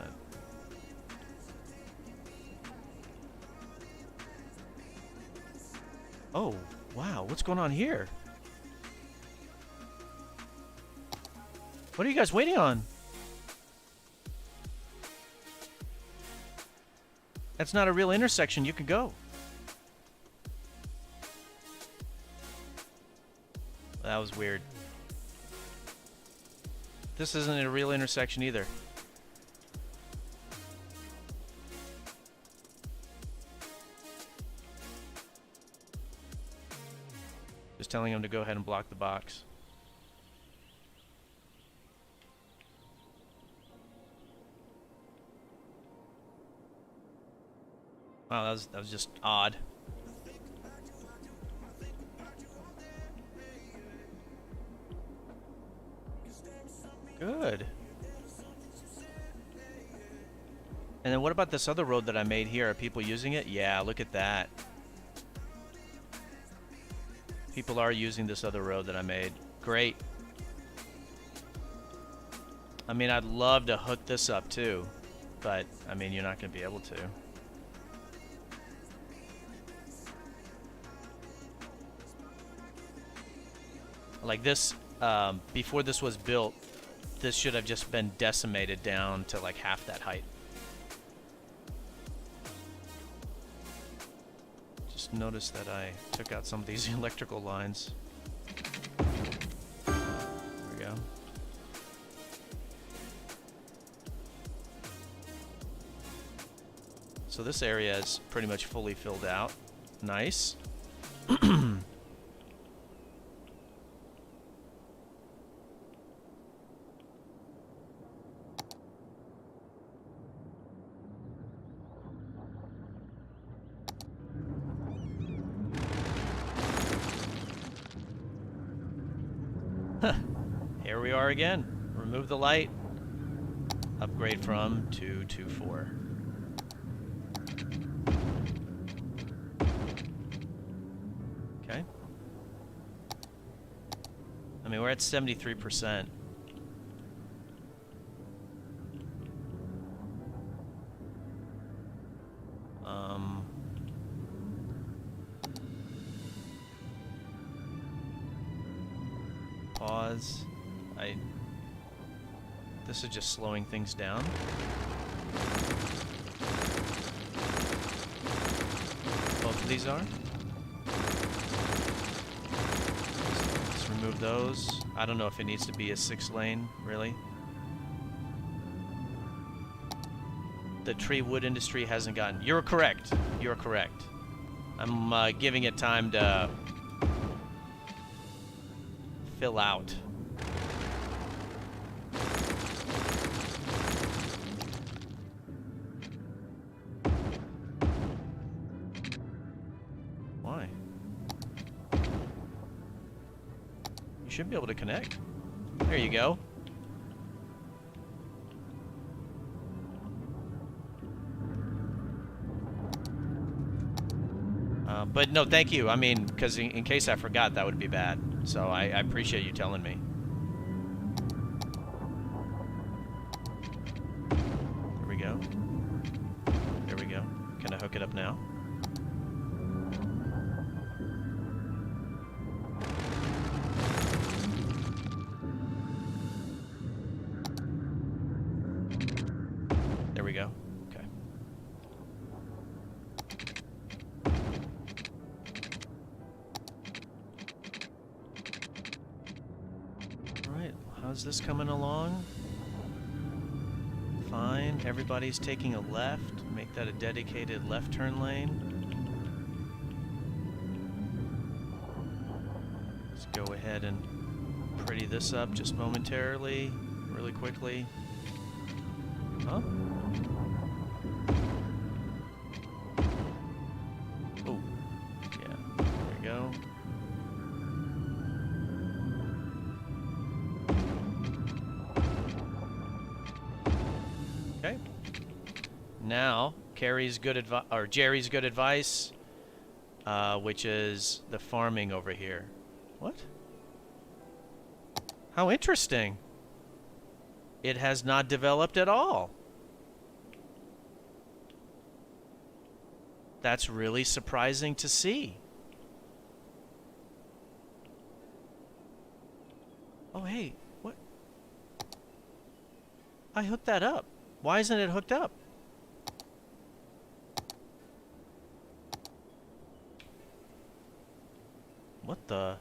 Oh, wow, what's going on here? What are you guys waiting on? That's not a real intersection. You can go. That was weird. This isn't a real intersection either. Just telling him to go ahead and block the box. Wow, that was just odd. Good. And then what about this other road that I made here? Are people using it? Yeah, look at that. People are using this other road that I made. Great. I mean, I'd love to hook this up too, but I mean, you're not going to be able to. Like this, before this was built, this should have just been decimated down to like half that height. Just notice that I took out some of these electrical lines. There we go. So this area is pretty much fully filled out. Nice. Here we are again. Remove the light. Upgrade from 2 to 4. Okay. I mean, we're at 73%. Um, pause. This is just slowing things down. Both of these are. Let's remove those. I don't know if it needs to be a 6-lane, really. The tree wood industry hasn't gotten... You're correct. You're correct. I'm giving it time to fill out. Why? You should be able to connect. There you go. But no, thank you. I mean, because in case I forgot, that would be bad. So I appreciate you telling me. There we go. There we go. Can I hook it up now? There we go. Okay. How's this coming along? Fine. Everybody's taking a left. Make that a dedicated left turn lane. Let's go ahead and pretty this up just momentarily, really quickly. Huh? Oh, yeah. There we go. Okay. Now, Jerry's good advice, which is the farming over here. What? How interesting. It has not developed at all. That's really surprising to see. Oh, hey, what? I hooked that up. Why isn't it hooked up? What the?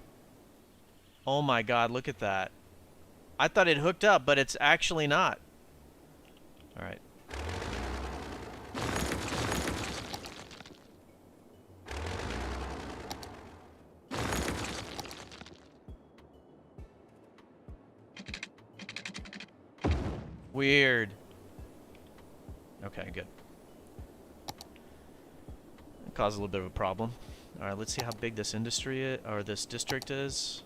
Oh my God, look at that. I thought it hooked up, but it's actually not. All right. Weird. Okay, good. It caused a little bit of a problem. All right, let's see how big this industry is, or this district is.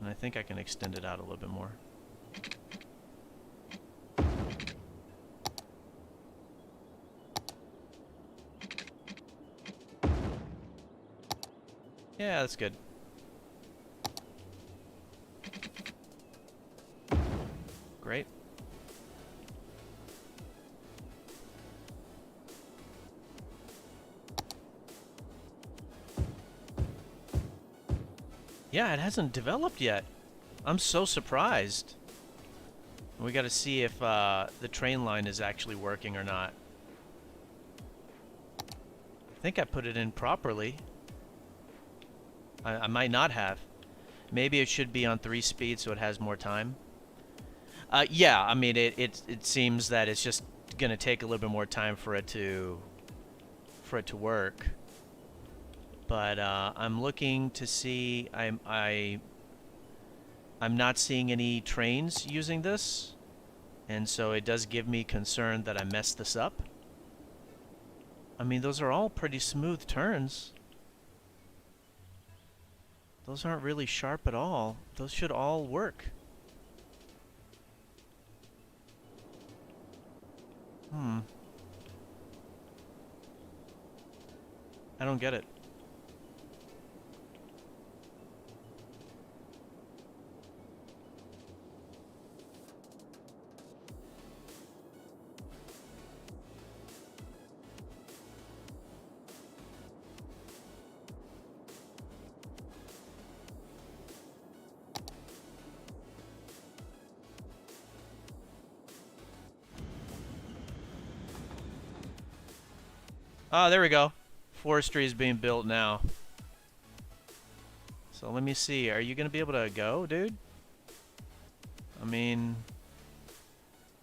And I think I can extend it out a little bit more. Yeah, that's good. Great. Yeah, it hasn't developed yet. I'm so surprised. We got to see if the train line is actually working or not. I think I put it in properly. I might not have. Maybe it should be on 3 speed so it has more time. Yeah, I mean, it seems that it's just gonna take a little bit more time for it to work. But I'm looking to see. I'm not seeing any trains using this, and so it does give me concern that I messed this up. I mean, those are all pretty smooth turns. Those aren't really sharp at all. Those should all work. I don't get it. Oh, there we go. Forestry is being built now. So let me see. Are you going to be able to go, dude? I mean,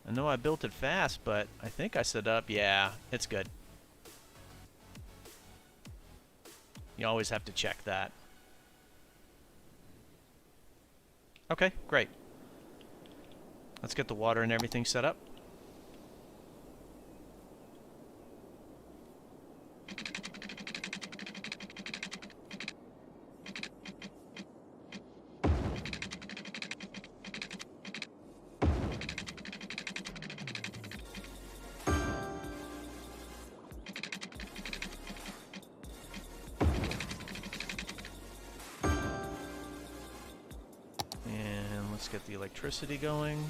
I know I built it fast, but I think I set up. Yeah, it's good. You always have to check that. Okay, great. Let's get the water and everything set up. And let's get the electricity going.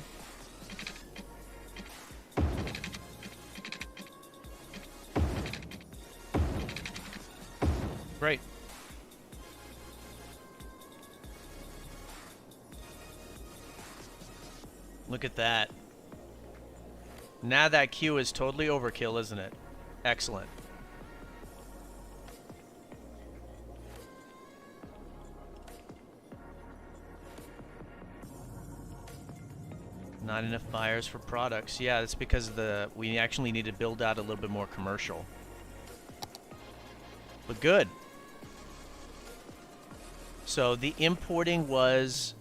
Great. Look at that. Now that queue is totally overkill, isn't it? Excellent. Not enough buyers for products. Yeah, that's because we actually need to build out a little bit more commercial. But good. So the importing was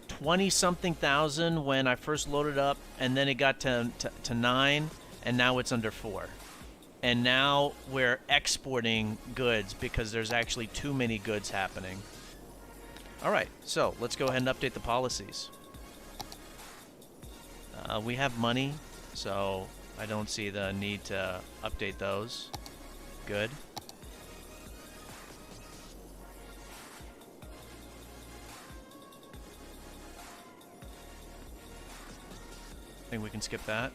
20-something thousand when I first loaded up, and then it got to 9, and now it's under 4. And now we're exporting goods because there's actually too many goods happening. All right, so let's go ahead and update the policies. We have money, so I don't see the need to update those. Good. I think we can skip that.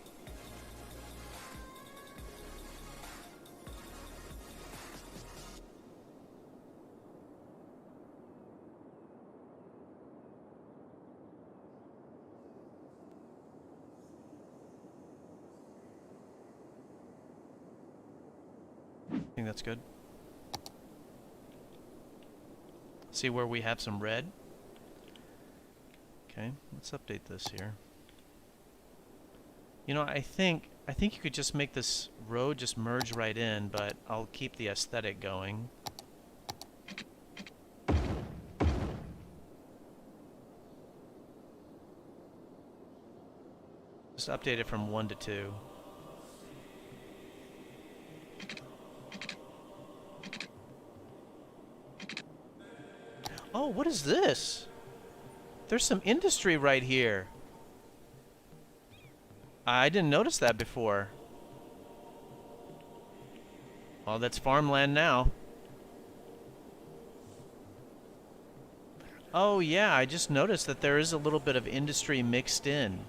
I think that's good. See where we have some red. Okay, let's update this here. You know, I think you could just make this road just merge right in, but I'll keep the aesthetic going. Just update it from 1 to 2. Oh, what is this? There's some industry right here. I didn't notice that before. Well, that's farmland now. Oh yeah, I just noticed that there is a little bit of industry mixed in.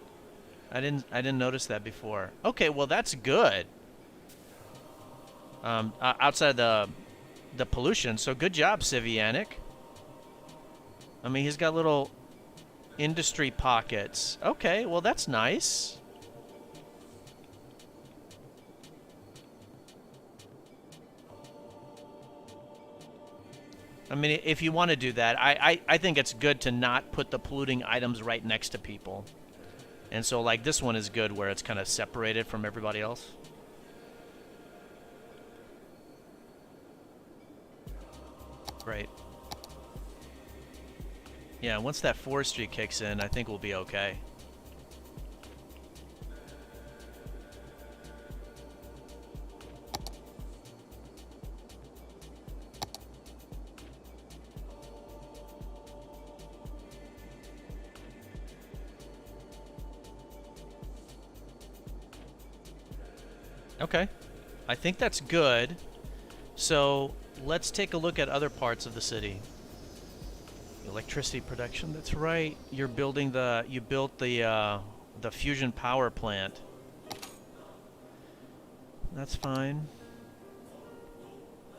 I didn't notice that before. Okay, well that's good. Outside the pollution, so good job, Civianic. I mean, he's got little industry pockets. Okay, well that's nice. I mean, if you want to do that, I think it's good to not put the polluting items right next to people. And so, like, this one is good where it's kind of separated from everybody else. Great. Yeah, once that forestry kicks in, I think we'll be okay. Okay, I think that's good. So let's take a look at other parts of the city. Electricity production. That's right. You built the fusion power plant. That's fine.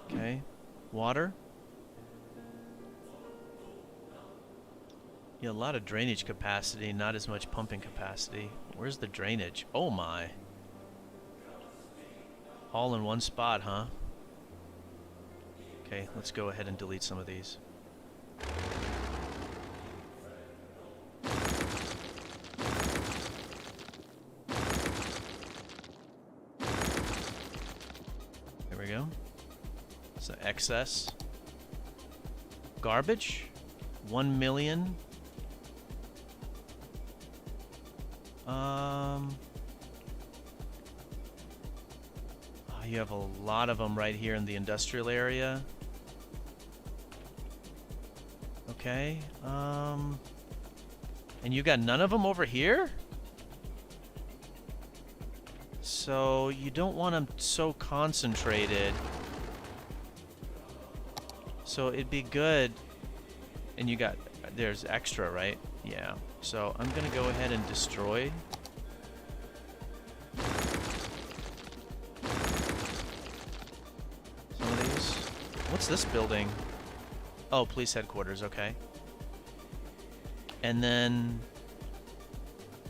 Okay, water. Yeah, a lot of drainage capacity, not as much pumping capacity. Where's the drainage? Oh my. All in one spot, huh? Okay, let's go ahead and delete some of these. There we go. So excess. Garbage. 1 million. You have a lot of them right here in the industrial area. Okay. And you got none of them over here? So you don't want them so concentrated. So it'd be good. And you got, there's extra, right? Yeah. So I'm going to go ahead and destroy. Some of these. What's this building? Oh, police headquarters, okay. And then,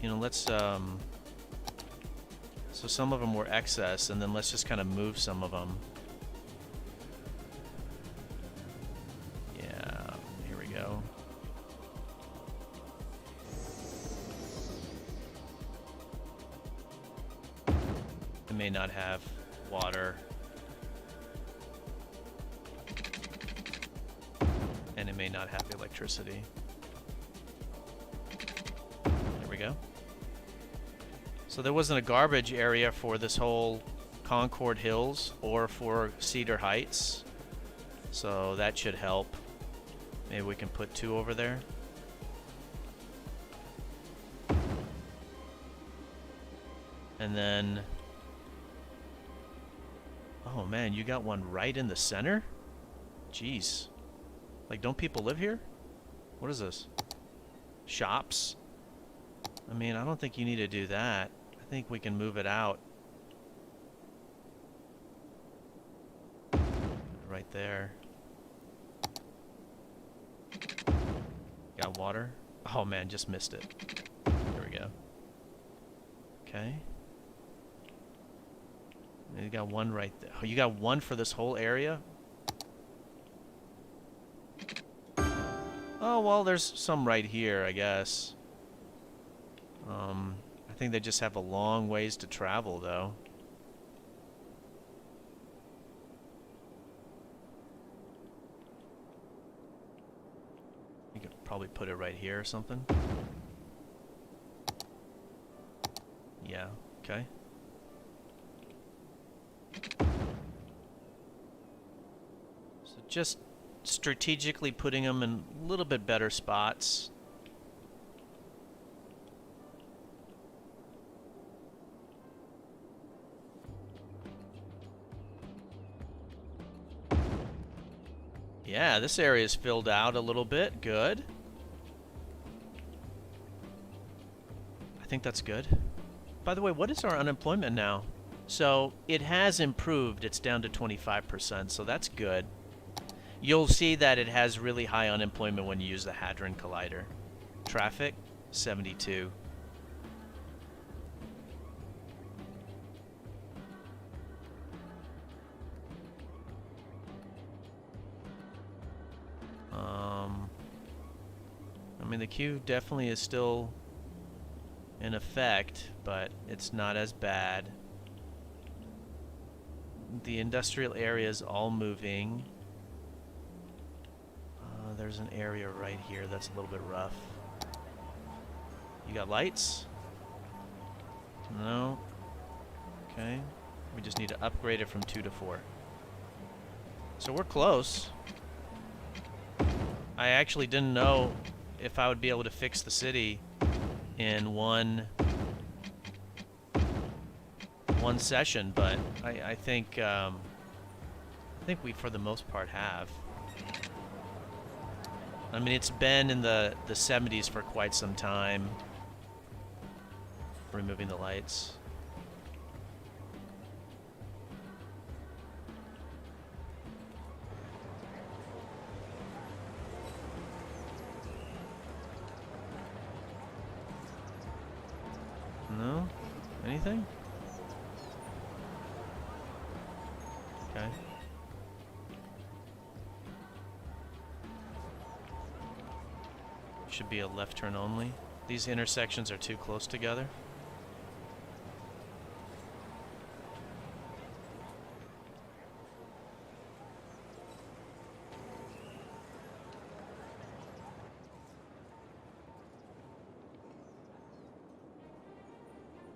you know, let's, so some of them were excess, and then let's just kind of move some of them. Yeah, here we go. It may not have water. And it may not have electricity. There we go. So there wasn't a garbage area for this whole Concord Hills or for Cedar Heights. So that should help. Maybe we can put 2 over there. And then... oh man, you got one right in the center? Jeez. Like, don't people live here? What is this? Shops? I mean, I don't think you need to do that. I think we can move it out. Right there. Got water? Oh man, just missed it. There we go. Okay. You got one right there. Oh, you got one for this whole area? Oh, well, there's some right here, I guess. I think they just have a long ways to travel, though. You could probably put it right here or something. Yeah, okay. So just strategically putting them in a little bit better spots. Yeah, this area is filled out a little bit. Good. I think that's good. By the way, what is our unemployment now? So it has improved. It's down to 25%, so that's good. You'll see that it has really high unemployment when you use the Hadron Collider. Traffic, 72. I mean, the queue definitely is still in effect, but it's not as bad. The industrial area is all moving. There's an area right here that's a little bit rough. You got lights? No. Okay. We just need to upgrade it from 2 to 4. So we're close. I actually didn't know if I would be able to fix the city in one session, but I think we for the most part have. I mean, it's been in the 70s for quite some time. Removing the lights. No? Anything? should be a left turn only. These intersections are too close together.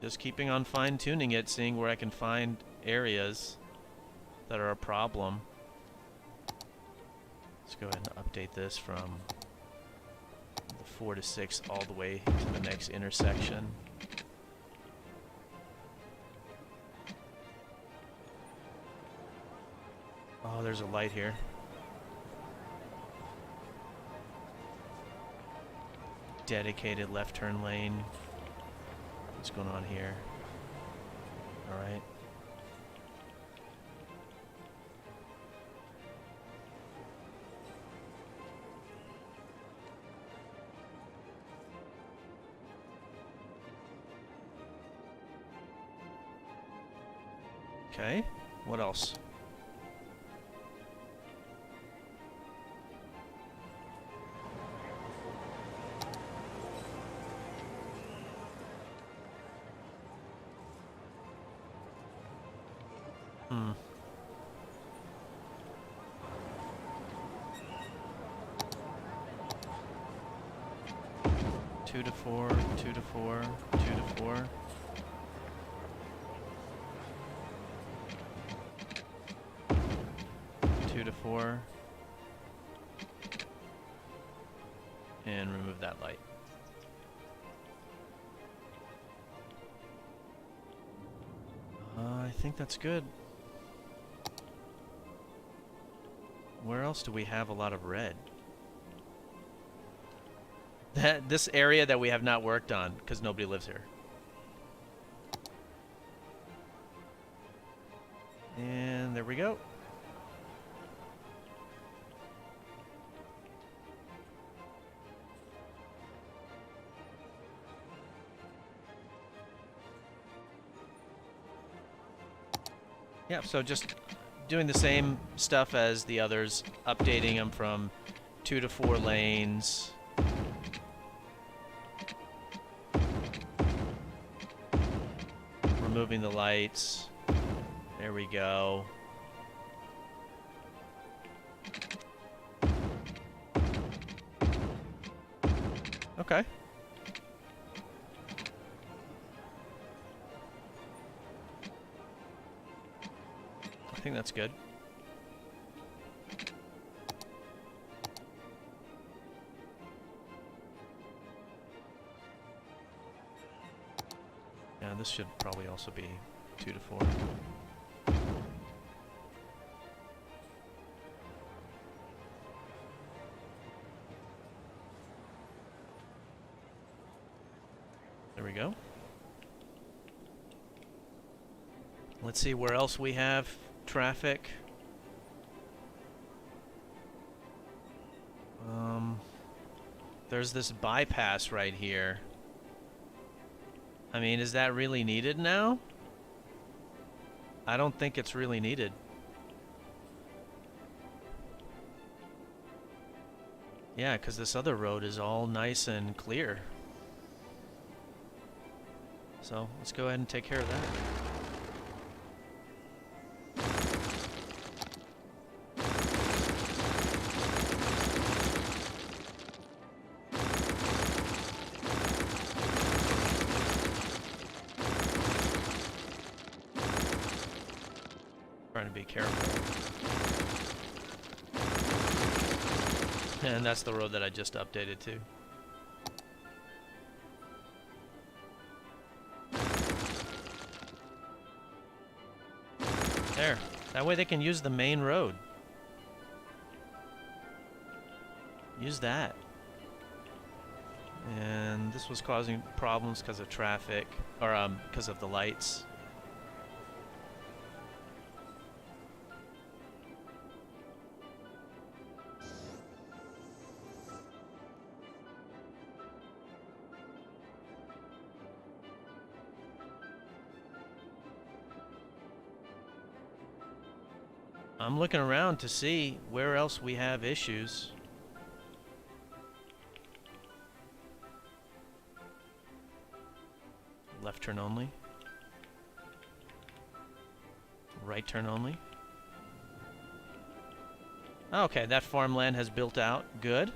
Just keeping on fine-tuning it, seeing where I can find areas that are a problem. Let's go ahead and update this from the 4 to 6 all the way to the next intersection. Oh, there's a light here. Dedicated left turn lane. What's going on here? All right. Okay, what else? Hmm. Two to four, 2 to 4, 2 to 4. To 4 and remove that light. I think that's good. Where else do we have a lot of red? This area that we have not worked on because nobody lives here. And there we go. Yeah, so just doing the same stuff as the others, updating them from 2 to 4 lanes. Removing the lights. There we go. Okay. I think that's good. Yeah, this should probably also be 2 to 4. There we go. Let's see where else we have traffic. There's this bypass right here. I mean, is that really needed now? I don't think it's really needed. Yeah, because this other road is all nice and clear. So let's go ahead and take care of that. Trying to be careful. And that's the road that I just updated to. There. That way they can use the main road. Use that. And this was causing problems because of traffic, or because of the lights. I'm looking around to see where else we have issues. Left turn only. Right turn only. Okay, that farmland has built out. Good.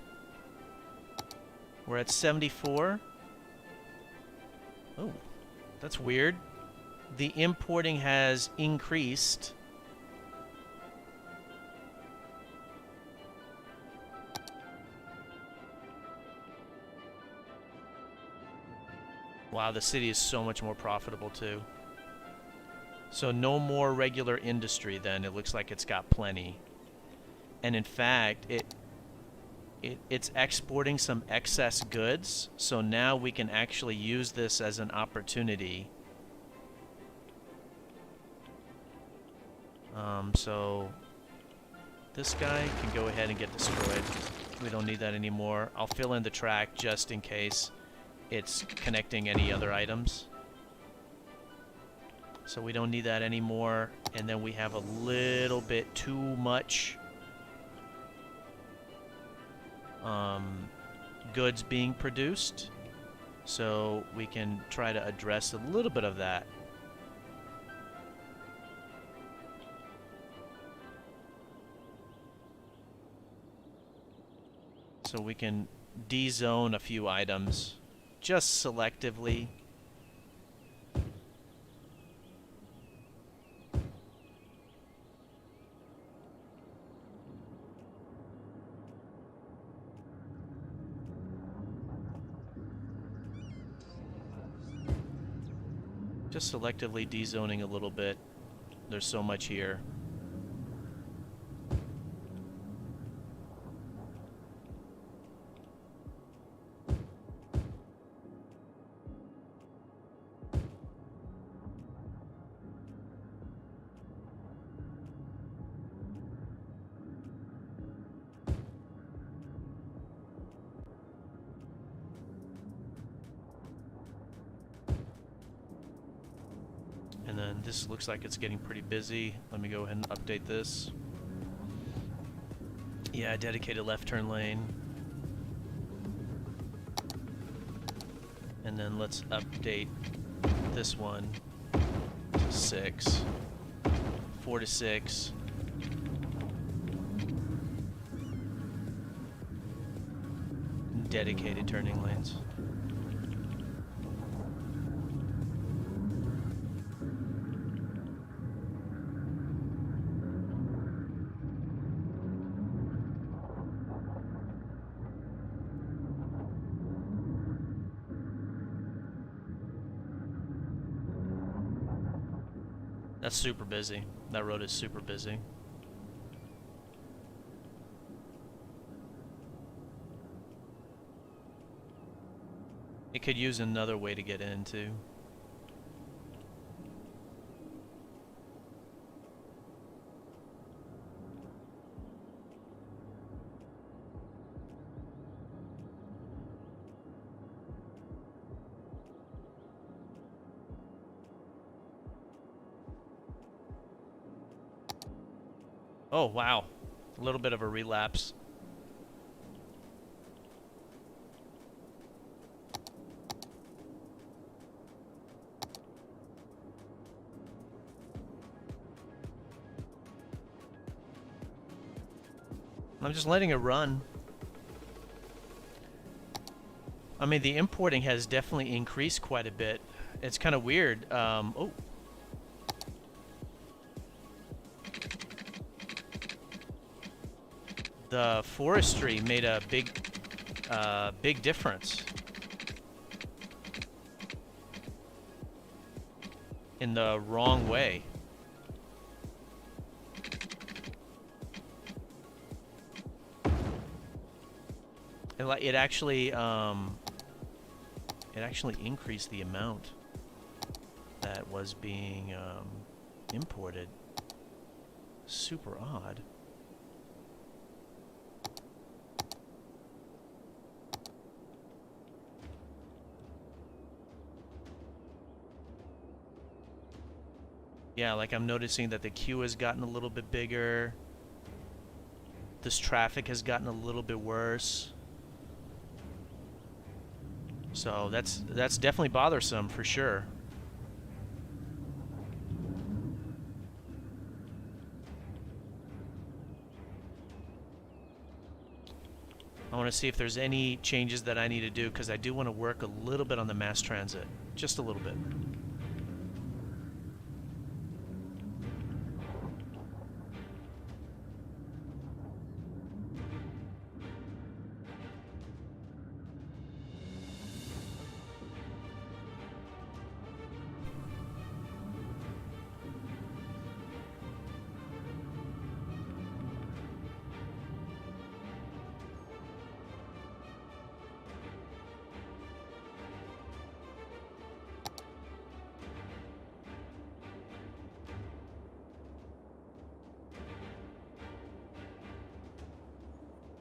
We're at 74. Oh, that's weird. The importing has increased. Wow, the city is so much more profitable too. So no more regular industry then. It looks like it's got plenty. And in fact, it's exporting some excess goods. So now we can actually use this as an opportunity. So this guy can go ahead and get destroyed. We don't need that anymore. I'll fill in the track just in case it's connecting any other items. So we don't need that anymore. And then we have a little bit too much goods being produced. So we can try to address a little bit of that. So we can de-zone a few items just selectively. Just selectively de-zoning a little bit. There's so much here. And then this looks like it's getting pretty busy. Let me go ahead and update this. Yeah, dedicated left turn lane. And then let's update this one to 6. 4 to 6. Dedicated turning lanes. That's super busy. That road is super busy. It could use another way to get in too. Oh, wow. A little bit of a relapse. I'm just letting it run. I mean, the importing has definitely increased quite a bit. It's kind of weird. Oh. The forestry made a big difference in the wrong way. It actually increased the amount that was being imported. Super odd. Yeah, like I'm noticing that the queue has gotten a little bit bigger. This traffic has gotten a little bit worse. So that's definitely bothersome for sure. want to see if there's any changes that I need to do, because I do want to work a little bit on the mass transit. Just a little bit.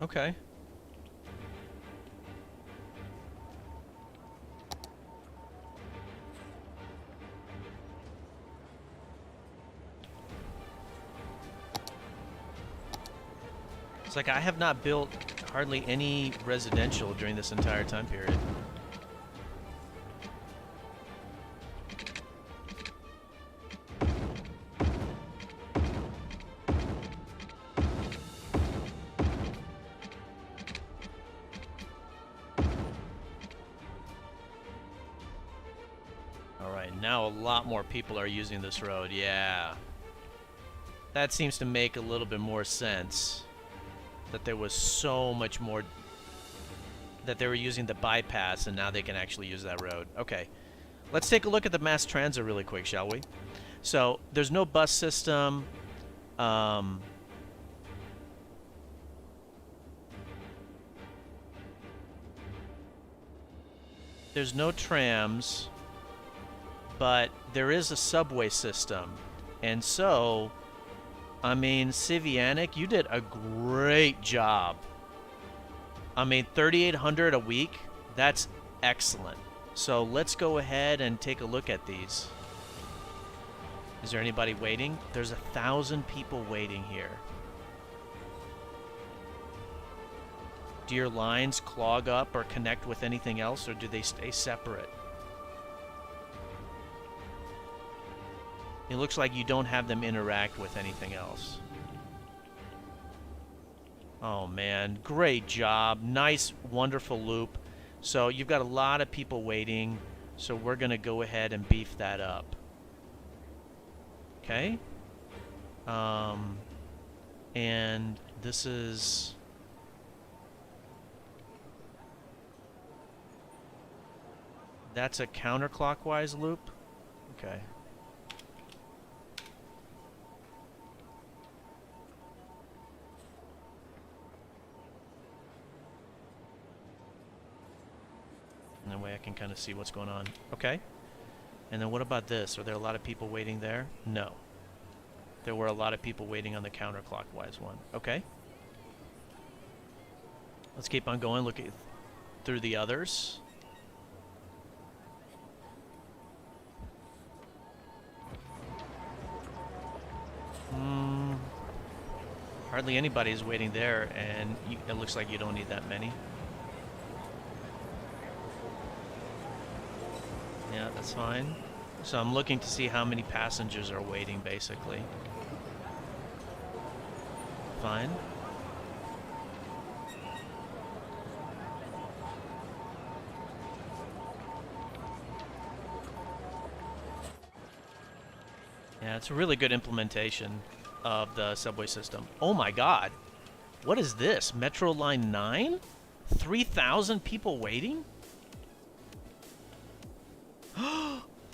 Okay. It's like I have not built hardly any residential during this entire time period. Now a lot more people are using this road. Yeah. That seems to make a little bit more sense. That there was so much more... that they were using the bypass and now they can actually use that road. Okay. Let's take a look at the mass transit really quick, shall we? So, there's no bus system. There's no trams. But there is a subway system. And so, I mean, Civianic, you did a great job. I mean, 3,800 a week, that's excellent. So let's go ahead and take a look at these. Is there anybody waiting? There's 1,000 people waiting here. Do your lines clog up or connect with anything else, or do they stay separate? It looks like you don't have them interact with anything else. Oh man, great job. Nice, wonderful loop. So you've got a lot of people waiting, so we're going to go ahead and beef that up. Okay? And this is... that's a counterclockwise loop? Okay. And that way I can kind of see what's going on. Okay. And then what about this? Are there a lot of people waiting there? No. There were a lot of people waiting on the counterclockwise one. Okay. Let's keep on going. Look at through the others. Hardly anybody is waiting there, and it looks like you don't need that many. Yeah, that's fine. So I'm looking to see how many passengers are waiting, basically. Fine. Yeah, it's a really good implementation of the subway system. Oh my god. What is this? Metro Line 9? 3,000 people waiting?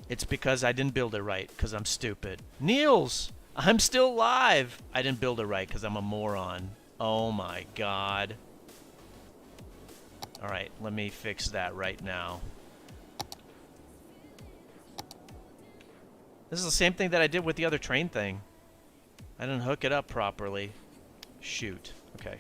It's because I didn't build it right, because I'm stupid. Niels! I'm still live! I didn't build it right because I'm a moron. Oh my god. Alright, let me fix that right now. This is the same thing that I did with the other train thing. I didn't hook it up properly. Shoot. Okay.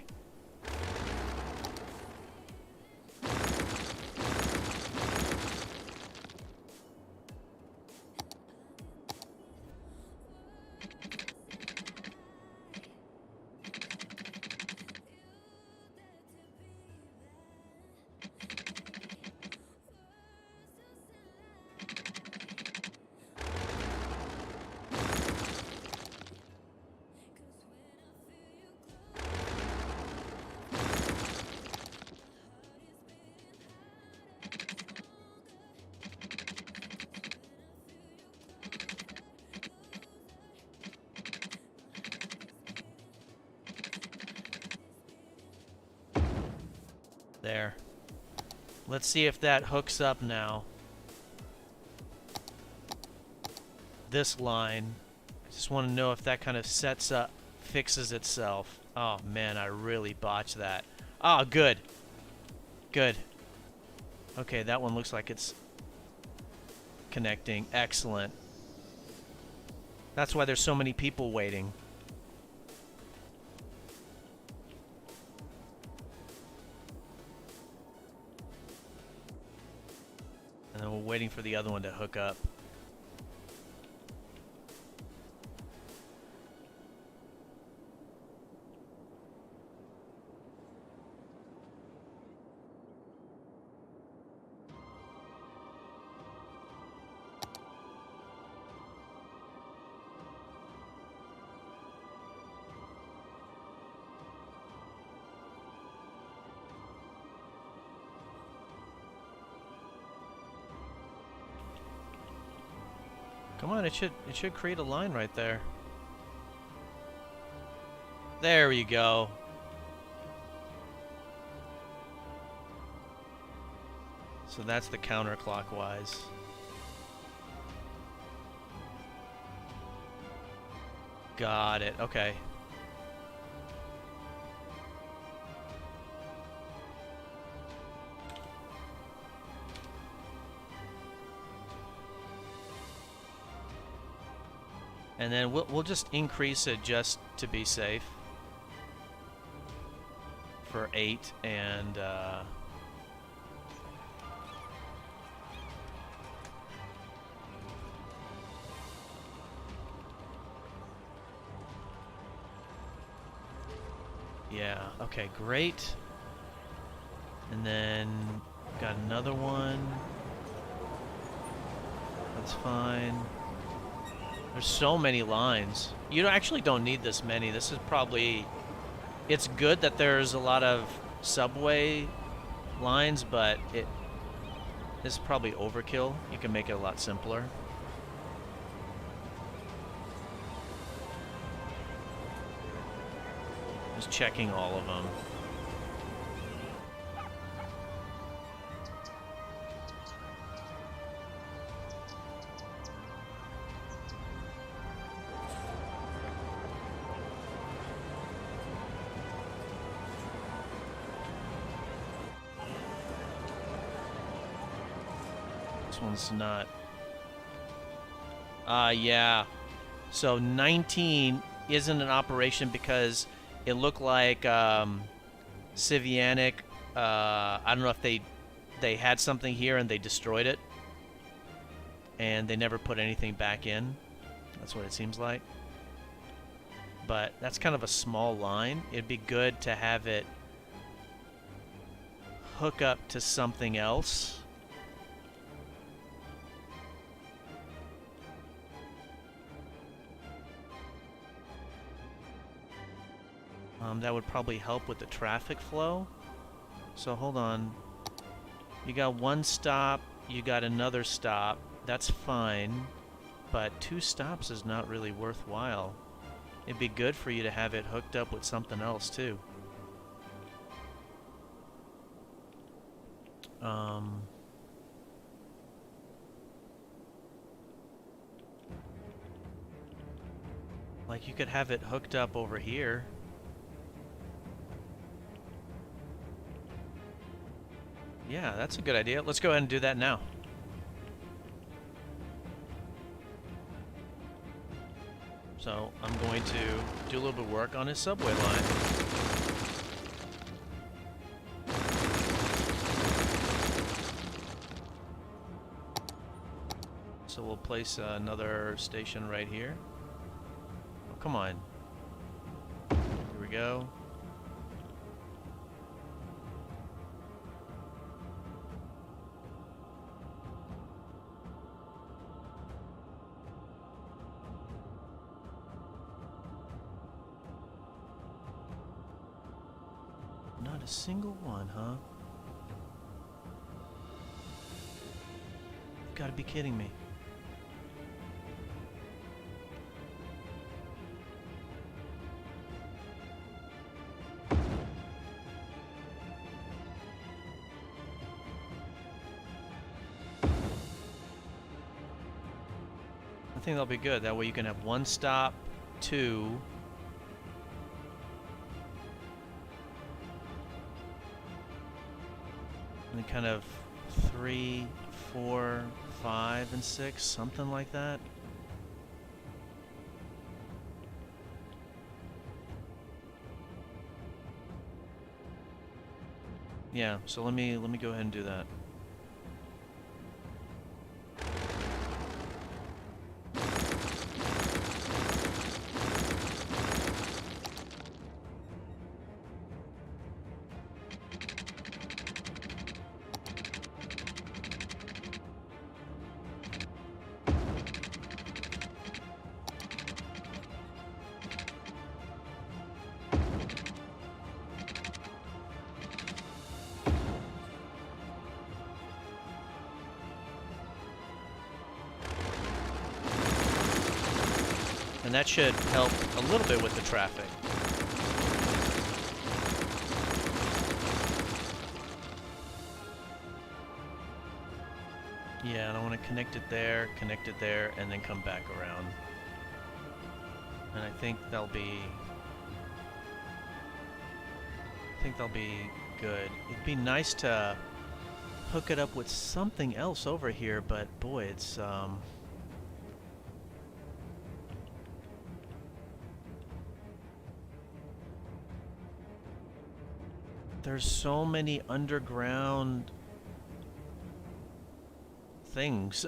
There. Let's see if that hooks up now. This line. I just want to know if that kind of sets up, fixes itself. Oh man, I really botched that. Oh, good. Good. Okay, that one looks like it's connecting. Excellent. That's why there's so many people waiting. And then we're waiting for the other one to hook up. Come on, it should create a line right there. There you go. So that's the counterclockwise. Got it. Okay. And then we'll just increase it just to be safe for 8 and yeah, okay, great. And then got another one. That's fine. There's so many lines. You actually don't need this many. This is probably... It's good that there's a lot of subway lines, but this is probably overkill. You can make it a lot simpler. Just checking all of them. This one's not. Yeah. So 19 isn't an operation because it looked like Civianic. I don't know if they had something here and they destroyed it, and they never put anything back in. That's what it seems like. But that's kind of a small line. It'd be good to have it hook up to something else. That would probably help with the traffic flow. So hold on. You got one stop, you got another stop. That's fine, but 2 stops is not really worthwhile. It'd be good for you to have it hooked up with something else too. Like you could have it hooked up over here. Yeah, that's a good idea. Let's go ahead and do that now. So I'm going to do a little bit of work on his subway line. So we'll place another station right here. Oh, come on. Here we go. Not a single one, huh? You've got to be kidding me. I think that'll be good. That way you can have one stop, two. And then kind of 3, 4, 5, and 6, something like that. Yeah, so let me go ahead and do that. And that should help a little bit with the traffic. Yeah, and I want to connect it there, and then come back around. And I think that'll be good. It'd be nice to hook it up with something else over here, but boy, it's there's so many underground things.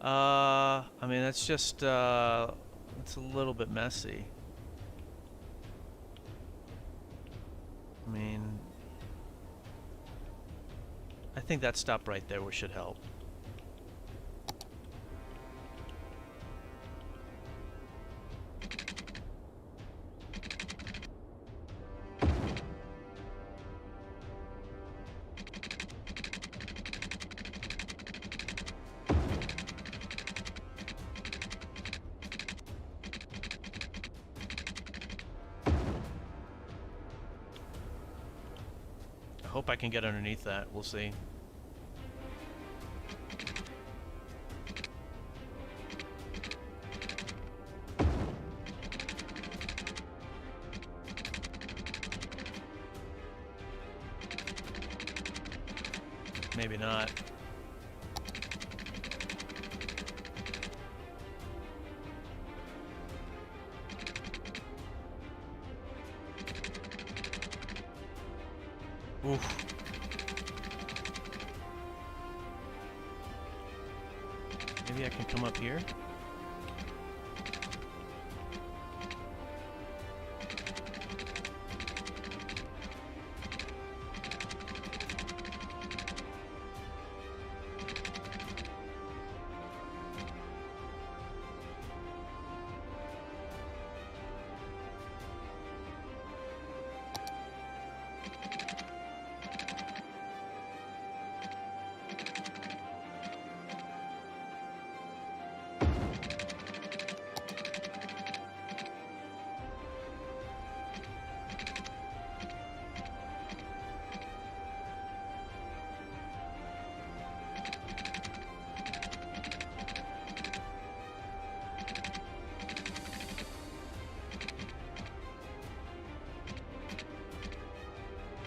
I mean, that's just it's a little bit messy. I mean, I think that stop right there should help. I hope I can get underneath that. We'll see. Maybe not. Oof. Maybe I can come up here.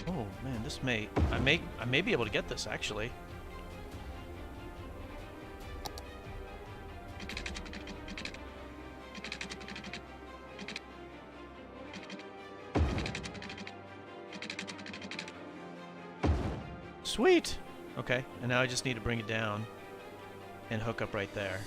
Oh man, this I may be able to get this actually. Sweet. Okay, and now I just need to bring it down and hook up right there.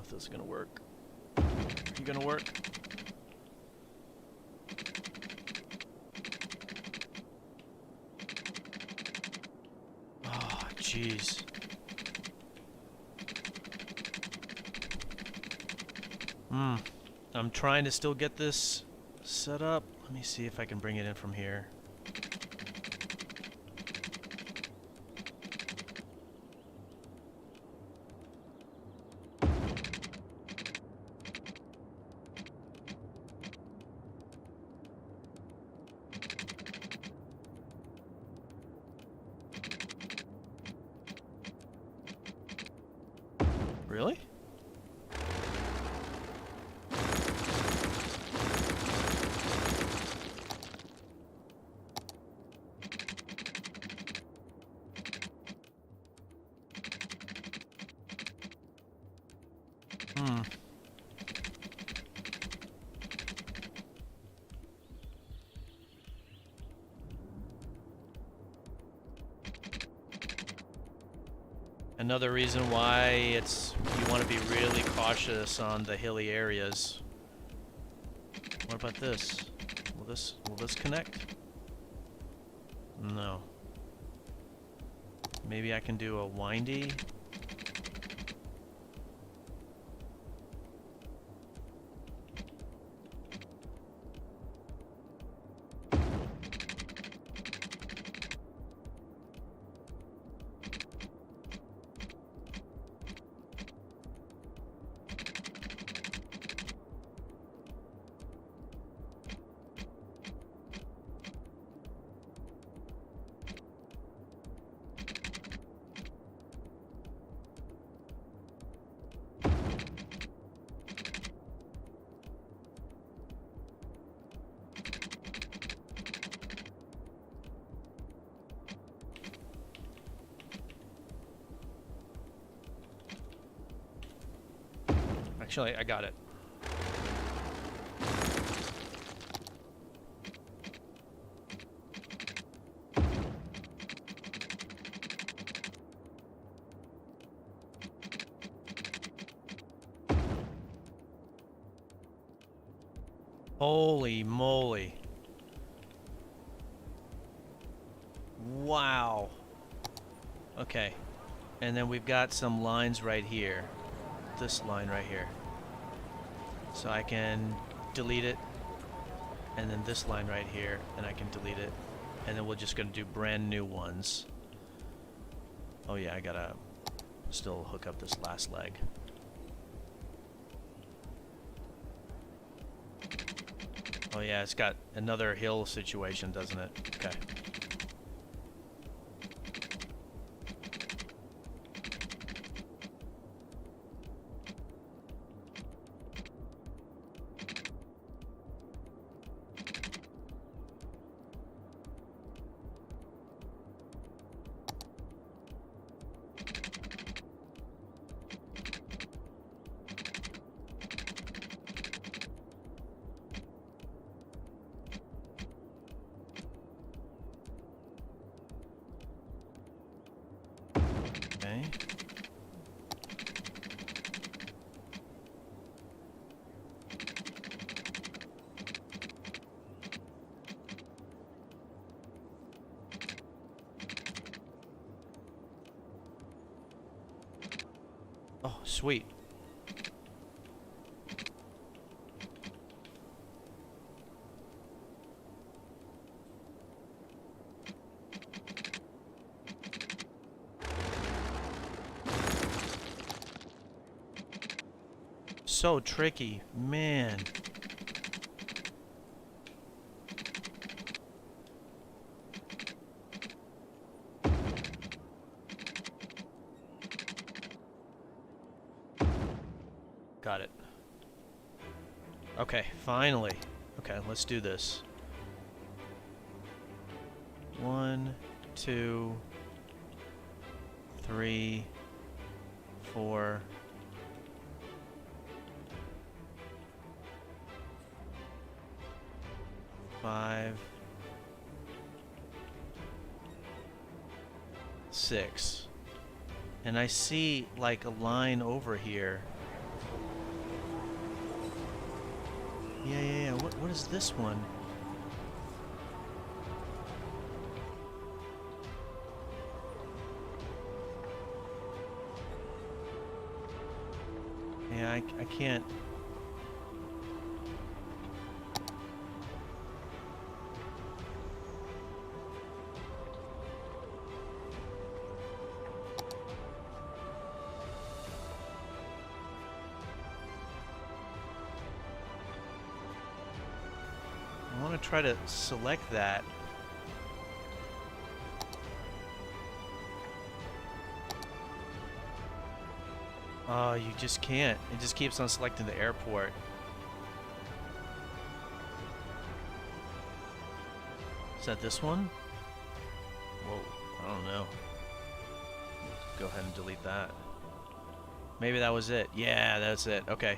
This is gonna work. Are you gonna work? Oh, jeez. I'm trying to still get this set up. Let me see if I can bring it in from here. Really? Another reason why you want to be really cautious on the hilly areas. What about this? Will this connect? No. Maybe I can do a windy. Actually, I got it. Holy moly. Wow. Okay. And then we've got some lines right here. This line right here. So I can delete it. And then this line right here. And I can delete it. And then we're just going to do brand new ones. Oh yeah, I gotta still hook up this last leg. Oh yeah, it's got another hill situation, doesn't it? Okay. Okay. Oh, sweet. So tricky, man. Got it. Okay, finally. Okay, let's do this. 1, 2, 3, 4. 5, 6. And I see like a line over here. Yeah. What is this one? Yeah, I can't. want to try to select that. Oh, you just can't. It just keeps on selecting the airport. Is that this one? Whoa, I don't know. Go ahead and delete that. Maybe that was it. Yeah, that's it. Okay.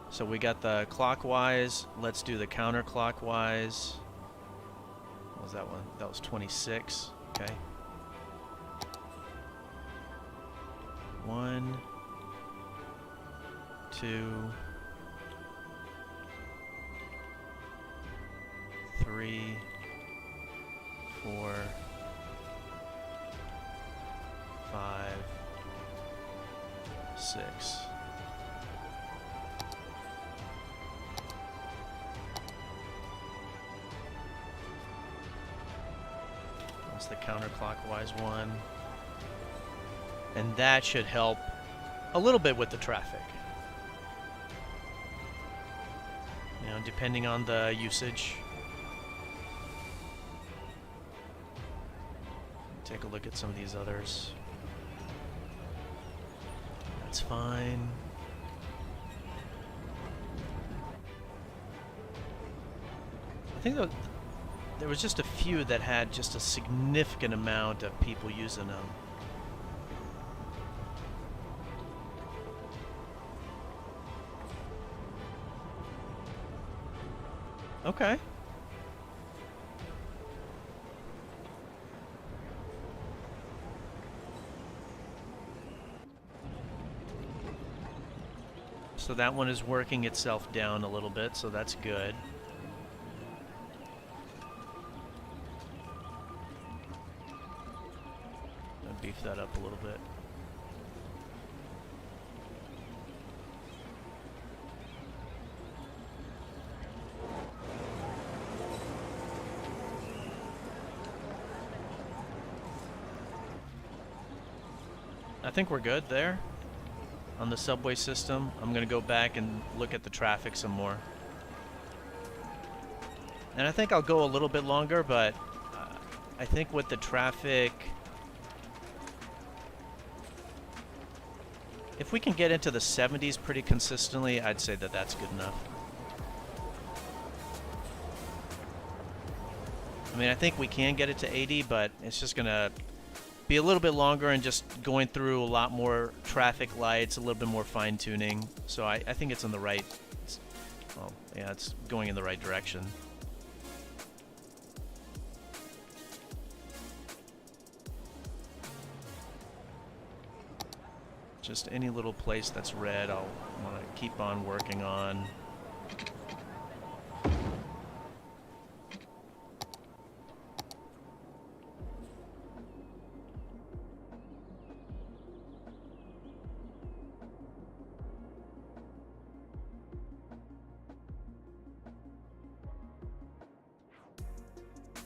So we got the clockwise. Let's do the counterclockwise. What was that one? That was 26. Okay. 1, 2, 3, 4, 5, 6. That's the counterclockwise one. And that should help a little bit with the traffic. You know, depending on the usage. Take a look at some of these others. That's fine. I think there was just a few that had just a significant amount of people using them. Okay. So that one is working itself down a little bit, so that's good. I'll beef that up a little bit. I think we're good there on the subway system. I'm going to go back and look at the traffic some more. And I think I'll go a little bit longer, but I think with the traffic, if we can get into the 70s pretty consistently, I'd say that that's good enough. I mean, I think we can get it to 80, but it's just going to be a little bit longer and just going through a lot more traffic lights, a little bit more fine-tuning. So I think it's in the right, well, yeah, it's going in the right direction. Just any little place that's red, I'll want to keep on working on.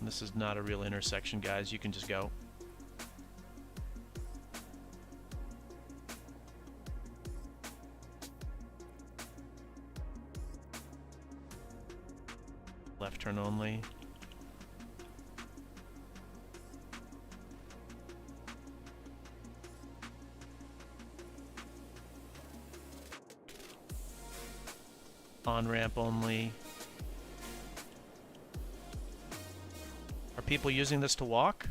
This is not a real intersection, guys. You can just go. Left turn only. On-ramp only. Are people using this to walk?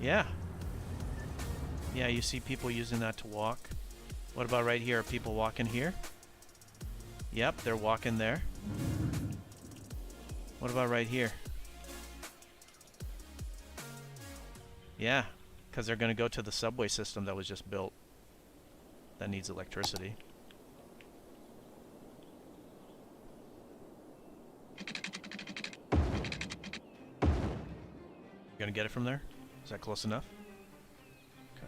Yeah. Yeah, you see people using that to walk. What about right here? Are people walking here? Yep, they're walking there. What about right here? Yeah, because they're going to go to the subway system that was just built. That needs electricity. Gonna get it from there? Is that close enough? Okay.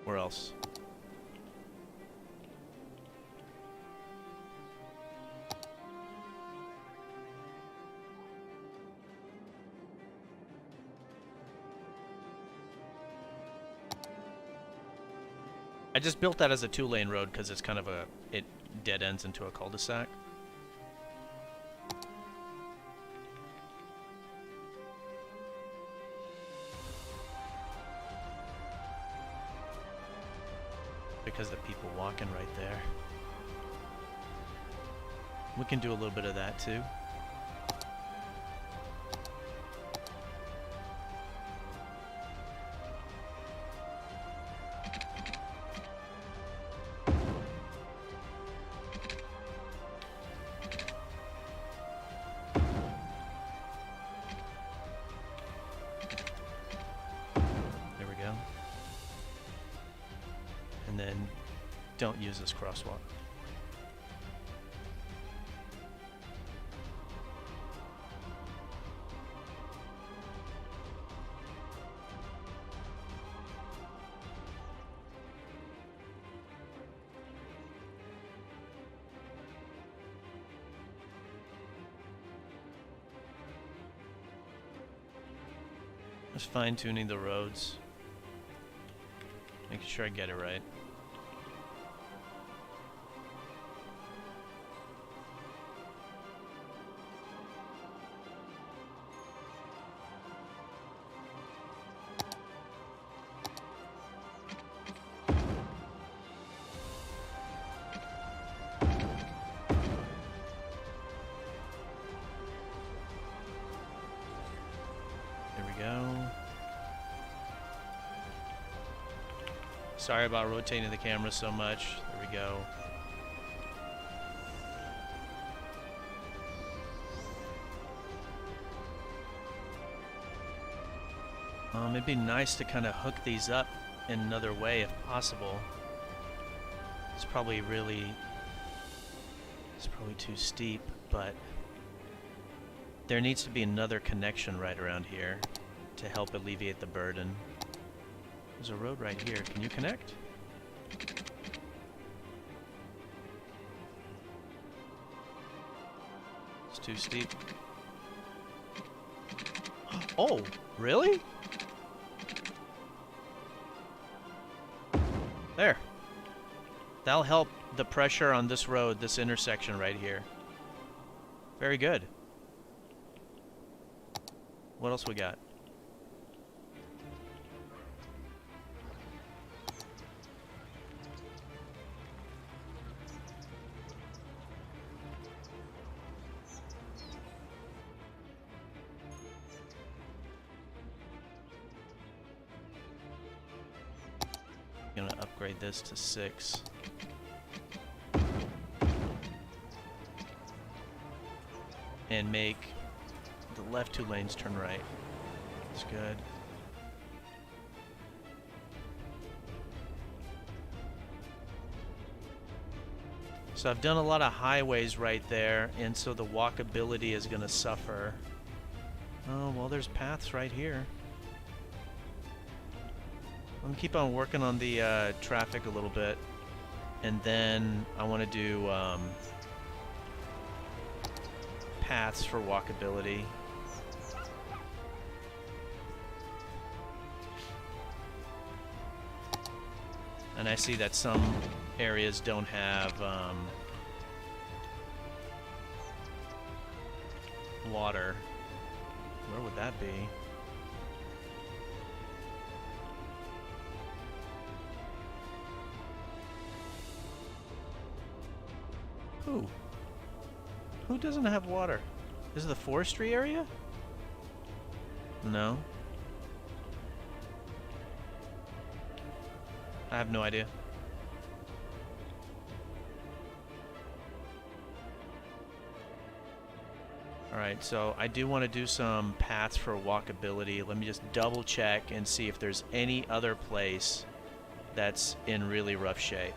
Where else? I just built that as a 2-lane road because it's kind of it dead ends into a cul-de-sac. Because the people walking right there. We can do a little bit of that too. There we go. And then don't use this crosswalk. Just fine-tuning the roads. Making sure I get it right. There we go. Sorry about rotating the camera so much. There we go. It'd be nice to kind of hook these up in another way if possible. It's probably too steep, but there needs to be another connection right around here to help alleviate the burden. There's a road right here. Can you connect? It's too steep. Oh, really? There. That'll help the pressure on this road, this intersection right here. Very good. What else we got? I'm gonna upgrade this to 6. And make the left 2 lanes turn right. That's good. So I've done a lot of highways right there, and so the walkability is going to suffer. Oh, well, there's paths right here. I'm going to keep on working on the traffic a little bit, and then I want to do paths for walkability. And I see that some areas don't have water. Where would that be? Who doesn't have water? Is it the forestry area? No. I have no idea. Alright, so I do want to do some paths for walkability. Let me just double check and see if there's any other place that's in really rough shape.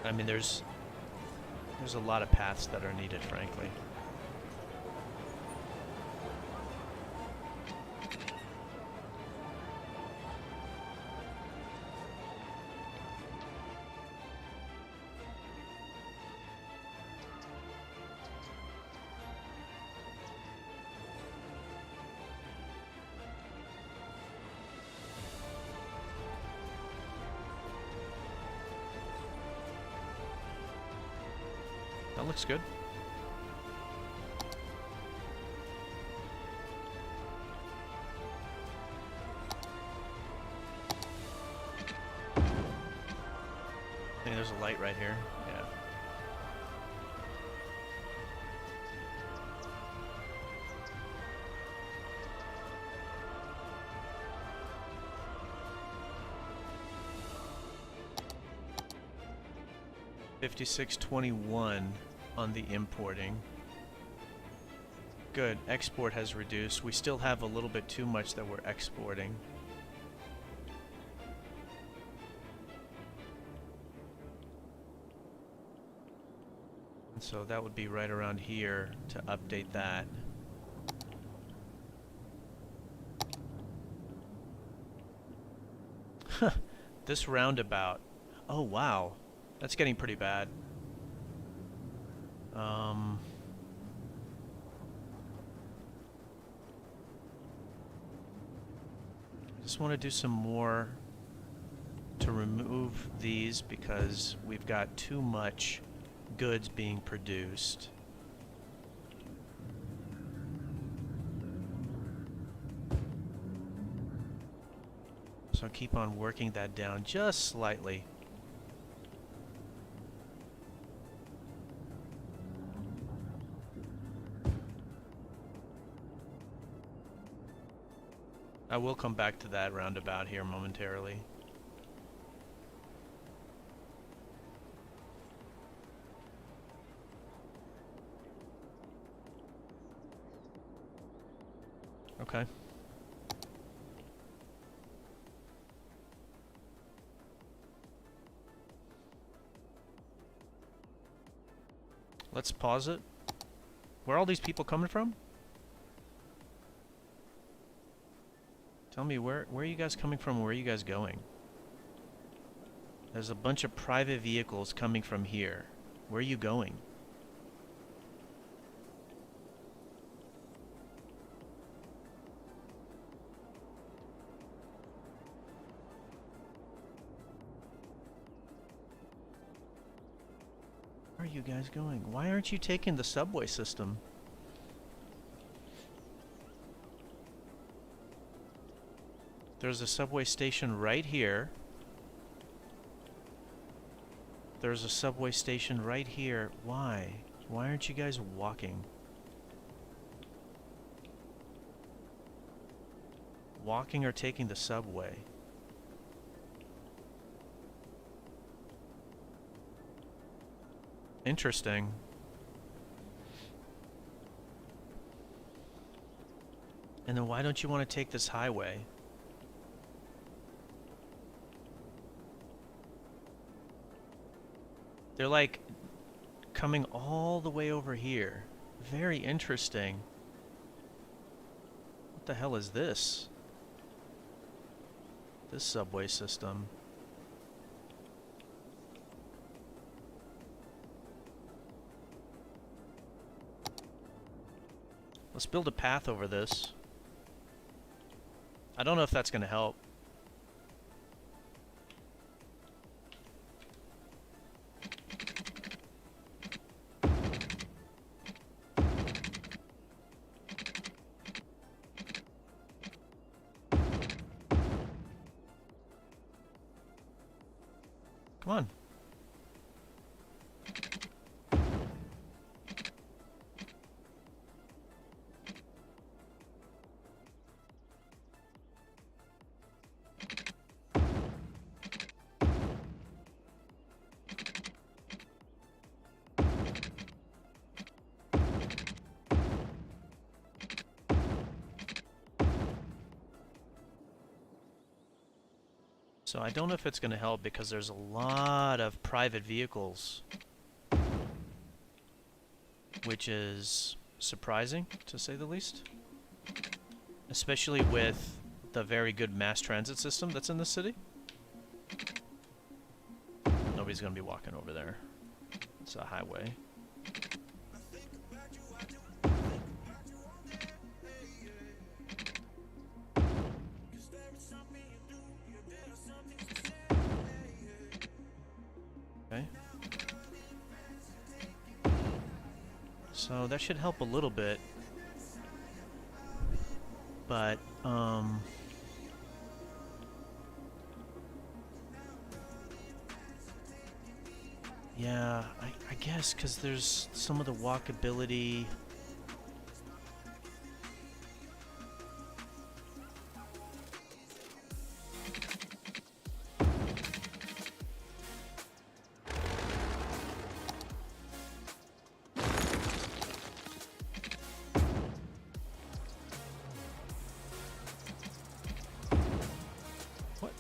I mean, there's a lot of paths that are needed, frankly. That looks good. I think there's a light right here. Yeah. $56.21 on the importing. Good. Export has reduced. We still have a little bit too much that we're exporting. And so that would be right around here to update that. This roundabout. Oh, wow. That's getting pretty bad. Just want to do some more to remove these because we've got too much goods being produced. So I'll keep on working that down just slightly. I will come back to that roundabout here momentarily. Okay. Let's pause it. Where are all these people coming from? Tell me, where are you guys coming from? Where are you guys going? There's a bunch of private vehicles coming from here. Where are you going? Where are you guys going? Why aren't you taking the subway system? There's a subway station right here. There's a subway station right here. Why? Why aren't you guys walking? Walking or taking the subway? Interesting. And then why don't you want to take this highway? They're like coming all the way over here. Very interesting. What the hell is this? This subway system. Let's build a path over this. I don't know if that's going to help. Come on. So I don't know if it's going to help because there's a lot of private vehicles, which is surprising, to say the least. Especially with the very good mass transit system that's in the city. Nobody's going to be walking over there. It's a highway. So that should help a little bit. But, yeah, I guess because there's some of the walkability. What?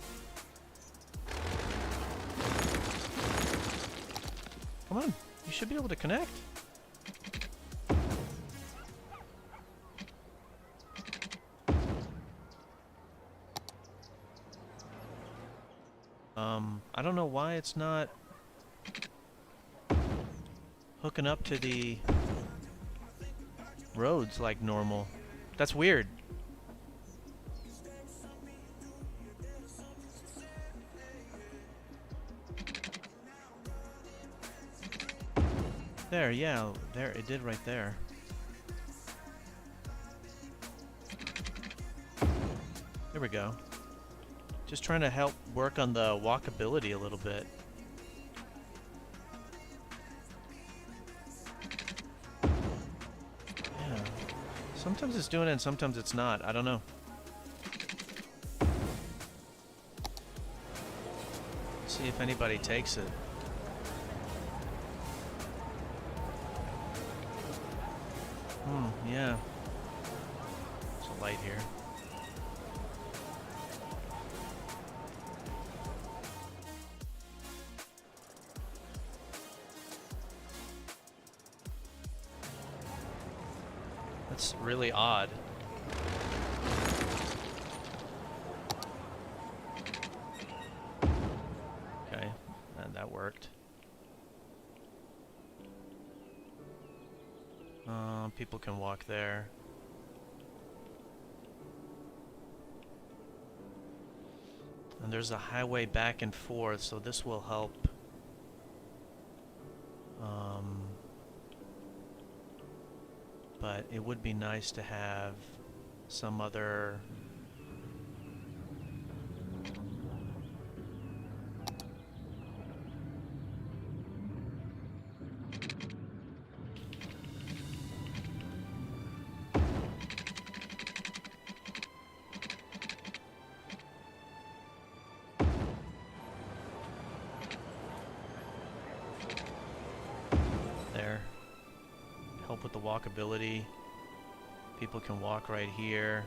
Come on, you should be able to connect. I don't know why it's not hooking up to the roads like normal. That's weird. There, yeah, there, it did right there. There we go. Just trying to help work on the walkability a little bit. Yeah. Sometimes it's doing it and sometimes it's not. I don't know. See if anybody takes it. Yeah. There's a light here. That's really odd. Okay, and that worked. People can walk there. And there's a highway back and forth, so this will help. But it would be nice to have some other there. Help with the walkability. People can walk right here.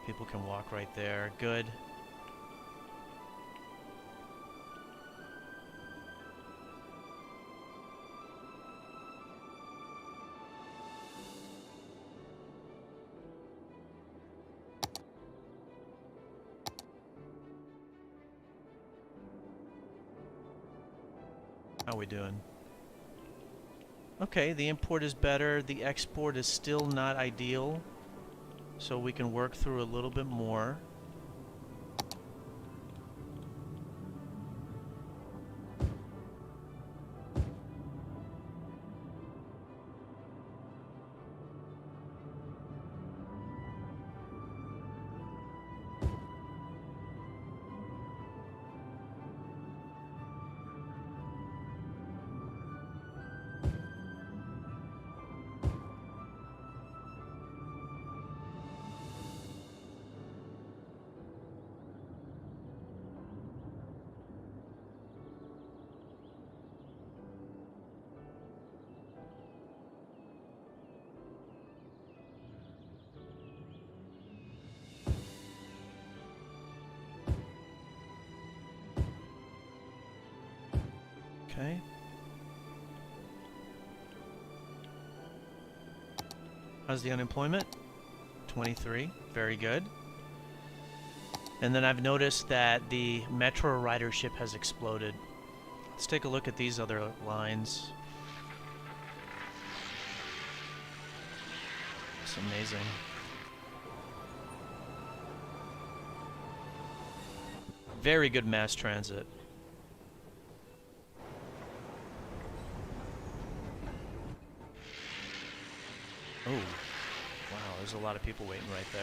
People can walk right there. Good. How are we doing? Okay, the import is better. The export is still not ideal. So we can work through a little bit more. Okay. How's the unemployment? 23. Very good. And then I've noticed that the metro ridership has exploded. Let's take a look at these other lines. It's amazing. Very good mass transit. there's a lot of people waiting right there.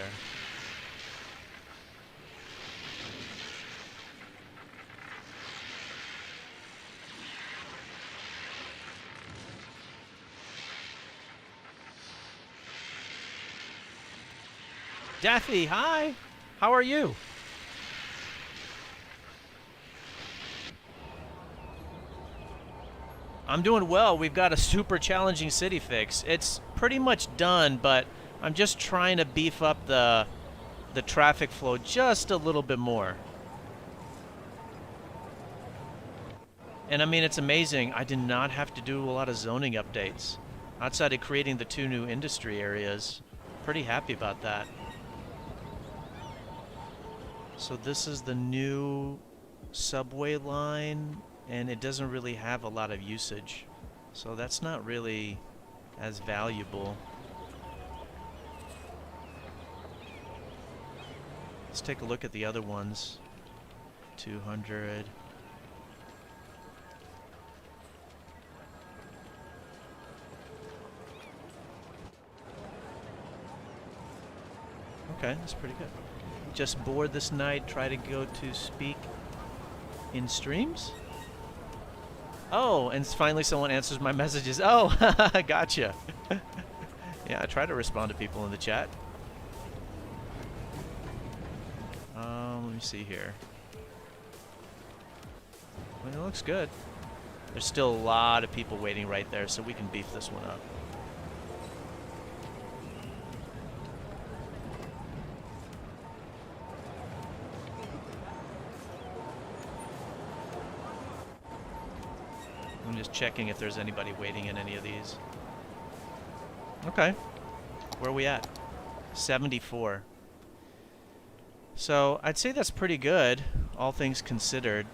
Daffy, hi! How are you? I'm doing well. We've got a super challenging city fix. It's pretty much done, but I'm just trying to beef up the traffic flow just a little bit more. And I mean, it's amazing. I did not have to do a lot of zoning updates outside of creating the 2 new industry areas. Pretty happy about that. So this is the new subway line, and it doesn't really have a lot of usage. So that's not really as valuable. Let's take a look at the other ones. 200. Okay, that's pretty good. Just bored this night, try to go to speak in streams. Oh, and finally someone answers my messages. Oh, gotcha. Yeah, I try to respond to people in the chat. Let me see here. Well, it looks good. There's still a lot of people waiting right there, so we can beef this one up. I'm just checking if there's anybody waiting in any of these. Okay. Where are we at? 74. So I'd say that's pretty good, all things considered.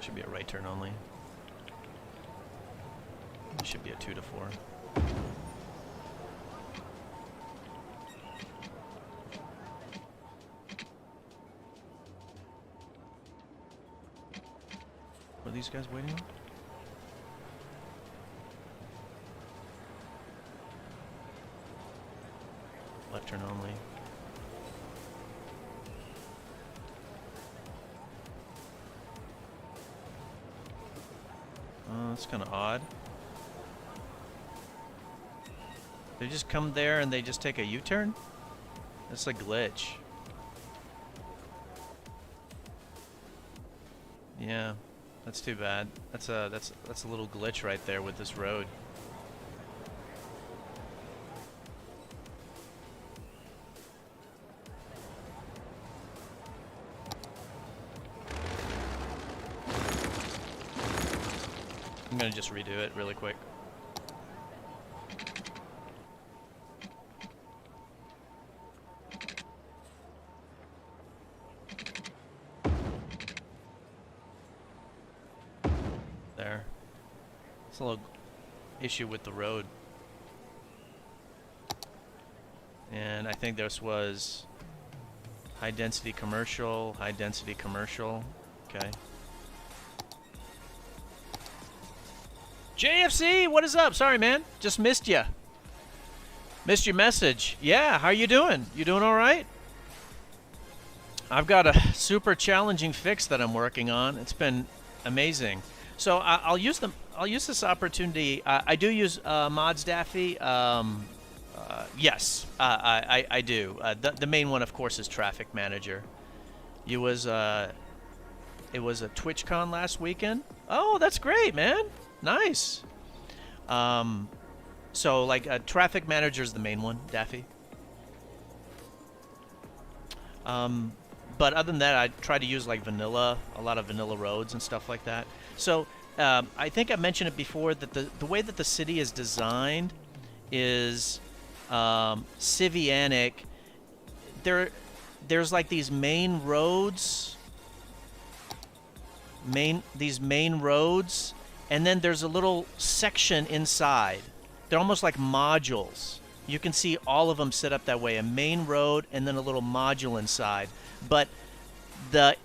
Should be a right turn only. It should be a 2 to 4. What are these guys waiting on? Left turn only. That's kind of odd. They just come there and they just take a U-turn? That's a glitch. Yeah, that's too bad. That's a little glitch right there with this road. I'm gonna just redo it really quick. There. It's a little issue with the road. And I think this was high density commercial, high density commercial. Okay. JFC, what is up? Sorry, man. Just missed you. Missed your message. Yeah, how you doing? You doing all right? I've got a super challenging fix that I'm working on. It's been amazing. So I'll use this opportunity. I do use mods, Daffy. Yes, I do. The main one, of course, is Traffic Manager. It was a TwitchCon last weekend. Oh, that's great, man. Nice. So like Traffic Manager is the main one, Daffy. But other than that, I try to use like vanilla, a lot of vanilla roads and stuff like that. So I think I mentioned it before that the way that the city is designed is Civianic. There's like these main roads, these main roads, and then there's a little section inside. They're almost like modules. You can see all of them set up that way, a main road and then a little module inside. But the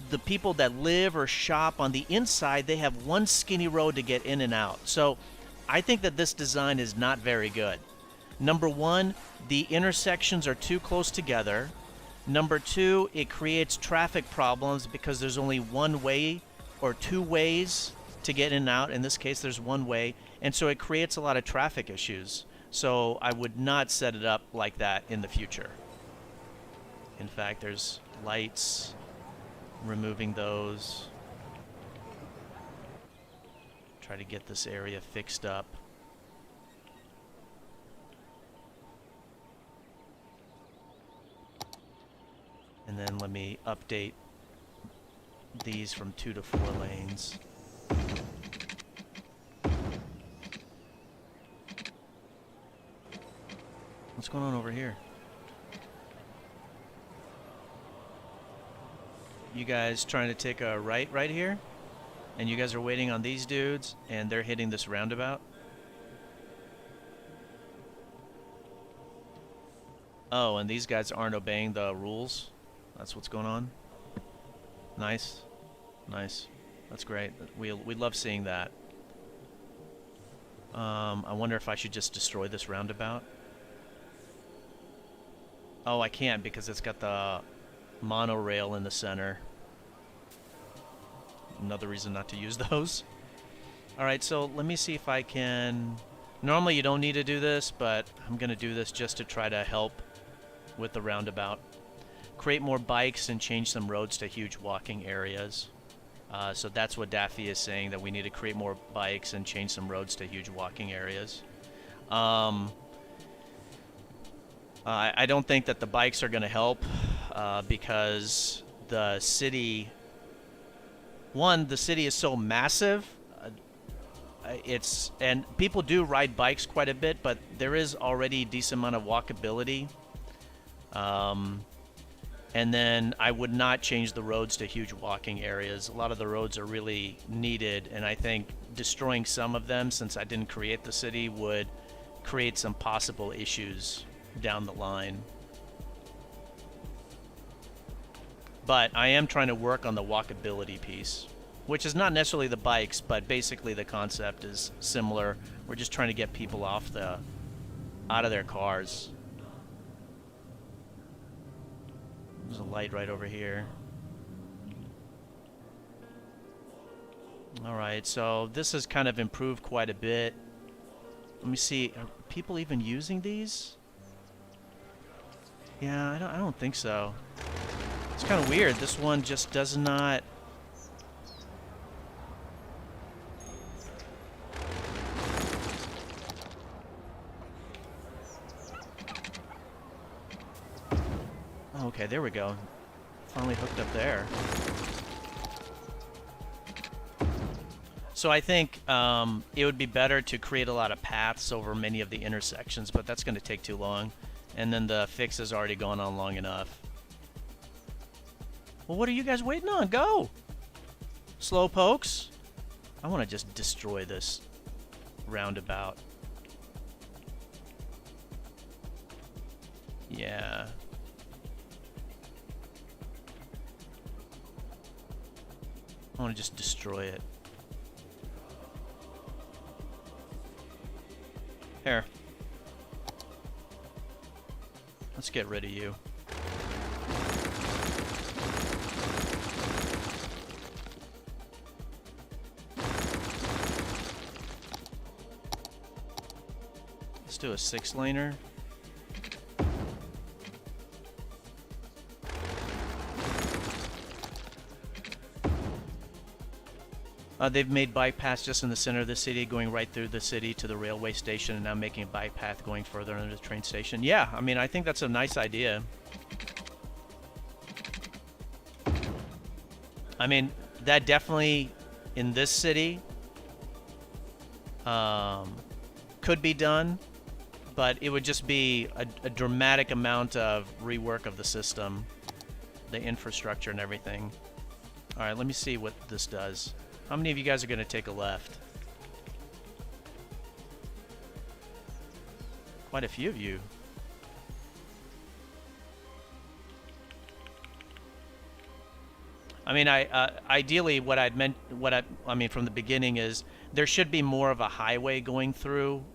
the people that live or shop on the inside, they have one skinny road to get in and out. So I think that this design is not very good. Number one, the intersections are too close together. Number two, it creates traffic problems because there's only one way or two ways to get in and out. In this case, there's one way. And so it creates a lot of traffic issues. So I would not set it up like that in the future. In fact, there's lights, removing those. Try to get this area fixed up. And then let me update these from 2 to 4 lanes. What's going on over here? You guys trying to take a right here? And you guys are waiting on these dudes, and they're hitting this roundabout? Oh, and these guys aren't obeying the rules? That's what's going on? Nice. Nice. That's great. We love seeing that. I wonder if I should just destroy this roundabout. Oh, I can't because it's got the monorail in the center. Another reason not to use those. Alright, so let me see if I can... Normally you don't need to do this, but I'm going to do this just to try to help with the roundabout. Create more bikes and change some roads to huge walking areas. So that's what Daffy is saying, that we need to create more bikes and change some roads to huge walking areas. I don't think that the bikes are going to help because the city... One, the city is so massive. And people do ride bikes quite a bit, but there is already a decent amount of walkability. And then I would not change the roads to huge walking areas. A lot of the roads are really needed, and I think destroying some of them, since I didn't create the city, would create some possible issues down the line. But I am trying to work on the walkability piece, which is not necessarily the bikes, but basically the concept is similar. We're just trying to get people out of their cars. There's a light right over here. Alright, so this has kind of improved quite a bit. Let me see, are people even using these? Yeah, I don't think so. It's kind of weird. This one just does not... Oh, okay, there we go. Finally hooked up there. So I think it would be better to create a lot of paths over many of the intersections, but that's going to take too long. And then the fix has already gone on long enough. Well, what are you guys waiting on? Go! Slow pokes. I want to just destroy this roundabout. Yeah. I want to just destroy it. Here. Let's get rid of you. Let's do a 6-laner. They've made bike paths just in the center of the city, going right through the city to the railway station, and now making a bike path going further into the train station. Yeah, I mean, I think that's a nice idea. I mean, that definitely, in this city, could be done, but it would just be a dramatic amount of rework of the system, the infrastructure and everything. All right, let me see what this does. How many of you guys are going to take a left? Quite a few of you. I mean, ideally what I'd meant, I mean from the beginning is there should be more of a highway going through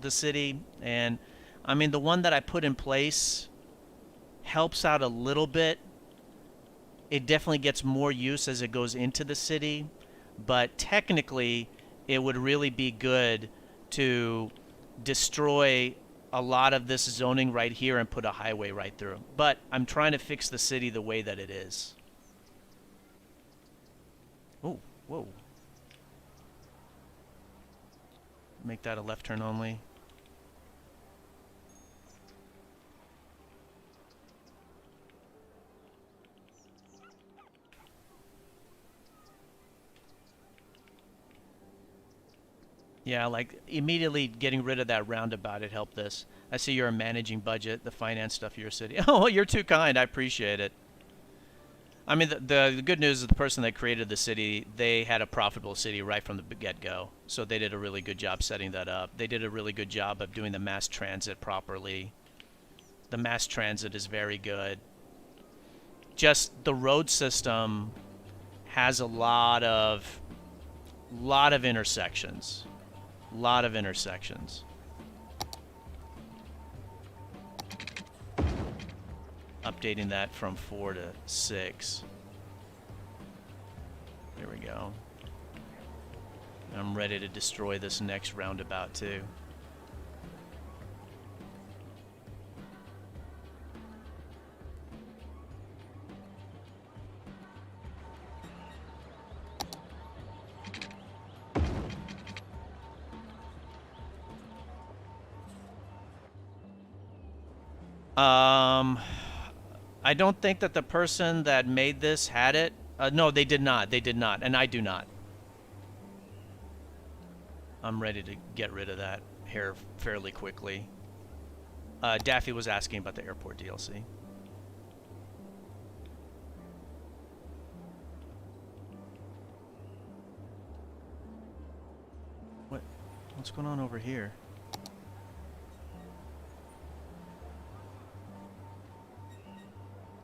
the city, and I mean the one that I put in place helps out a little bit. It definitely gets more use as it goes into the city, but technically it would really be good to destroy a lot of this zoning right here and put a highway right through. But I'm trying to fix the city the way that it is. Oh, whoa. Make that a left turn only. Yeah, like immediately getting rid of that roundabout, it helped this. I see you're managing budget, the finance stuff of your city. Oh, you're too kind. I appreciate it. I mean, the good news is the person that created the city, they had a profitable city right from the get-go. So they did a really good job setting that up. They did a really good job of doing the mass transit properly. The mass transit is very good. Just the road system has a lot of intersections. Lot of intersections. Updating that from 4 to 6. There we go. I'm ready to destroy this next roundabout too. I don't think that the person that made this had it. No, they did not. They did not. And I do not. I'm ready to get rid of that here fairly quickly. Daffy was asking about the airport DLC. What's going on over here?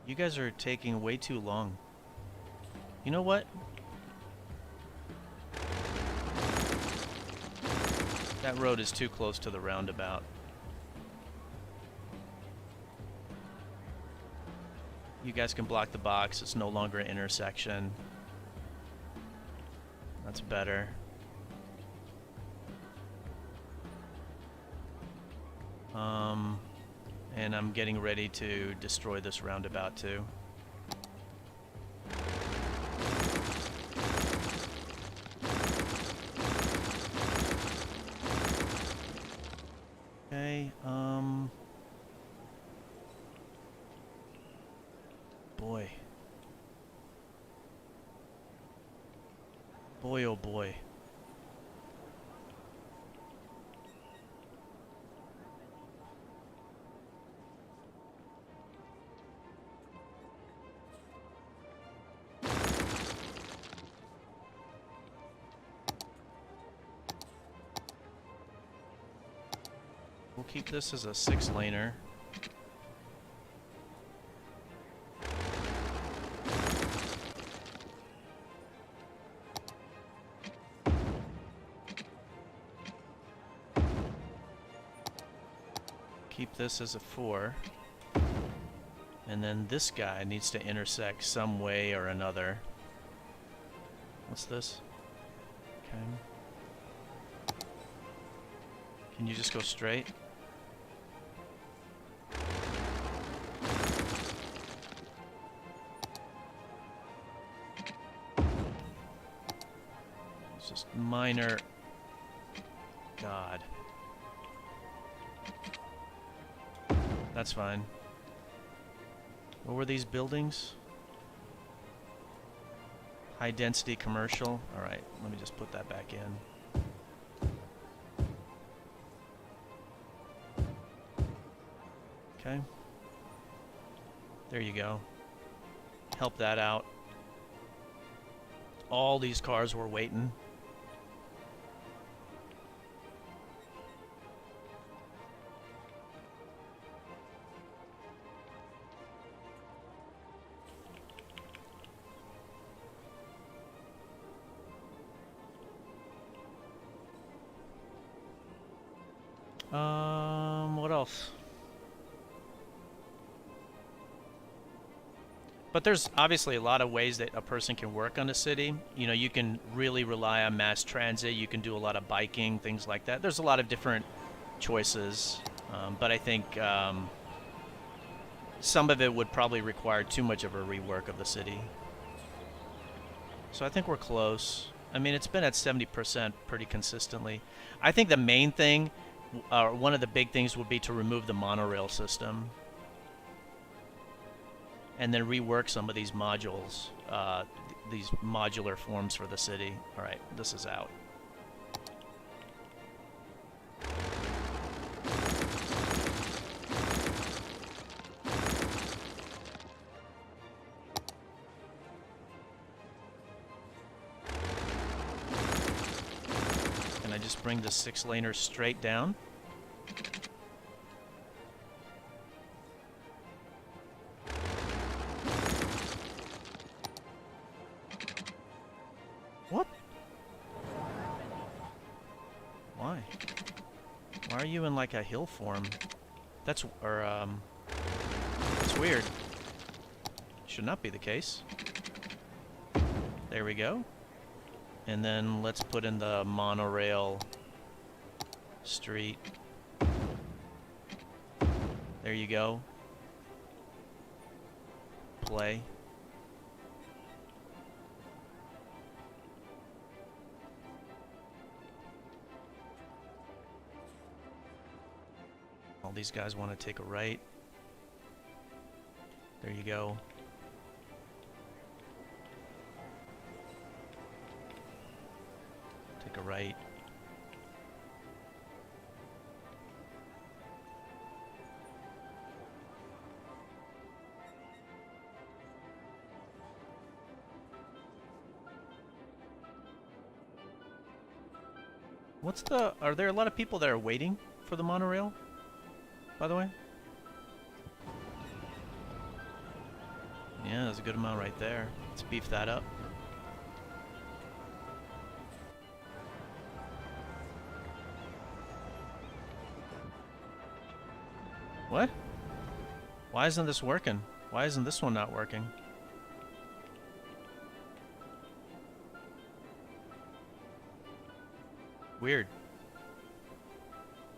You guys are taking way too long. You know what? That road is too close to the roundabout. You guys can block the box. It's no longer an intersection. That's better. And I'm getting ready to destroy this roundabout too. Okay, boy. Boy, oh boy. We'll keep this as a 6-laner. Keep this as a 4. And then this guy needs to intersect some way or another. What's this? Okay. Can you just go straight? It's just minor. God. That's fine. What were these buildings? High density commercial. Alright, let me just put that back in. Okay. There you go. Help that out. All these cars were waiting. What else? But there's obviously a lot of ways that a person can work on a city. You know, you can really rely on mass transit. You can do a lot of biking, things like that. There's a lot of different choices. But I think some of it would probably require too much of a rework of the city. So I think we're close. I mean, it's been at 70% pretty consistently. I think the main thing, one of the big things would be to remove the monorail system. And then rework some of these modules, these modular forms for the city. All right, this is out. Can I just bring the 6-laner straight down? What? Why? Why are you in like a hill form? That's weird. Should not be the case. There we go. And then let's put in the monorail street. There you go. Play. All these guys want to take a right. There you go. Take a right. Are there a lot of people that are waiting for the monorail, by the way? Yeah, there's a good amount right there. Let's beef that up. What? Why isn't this working? Why isn't this one not working? Weird.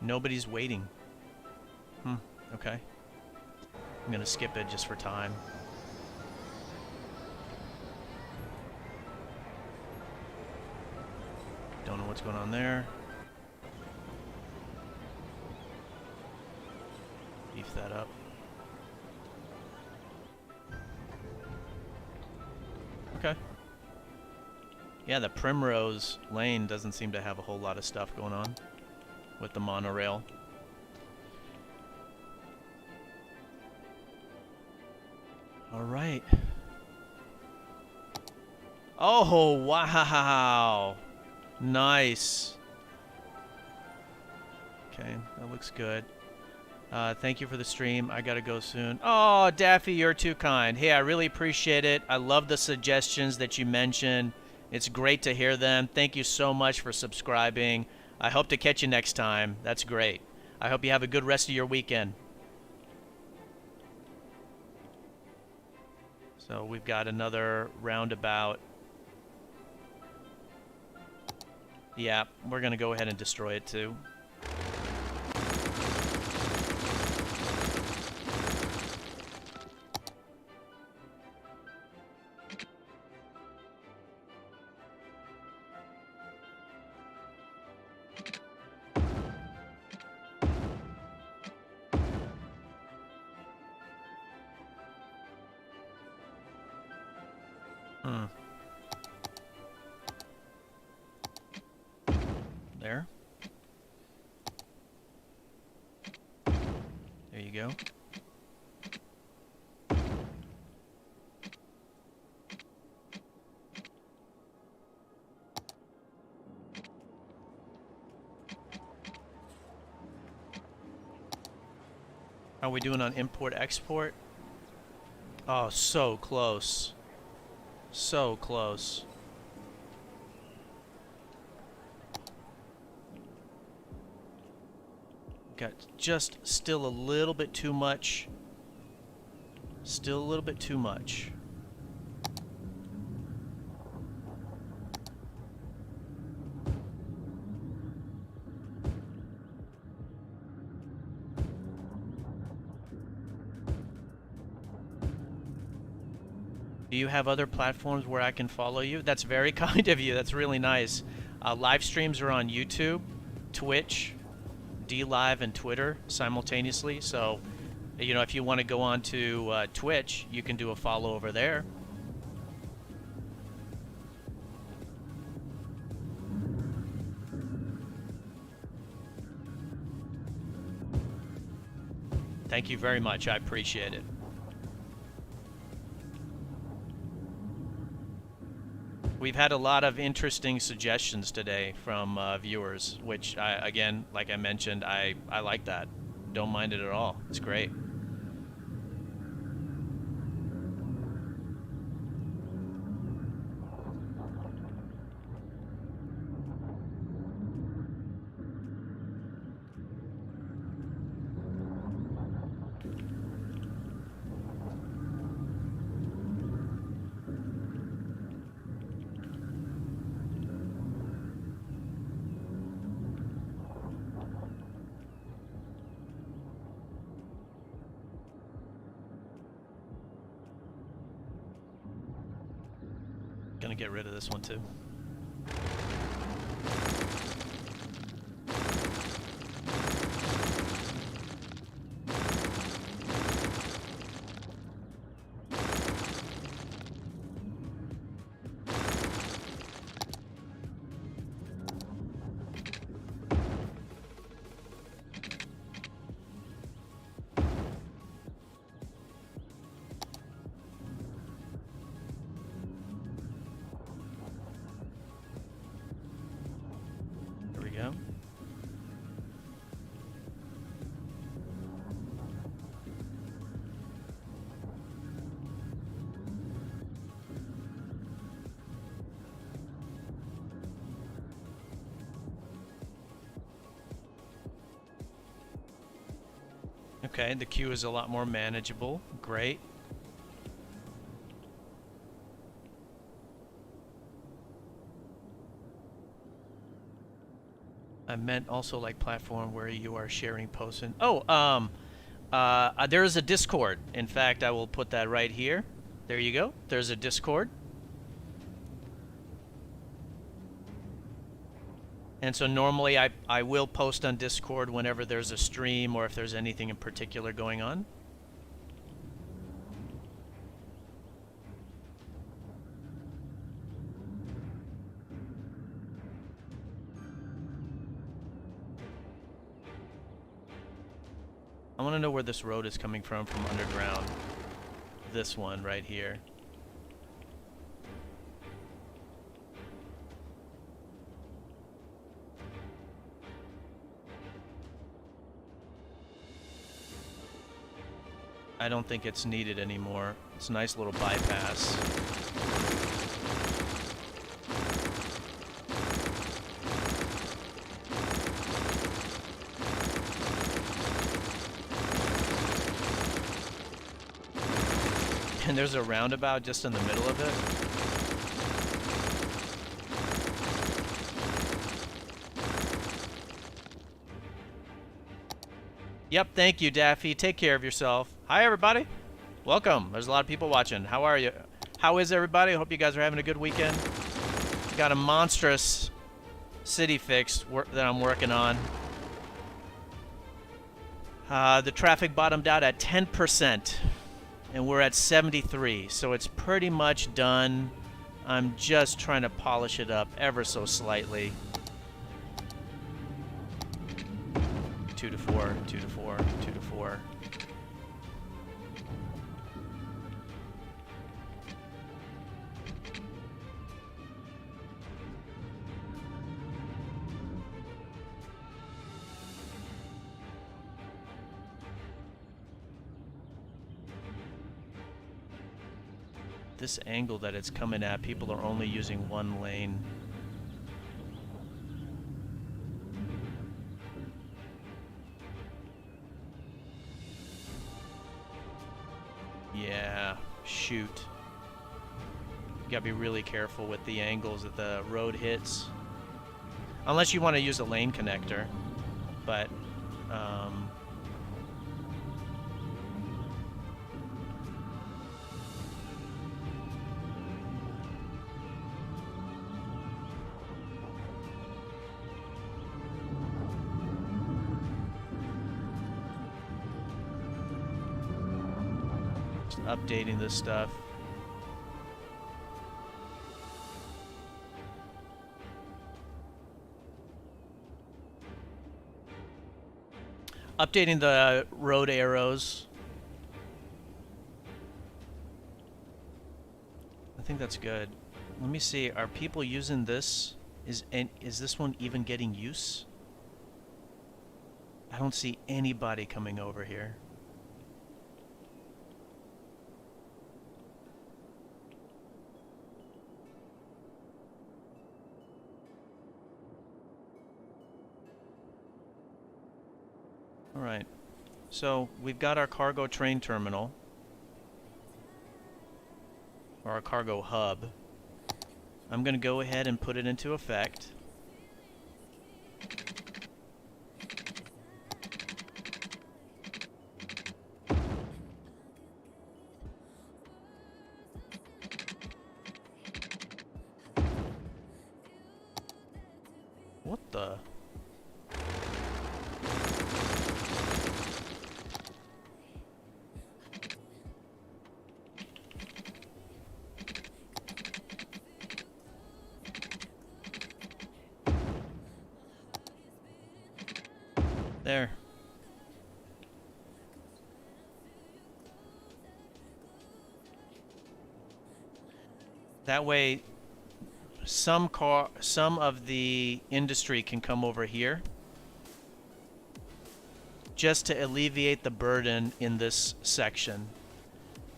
Nobody's waiting. Okay. I'm gonna skip it just for time. Don't know what's going on there. Beef that up. Okay. Yeah, the Primrose Lane doesn't seem to have a whole lot of stuff going on with the monorail. All right. Oh, wow. Nice. Okay, that looks good. Thank you for the stream. I gotta go soon. Oh, Daffy, you're too kind. Hey, I really appreciate it. I love the suggestions that you mentioned. It's great to hear them. Thank you so much for subscribing. I hope to catch you next time. That's great. I hope you have a good rest of your weekend. So we've got another roundabout. Yeah, we're going to go ahead and destroy it too. There. There you go. How are we doing on import-export? Oh, so close. So close. Got just still a little bit too much. Still a little bit too much. Do you have other platforms where I can follow you? That's very kind of you. That's really nice. Live streams are on YouTube, Twitch, DLive, and Twitter simultaneously. So, you know, if you want to go on to Twitch, you can do a follow over there. Thank you very much. I appreciate it. We've had a lot of interesting suggestions today from viewers, which, again, like I mentioned, I like that. Don't mind it at all. It's great. Gonna get rid of this one too. Go. Okay, the queue is a lot more manageable. Great. I meant also like platform where you are sharing posts and there is a Discord. In fact, I will put that right here. There you go. There's a Discord. And so normally I will post on Discord whenever there's a stream or if there's anything in particular going on. I want to know where this road is coming from underground. This one right here. I don't think it's needed anymore. It's a nice little bypass. And there's a roundabout just in the middle of it. Yep, thank you, Daffy. Take care of yourself. Hi, everybody. Welcome. There's a lot of people watching. How are you? How is everybody? I hope you guys are having a good weekend. Got a monstrous city fix that I'm working on. The traffic bottomed out at 10%. And we're at 73, so it's pretty much done. I'm just trying to polish it up ever so slightly. 2 to 4, 2 to 4, 2 to 4. This angle that it's coming at, people are only using one lane. Yeah, shoot. You gotta be really careful with the angles that the road hits. Unless you want to use a lane connector. But, just updating this stuff. Updating the road arrows. I think that's good. Let me see. Are people using this? Is this one even getting use? I don't see anybody coming over here. Alright, so we've got our cargo train terminal, or our cargo hub. I'm going to go ahead and put it into effect. What the? There. That way, some of the industry can come over here just to alleviate the burden in this section.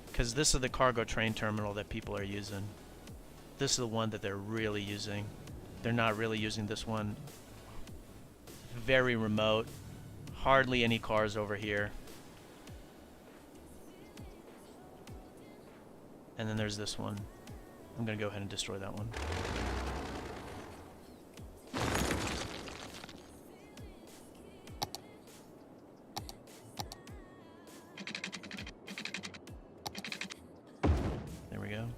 Because this is the cargo train terminal that people are using. This is the one that they're really using. They're not really using this one. Very remote. Hardly any cars over here. And then there's this one. I'm going to go ahead and destroy that one. There we go.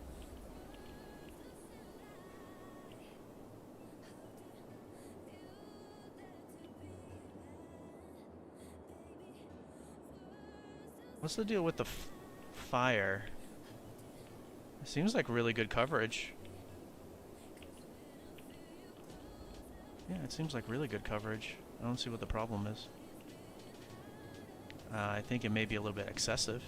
What's the deal with the fire? It seems like really good coverage. Yeah, it seems like really good coverage. I don't see what the problem is. I think it may be a little bit excessive.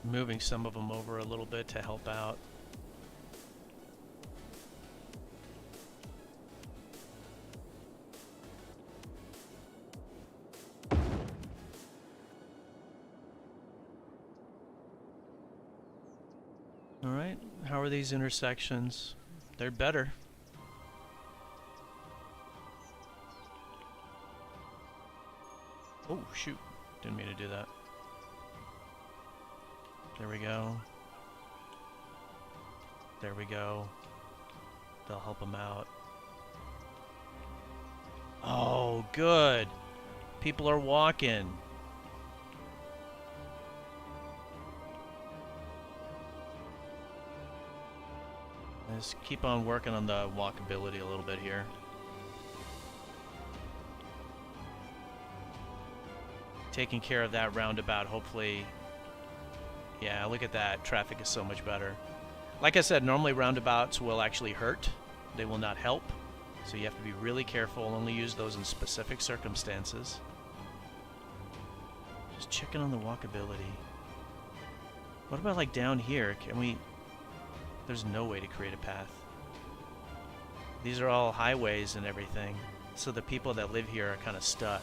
Moving some of them over a little bit to help out. All right, how are these intersections? They're better. Oh, shoot. Didn't mean to do that. There we go. There we go. They'll help them out. Oh, good. People are walking. Let's keep on working on the walkability a little bit here. Taking care of that roundabout, hopefully. Yeah, look at that. Traffic is so much better. Like I said, normally roundabouts will actually hurt. They will not help. So you have to be really careful, only use those in specific circumstances. Just checking on the walkability. What about like down here? Can we... There's no way to create a path. These are all highways and everything, so the people that live here are kind of stuck.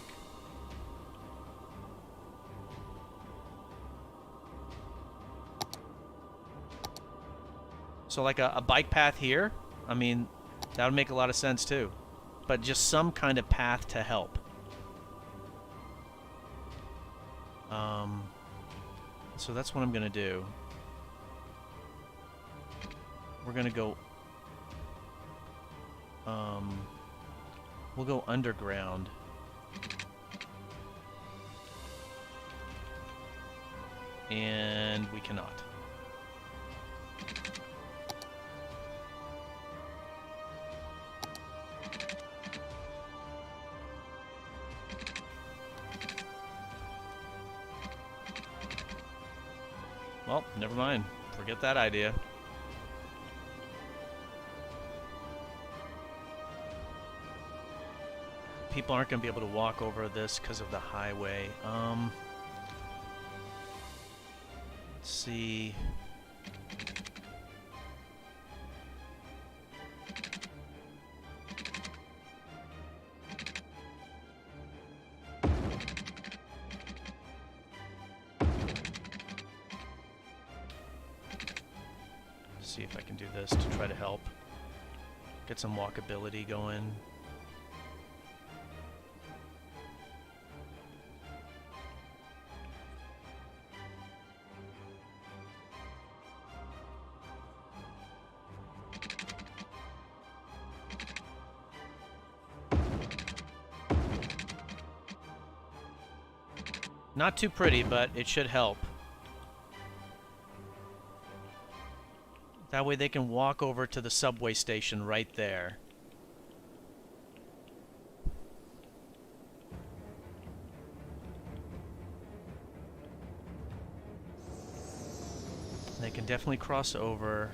So like a bike path here, I mean, that would make a lot of sense too. But just some kind of path to help. So that's what I'm going to do. We're going to go... we'll go underground. And we cannot. Well, never mind. Forget that idea. People aren't going to be able to walk over this because of the highway. Let's see. See if I can do this to try to help get some walkability going. Not too pretty, but it should help. That way they can walk over to the subway station right there. They can definitely cross over.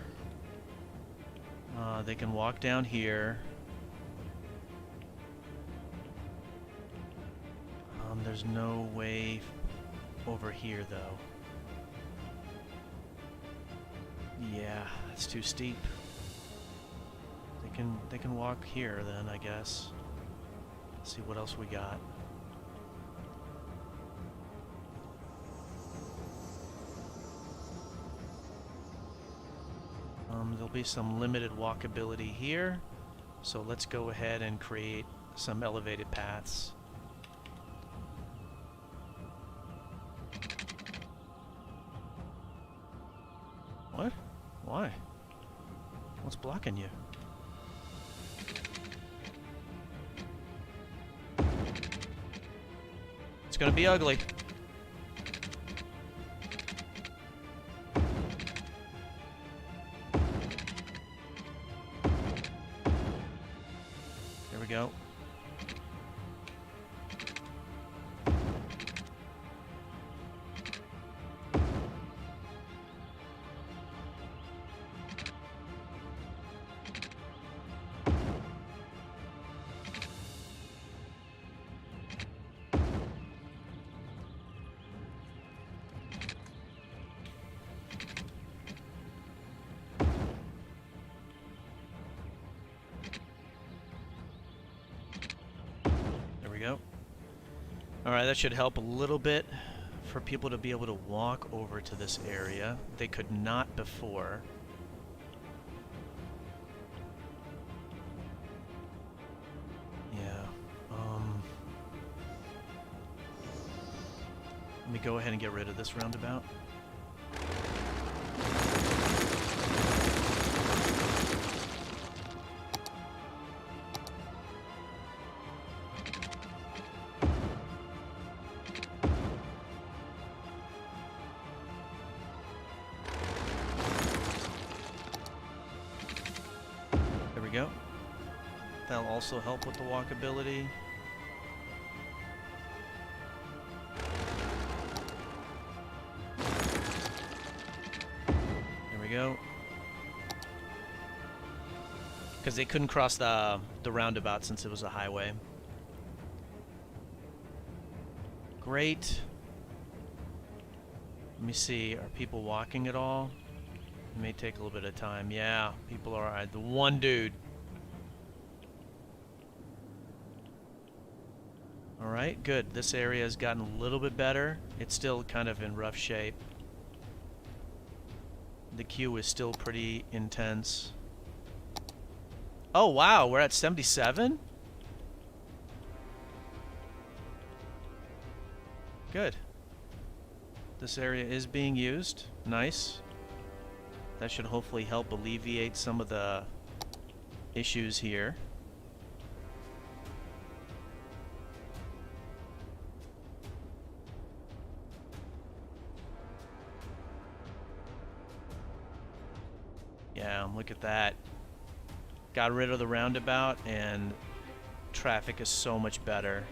They can walk down here. There's no way over here, though. Yeah, that's too steep. They can walk here then, I guess. Let's see what else we got. There'll be some limited walkability here, so let's go ahead and create some elevated paths. What? Why? What's blocking you? It's gonna be ugly. There we go. Go. Alright, that should help a little bit for people to be able to walk over to this area. They could not before. Yeah. Let me go ahead and get rid of this roundabout. Go. That'll also help with the walkability. There we go. because they couldn't cross the roundabout since it was a highway. Great. Let me see, are people walking at all? It may take a little bit of time. Yeah, people are. The one dude. Alright, good. This area has gotten a little bit better. It's still kind of in rough shape. The queue is still pretty intense. Oh, wow, we're at 77? Good. This area is being used. Nice. That should hopefully help alleviate some of the issues here. Yeah, look at that. Got rid of the roundabout and traffic is so much better.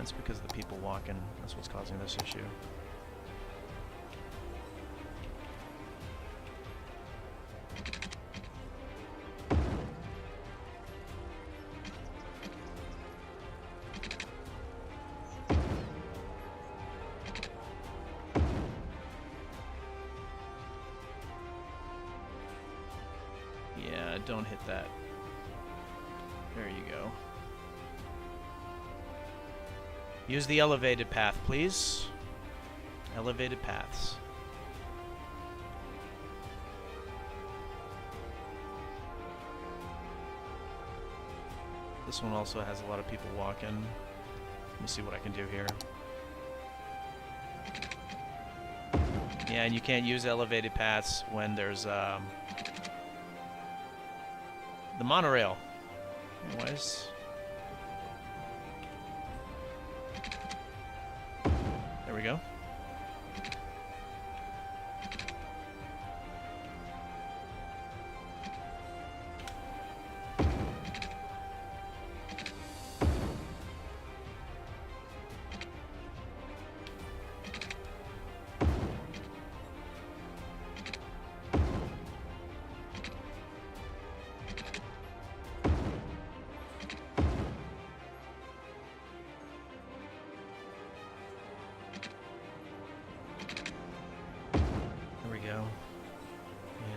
It's because of the people walking. That's what's causing this issue. Yeah, don't hit that. There you go. Use the elevated path, please. Elevated paths. This one also has a lot of people walking. Let me see what I can do here. Yeah, and you can't use elevated paths when there's the monorail. Anyways. There we go.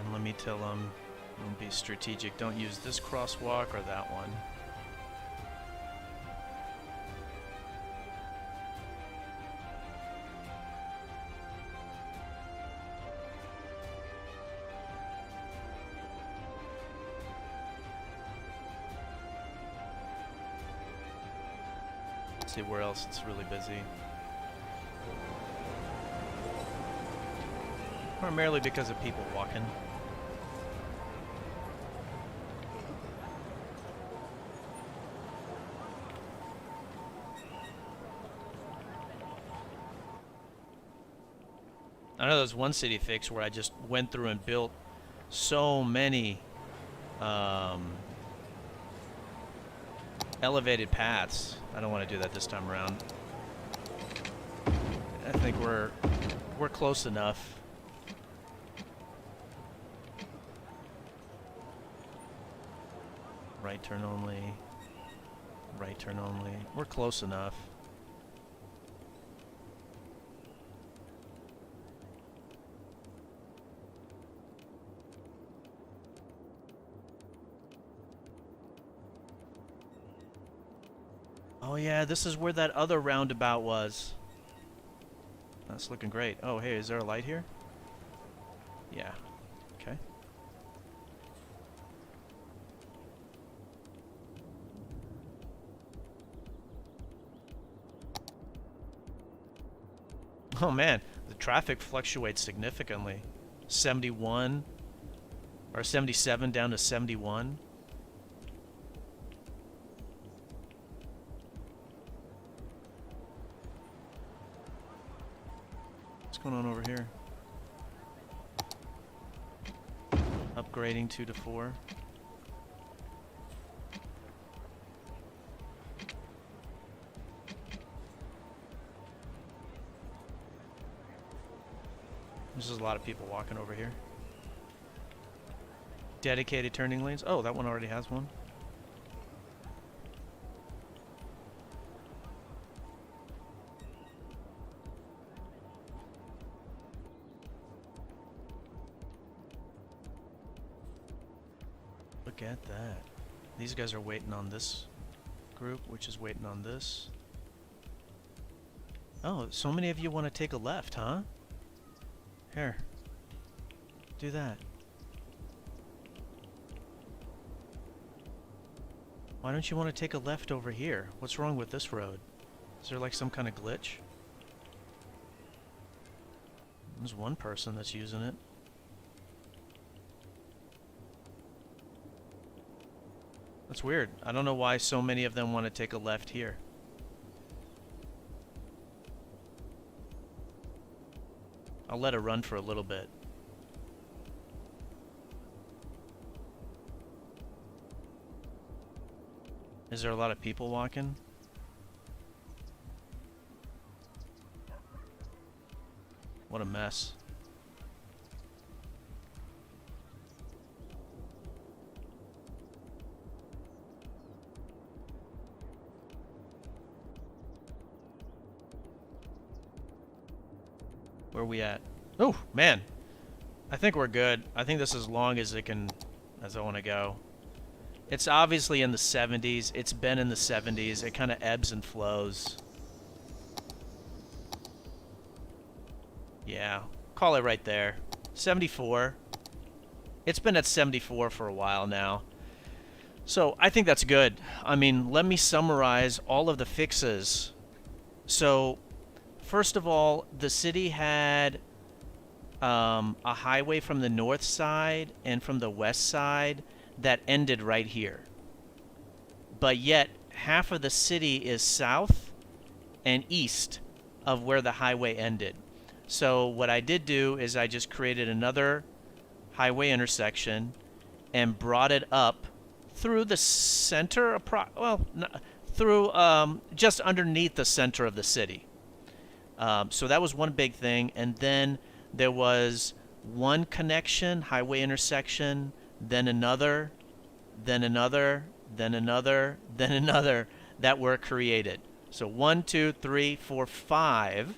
And let me tell them, don't be strategic. Don't use this crosswalk or that one. Let's see where else it's really busy. Primarily because of people walking. I know there's one city fix where I just went through and built so many elevated paths. I don't want to do that this time around. I think we're close enough. Right turn only. Right turn only. We're close enough. Oh yeah, this is where that other roundabout was. That's looking great. Oh hey, is there a light here? Yeah. Okay. Oh man, the traffic fluctuates significantly. 71 or 77 down to 71. What's going on over here? Upgrading 2 to 4. There's just a lot of people walking over here. Dedicated turning lanes. Oh, that one already has one. Look at that. These guys are waiting on this group, which is waiting on this. Oh, so many of you want to take a left, huh? Here. Do that. Why don't you want to take a left over here? What's wrong with this road? Is there like some kind of glitch? There's one person that's using it. That's weird. I don't know why so many of them want to take a left here. I'll let it run for a little bit. Is there a lot of people walking? What a mess. Where are we at? Oh, man. I think we're good. I think this is as long as I want to go. It's obviously in the 70s. It's been in the 70s. It kind of ebbs and flows. Yeah, call it right there. 74. It's been at 74 for a while now. So I think that's good. I mean, let me summarize all of the fixes. So, first of all, the city had a highway from the north side and from the west side that ended right here. But yet, half of the city is south and east of where the highway ended. So what I did do is I just created another highway intersection and brought it up through the center, through just underneath the center of the city. So that was one big thing. And then there was one connection, highway intersection, then another, then another, then another, then another that were created. So 1, 2, 3, 4, 5.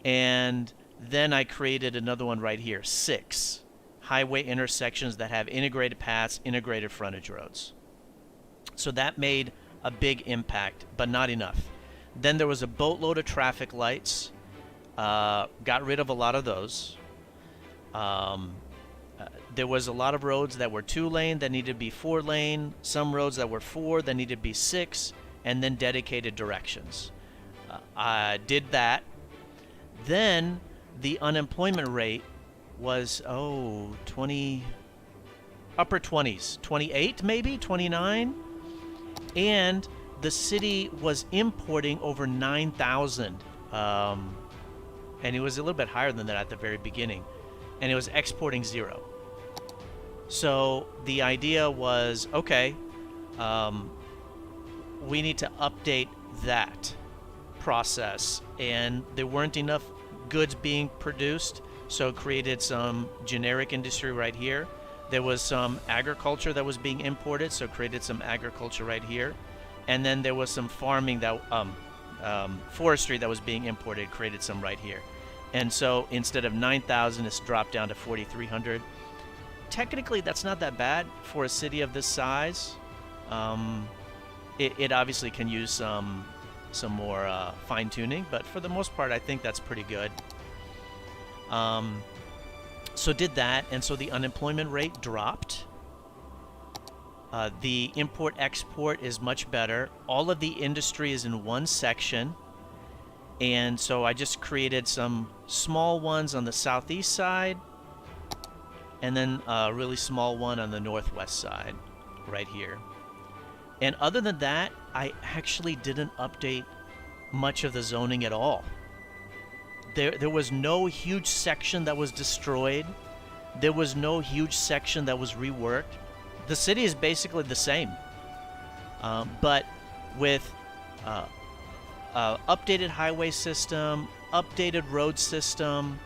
And then I created another one right here, 6 highway intersections that have integrated paths, integrated frontage roads. So that made a big impact, but not enough. Then there was a boatload of traffic lights. Got rid of a lot of those. There was a lot of roads that were 2-lane that needed to be 4-lane. Some roads that were 4 that needed to be 6, and then dedicated directions. I did that. Then the unemployment rate was, upper 20s, 28 maybe, 29. And the city was importing over 9,000. And it was a little bit higher than that at the very beginning. And it was exporting 0. So the idea was, okay, we need to update that process. And there weren't enough goods being produced, so it created some generic industry right here. There was some agriculture that was being imported, so it created some agriculture right here. And then there was some farming that, forestry that was being imported, created some right here. And so instead of 9,000, it's dropped down to 4,300. Technically, that's not that bad for a city of this size. It obviously can use some more fine-tuning, but for the most part, I think that's pretty good. So did that, and so the unemployment rate dropped. The import-export is much better. All of the industry is in one section. And so I just created some small ones on the southeast side, and then a really small one on the northwest side, right here. And other than that, I actually didn't update much of the zoning at all. There was no huge section that was destroyed. There was no huge section that was reworked. The city is basically the same, but with updated highway system, updated road system,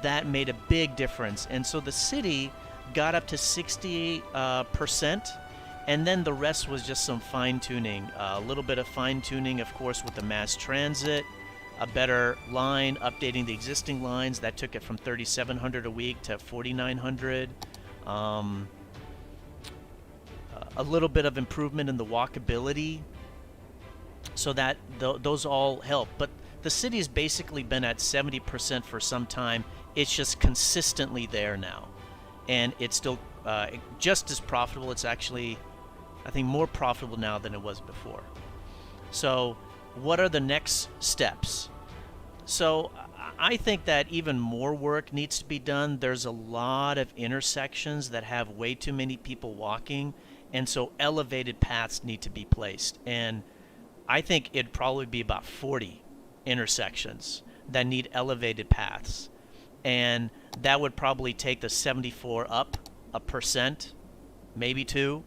that made a big difference. And so the city got up to 60%, and then the rest was just some fine-tuning. A little bit of fine-tuning, of course, with the mass transit, a better line, updating the existing lines. That took it from 3,700 a week to 4,900. A little bit of improvement in the walkability, so that those all help. But the city's basically been at 70% for some time. It's just consistently there now, and it's still just as profitable. It's actually, I think, more profitable now than it was before. So what are the next steps? So I think that even more work needs to be done. There's a lot of intersections that have way too many people walking, and so elevated paths need to be placed. And I think it'd probably be about 40 intersections that need elevated paths, and that would probably take the 74 up 1%, maybe 2.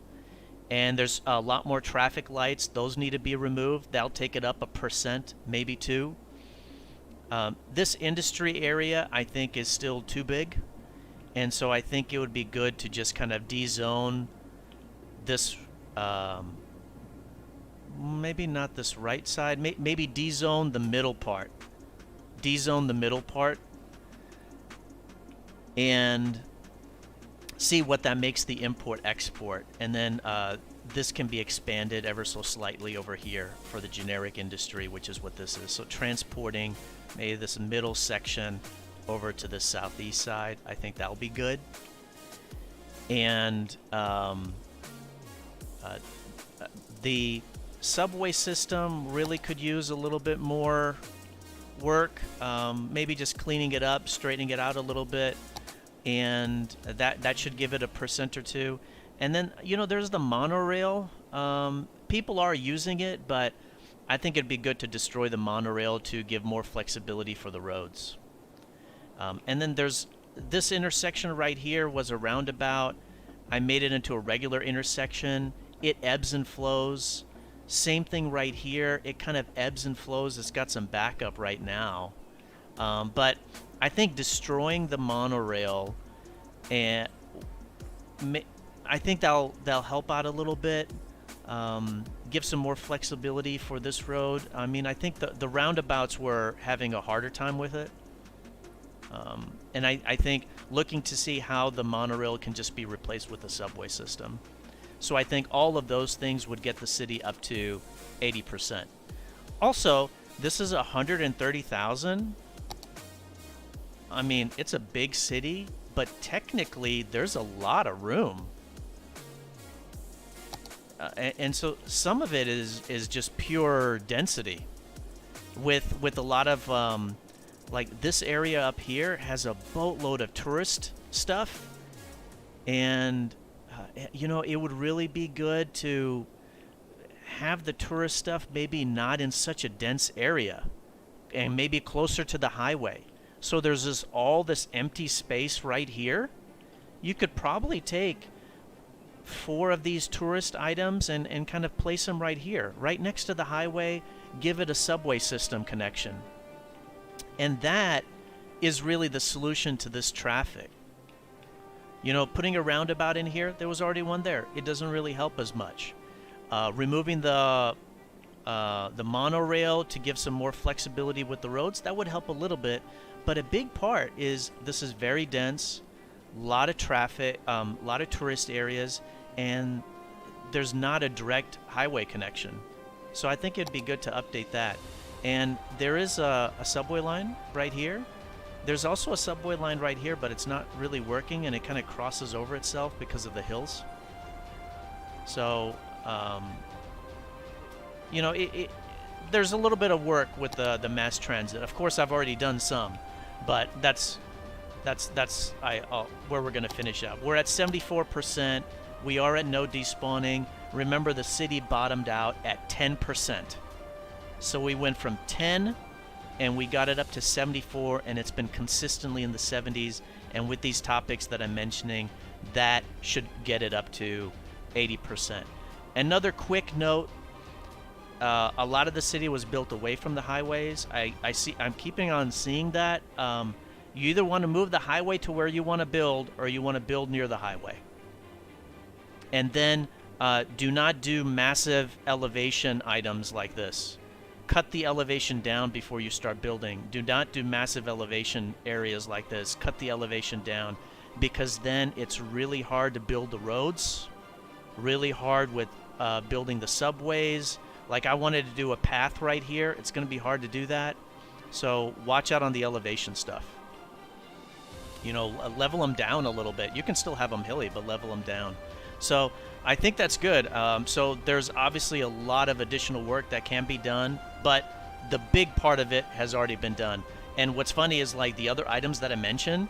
And there's a lot more traffic lights. Those need to be removed. That'll take it up 1%, maybe 2. This industry area, I think, is still too big, and so I think it would be good to just kind of de-zone this, maybe not this right side, maybe de-zone the middle part. De-zone the middle part and see what that makes the import-export. And then this can be expanded ever so slightly over here for the generic industry, which is what this is. So transporting maybe this middle section over to the southeast side, I think that'll be good. And the subway system really could use a little bit more work, maybe just cleaning it up, straightening it out a little bit, and that should give it 1% or 2. And then, you know, there's the monorail. People are using it, but I think it'd be good to destroy the monorail to give more flexibility for the roads. And then there's this intersection right here was a roundabout. I made it into a regular intersection. It ebbs and flows. Same thing right here. It kind of ebbs and flows. It's got some backup right now. But I think destroying the monorail, and I think that'll help out a little bit. Give some more flexibility for this road. I mean, I think the roundabouts were having a harder time with it. And I think looking to see how the monorail can just be replaced with a subway system. So I think all of those things would get the city up to 80%. Also, this is 130,000. I mean, it's a big city, but technically there's a lot of room. And so some of it is just pure density. With a lot of like this area up here has a boatload of tourist stuff, and you know, it would really be good to have the tourist stuff maybe not in such a dense area, and maybe closer to the highway. So there's all this empty space right here. You could probably take 4 of these tourist items and kind of place them right here, right next to the highway, give it a subway system connection. And that is really the solution to this traffic. You know, putting a roundabout in here, there was already one there. It doesn't really help as much. Removing the monorail to give some more flexibility with the roads, that would help a little bit. But a big part is this is very dense, a lot of traffic, a lot of tourist areas, and there's not a direct highway connection. So I think it'd be good to update that. And there is a subway line right here. There's also a subway line right here, but it's not really working, and it kind of crosses over itself because of the hills. So, you know, there's a little bit of work with the mass transit. Of course, I've already done some, but that's where we're going to finish up. We're at 74%. We are at no despawning. Remember, the city bottomed out at 10%. So we went from 10 and we got it up to 74, and it's been consistently in the 70s. And with these topics that I'm mentioning, that should get it up to 80%. Another quick note, a lot of the city was built away from the highways. I'm keeping on seeing that. You either want to move the highway to where you want to build, or you want to build near the highway. And then do not do massive elevation items like this. Cut the elevation down before you start building. Do not do massive elevation areas like this. Cut the elevation down, because then it's really hard to build the roads, really hard with building the subways. Like I wanted to do a path right here. It's going to be hard to do that. So watch out on the elevation stuff. You know, level them down a little bit. You can still have them hilly, but level them down. So I think that's good. So there's obviously a lot of additional work that can be done, but the big part of it has already been done. And what's funny is like the other items that I mentioned,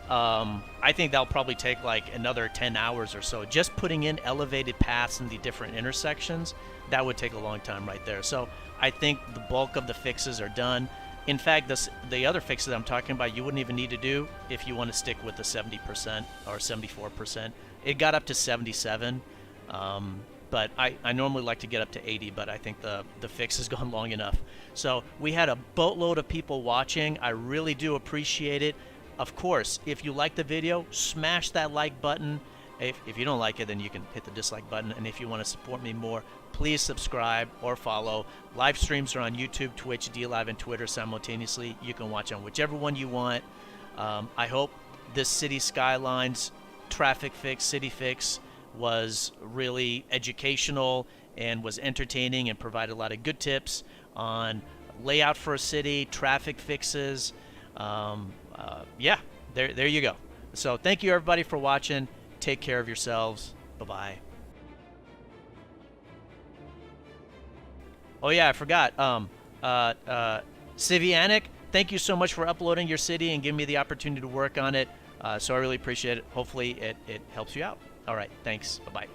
I think that'll probably take like another 10 hours or so. Just putting in elevated paths in the different intersections, that would take a long time right there. So I think the bulk of the fixes are done. In fact, the other fixes I'm talking about, you wouldn't even need to do if you want to stick with the 70% or 74%. It got up to 77, but I normally like to get up to 80, but I think the fix has gone long enough. So we had a boatload of people watching. I really do appreciate it. Of course, if you like the video, smash that like button. If you don't like it, then you can hit the dislike button. And if you want to support me more, please subscribe or follow. Live streams are on YouTube, Twitch, DLive, and Twitter simultaneously. You can watch on whichever one you want. I hope this Cities Skylines traffic fix, city fix, was really educational and was entertaining and provided a lot of good tips on layout for a city, traffic fixes. Yeah, there you go. So thank you everybody for watching. Take care of yourselves. Bye-bye. Oh yeah, I forgot. Civianic, thank you so much for uploading your city and giving me the opportunity to work on it. So I really appreciate it. Hopefully it helps you out. All right, thanks. Bye-bye.